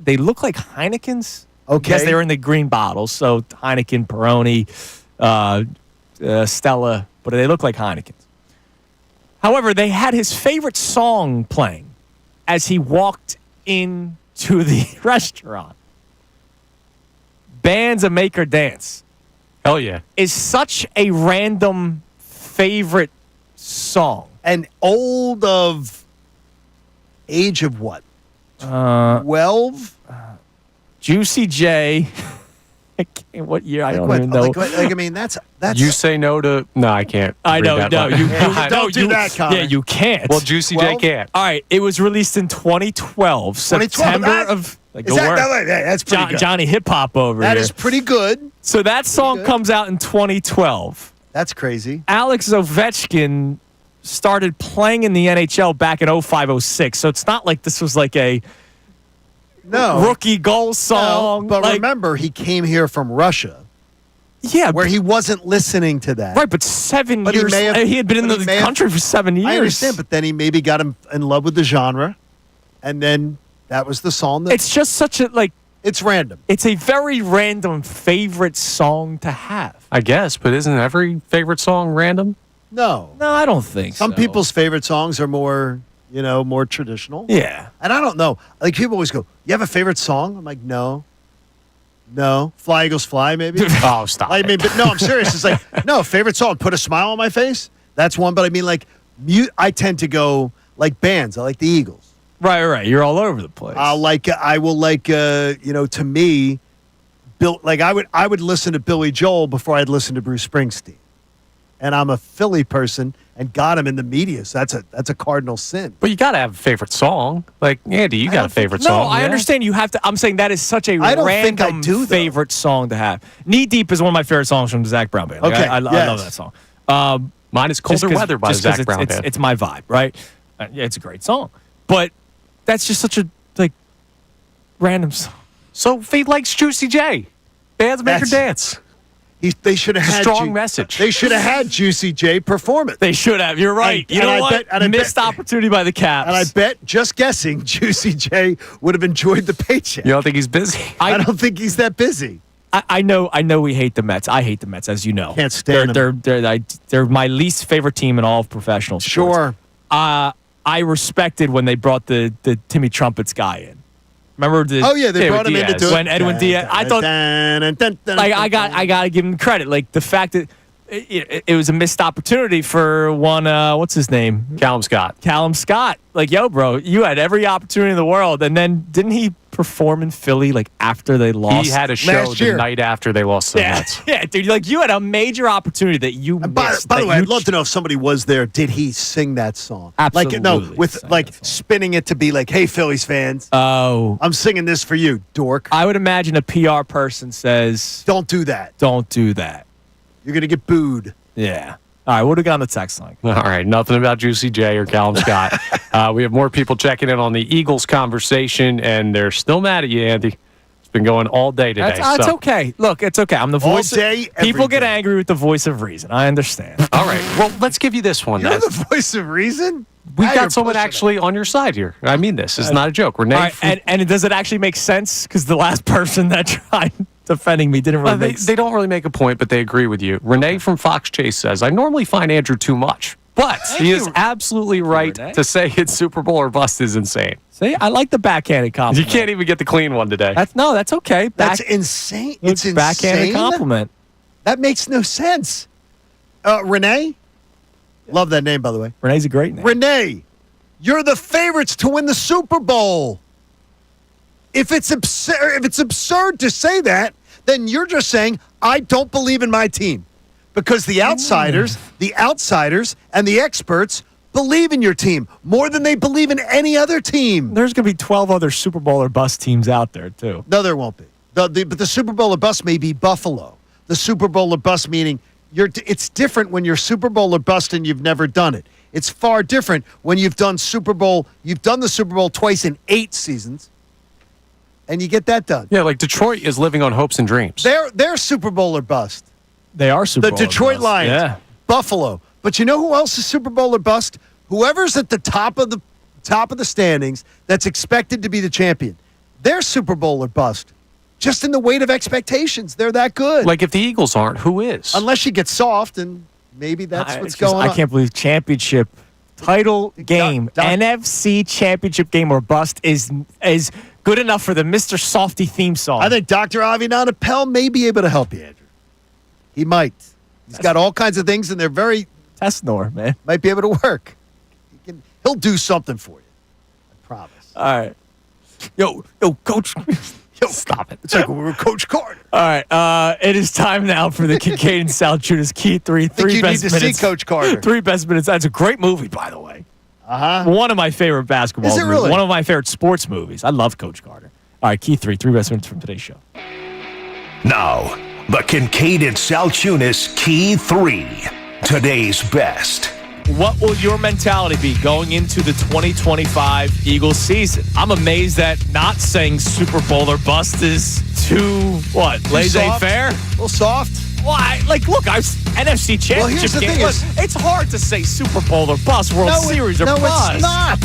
look like Heineken's. Okay. Yes, they were in the green bottles. So Heineken, Peroni, Stella, but they look like Heineken's. However, they had his favorite song playing as he walked into the restaurant. Bands a Make Her Dance. Hell yeah. Is such a random favorite song. And old of age of what? 12? Juicy J. What year? I don't even know. I mean, that's. You say no to... No, I can't. I know. No, you don't do that, Connor. Yeah, you can't. Well, Juicy J can't. All right, it was released in 2012. September of... That's pretty good. Johnny Hip Hop over here. That is pretty good. So that song comes out in 2012. That's crazy. Alex Ovechkin started playing in the NHL back in 05-06. So it's not like this was like a rookie goal song. No, but remember, he came here from Russia. Yeah. Where he wasn't listening to that. Right, but 7 years. He had been in the country for 7 years. I understand, but then he maybe got him in love with the genre. And then that was the song. It's just such a, it's random. It's a very random favorite song to have. I guess, but isn't every favorite song random? No. No, I don't think so. Some people's favorite songs are more, more traditional. Yeah. And I don't know. Like, people always go, you have a favorite song? I'm like, no. Fly Eagles Fly, maybe? Oh, stop. I mean, but no, I'm serious. It's like, no, favorite song, Put a Smile on My Face. That's one. But I mean, like, I tend to go, like, bands. I like the Eagles. Right. You're all over the place. To me, I would listen to Billy Joel before I'd listen to Bruce Springsteen. And I'm a Philly person and got him in the media, so that's a cardinal sin. But you got to have a favorite song. Like, Andy, you got a favorite song. No, I understand you have to. I'm saying that is such a random favorite song to have. Knee Deep is one of my favorite songs from the Zach Brown Band. Okay, I love that song. Mine is Colder Weather by the Zach Brown Band. It's my vibe, right? Yeah, it's a great song. But that's just such a, random song. So he likes Juicy J. Bands Make Her Dance. They should have had strong message. They should have had Juicy J perform it. They should have. You're right. You know what? Missed opportunity by the Caps. And I bet, just guessing, Juicy J would have enjoyed the paycheck. You don't think he's busy? I don't think he's that busy. I know we hate the Mets. I hate the Mets, as you know. Can't stand them. They're my least favorite team in all of professional sports. Sure. I respected when they brought the Timmy Trumpets guy in. Remember they brought him in to do it. When Edwin Diaz, I thought, I got to give him credit. Like, the fact that it was a missed opportunity for one, what's his name? Callum Scott. Callum Scott. Like, yo, bro, you had every opportunity in the world. And then didn't he perform in Philly like after they lost? He had a show the night after they lost the Mets. Yeah, dude, like you had a major opportunity that you missed. By the way, I'd love to know if somebody was there. Did he sing that song? Absolutely. Like, no, with like spinning it to be like, hey, Phillies fans. Oh. I'm singing this for you, dork. I would imagine a PR person says, don't do that. Don't do that. You're going to get booed. Yeah. All right, what do we got on the text line? All right, nothing about Juicy J or Callum Scott. We have more people checking in on the Eagles conversation, and they're still mad at you, Andy. It's been going all day today. It's okay. Look, it's okay. I'm the voice. All day, people get day. angry with the voice of reason. I understand. All right, well, let's give you this one. You're the voice of reason? We've Now got you're someone pushing actually on your side here. I mean this. It's not a joke. Renee. All right, and does it actually make sense? Because the last person that tried defending me didn't really make sense. They don't really make a point, but they agree with you. Renee from Fox Chase says, I normally find Andrew too much, but he is absolutely right to say it's Super Bowl or bust is insane. See, I like the backhanded compliment. You can't even get the clean one today. That's okay. That's insane. It's insane. Backhanded compliment. That makes no sense. Renee? Love that name, by the way. Renee's a great name. Renee, you're the favorites to win the Super Bowl. If it's absurd to say that, then you're just saying, I don't believe in my team. Because the outsiders, and the experts believe in your team more than they believe in any other team. There's going to be 12 other Super Bowl or bust teams out there, too. No, there won't be. But the Super Bowl or bust may be Buffalo. The Super Bowl or bust meaning it's different when you're Super Bowl or bust and you've never done it. It's far different when you've done the Super Bowl twice in 8 seasons, and you get that done. Yeah, like Detroit is living on hopes and dreams. They're Super Bowl or bust. They are Super The Bowl or Detroit bust. Lions, Yeah. Buffalo. But you know who else is Super Bowl or bust? Whoever's at the top of the standings that's expected to be the champion. They're Super Bowl or bust. Just in the weight of expectations, they're that good. Like if the Eagles aren't, who is? Unless you get soft, and maybe that's what's going on. I can't believe championship title game, NFC championship game or bust is good enough for the Mr. Softy theme song. I think Dr. Avinan Appel may be able to help you, Andrew. He might. He's got all kinds of things, and they're very Tesnor, man. might be able to work. He'll do something for you. I promise. All right. Yo, Coach. Yo, stop it. It's like we were Coach Carter. All right. It is time now for the Kincade Salciunas Key 3. I think you best need to minutes. see Coach Carter. 3 best minutes. That's a great movie, by the way. Uh-huh. One of my favorite basketball Is it movies. really? One of my favorite sports movies. I love Coach Carter. All right, Key 3 best minutes from today's show. Now, the Kincade Salciunas Key 3. Today's best. What will your mentality be going into the 2025 Eagles season? I'm amazed that not saying Super Bowl or bust is too, laissez-faire? A little soft. Why? Look, NFC Championship Well, here's the game. thing Look, is- it's hard to say Super Bowl or bust, World Series or bust. it's not.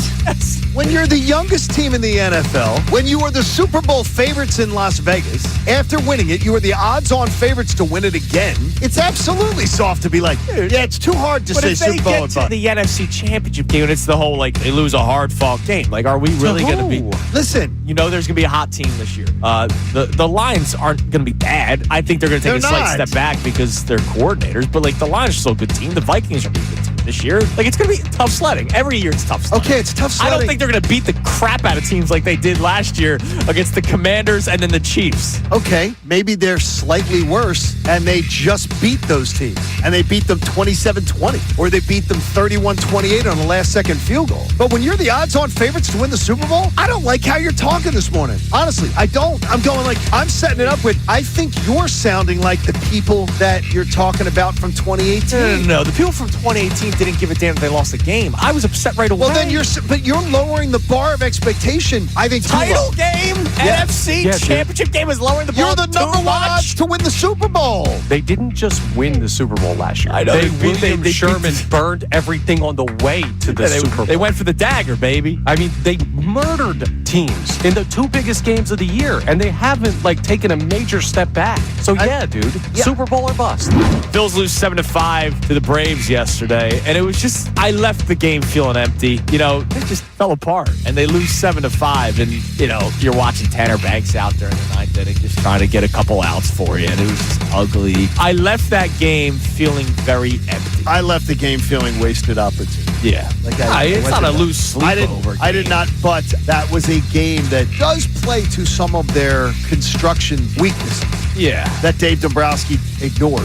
When you're the youngest team in the NFL, when you are the Super Bowl favorites in Las Vegas, after winning it, you are the odds-on favorites to win it again. It's absolutely soft to be like, yeah, it's too hard to But say if they Super Bowl get and to bust. the NFC Championship game and it's the whole, they lose a hard-fought game, are we really going to be... Listen. You know there's going to be a hot team this year. The Lions aren't going to be bad. I think they're going to take They're a slight not. step back because they're coordinators. But, the Lions are still a good team. The Vikings are a good team this year. It's going to be tough sledding. Every year it's tough sledding. Okay, it's tough sledding. I don't think they're going to beat the crap out of teams like they did last year against the Commanders and then the Chiefs. Okay, maybe they're slightly worse, and they just beat those teams. And they beat them 27-20, or they beat them 31-28 on the last-second field goal. But when you're the odds-on favorites to win the Super Bowl, I don't like how you're talking this morning. Honestly, I don't. I'm going I'm setting it up with, I think you're sounding like the people that you're talking about from 2018. No. The people from 2018 didn't give a damn if they lost the game. I was upset right away. Well, then you're lowering the bar of expectation. I think too Title low. game, NFC championship game is lowering the bar. You're the number one odds to win the Super Bowl. They didn't just win the Super Bowl last year. I know. William Sherman burned everything on the way to the Super Bowl. They went for the dagger, baby. I mean, they murdered teams in the 2 biggest games of the year, and they haven't taken a major step back. So dude, Super Bowl or bust. Bills lose 7-5 to the Braves yesterday, And it was just, I left the game feeling empty. You know, it just fell apart. And they lose 7-5. And, you know, you're watching Tanner Banks out there in the ninth inning just trying to get a couple outs for you. And it was just ugly. I left that game feeling very empty. I left the game feeling wasted opportunity. Yeah. Like it's not a loose sleepover game. I did not, but that was a game that does play to some of their construction weaknesses. Yeah. That Dave Dombrowski ignored.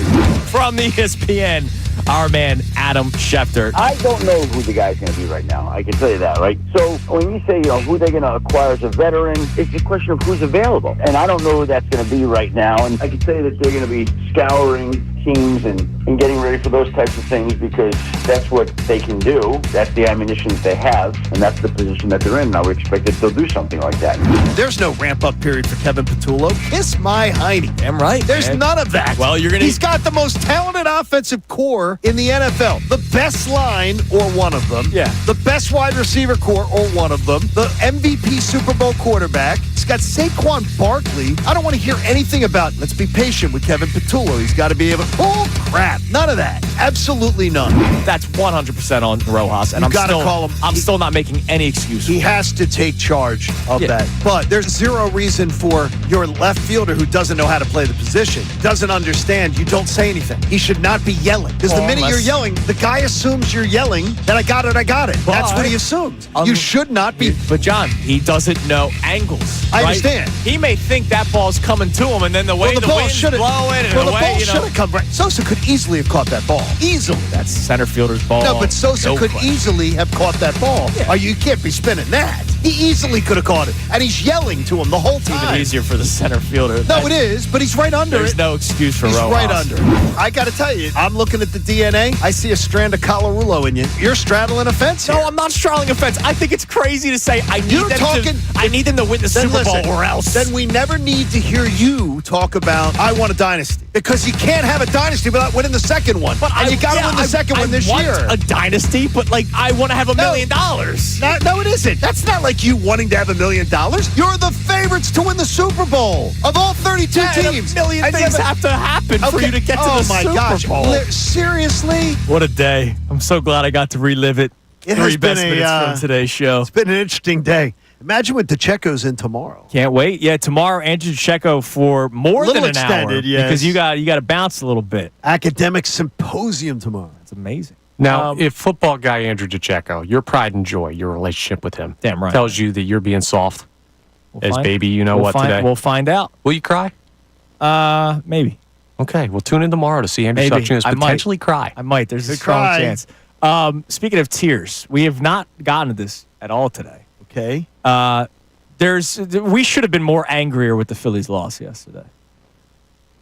From the ESPN, our man Adam Schefter. I don't know who the guy's going to be right now. I can tell you that, right? So when you say, you know, who they're going to acquire as a veteran, it's a question of who's available. And I don't know who that's going to be right now. And I can tell you that they're going to be scouring teams and getting ready for those types of things because that's what they can do. That's the ammunition that they have, and that's the position that they're in. And I would expect that they'll do something like that. There's no ramp-up period for Kevin Patullo. Kiss my hiney. Damn right. There's none of that. Well, He's got the most talented offensive core in the NFL. The best line, or one of them. Yeah. The best wide receiver core, or one of them. The MVP Super Bowl quarterback. He's got Saquon Barkley. I don't want to hear anything about, let's be patient with Kevin Patullo. He's got to be able to, oh, crap. None of that. Absolutely none. That's 100% on Rojas. And I'm still not making any excuse. He has to take charge of that. But there's zero reason for your left fielder who doesn't know how to play the position, doesn't understand, you don't say anything. He should not be yelling. Because the minute you're yelling, the guy assumes you're yelling that I got it. That's what he assumes. You should not be. But John, he doesn't know angles. I understand. He may think that ball's coming to him, and then the way the wind's blowing and the ball should have come right. Sosa could easily have caught that ball. Easily. That's center fielder's ball. No, but Sosa could easily have caught that ball. Yeah. You can't be spinning that. He easily could have caught it. And he's yelling to him the whole time. Even easier for the center fielder. No, it is, but he's right under There's no excuse for Rojas. He's right under it. I got to tell you, I'm looking at the DNA. I see a strand of Colarulo in you. You're straddling a fence here. No, I'm not straddling a fence. I think it's crazy to say I need them to win the Super Bowl or else. Then we never need to hear you talk about, I want a dynasty. Because you can't have a dynasty without winning the second one. But you got to win the second one this year. I want a dynasty, but I want to have $1 million. No, it isn't. That's not like you wanting to have $1 million. You're the favorites to win the Super Bowl of all 32 teams. $1 million things have to happen for you to get to the Super Bowl. Seriously? What a day. I'm so glad I got to relive it. It Three has been best minutes from today's show. It's been an interesting day. Imagine what DeCheco's in tomorrow. Can't wait. Yeah, tomorrow, Andrew DeCheco for more than an hour. Yes. Because you got to bounce a little bit. Academic symposium tomorrow. That's amazing. Now, if football guy Andrew DeCheco, your pride and joy, your relationship with him, damn right, tells you that you're being soft baby, you know what today? We'll find out. Will you cry? Maybe. Okay, we'll tune in tomorrow to see Andrew Salciunas potentially cry. I might. There's a strong chance. Speaking of tears, we have not gotten to this at all today. Okay. We should have been more angrier with the Phillies loss yesterday.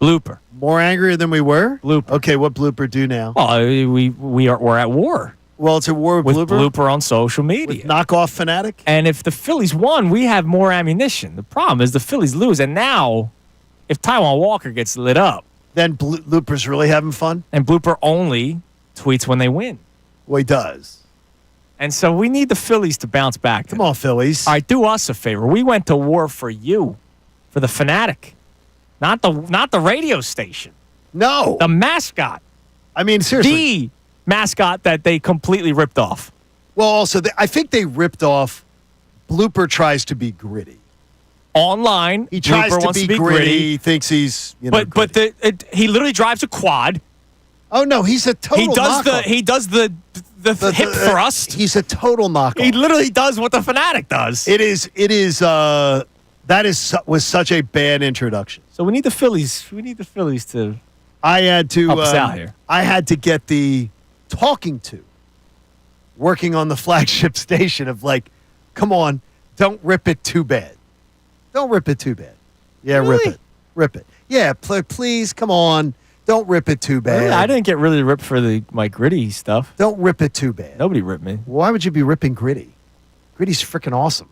Blooper. More angrier than we were? Blooper. Okay, what Blooper do now? Well, we're at war. Well, it's a war with Blooper on social media. With knockoff fanatic? And if the Phillies won, we have more ammunition. The problem is the Phillies lose, and now if Taijuan Walker gets lit up, then Blooper's really having fun? And Blooper only tweets when they win. Well, he does. And so we need the Phillies to bounce back. Come on, Phillies. All right, do us a favor. We went to war for you, for the fanatic, not the radio station. No. The mascot. I mean, seriously. The mascot that they completely ripped off. Well, also, I think they ripped off Blooper tries to be gritty. Online, he tries Blooper to be gritty. He thinks he's, but he literally drives a quad. Oh no, he's a total knockoff. He does the hip thrust. He's a total knockoff. He literally does what the fanatic does. Was such a bad introduction. So we need the Phillies. We need the Phillies to. I had to help us out here. I had to get the talking to working on the flagship station of come on, don't rip it too bad. Don't rip it too bad. Yeah, really? Rip it. Yeah, please, come on. Don't rip it too bad. Really? I didn't get really ripped for my Gritty stuff. Don't rip it too bad. Nobody ripped me. Why would you be ripping Gritty? Gritty's freaking awesome.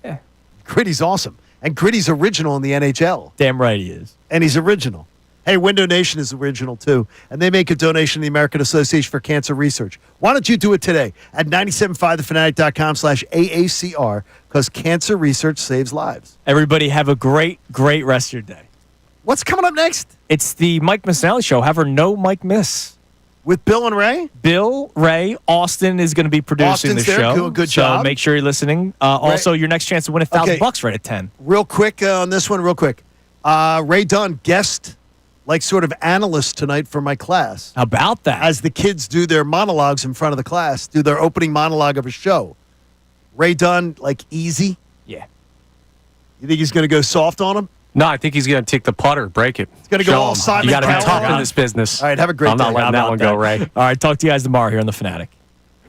Yeah. Gritty's awesome. And Gritty's original in the NHL. Damn right he is. And he's original. Hey, Window Nation is original too. And they make a donation to the American Association for Cancer Research. Why don't you do it today at 975thefanatic.com/AACR because cancer research saves lives. Everybody have a great, great rest of your day. What's coming up next? It's the Mike Missanelli Show. Have her no Mike Miss. With Bill and Ray? Bill, Ray, Austin is going to be producing Austin's the there. show. Good so job. make sure you're listening. Also, your next chance to win $1,000 right at 10. Real quick on this one, real quick. Ray Dunn, guest, like sort of analyst tonight for my class. How about that? As the kids do their monologues in front of the class, do their opening monologue of a show. Ray Dunn, like easy? Yeah. You think he's going to go soft on him? No, I think he's going to take the putter, break it. He's going to go all Simon You got to be Cowell. tough in this business. All right, have a great I'm day. not letting that one go, Ray. All right, talk to you guys tomorrow here on The Fanatic.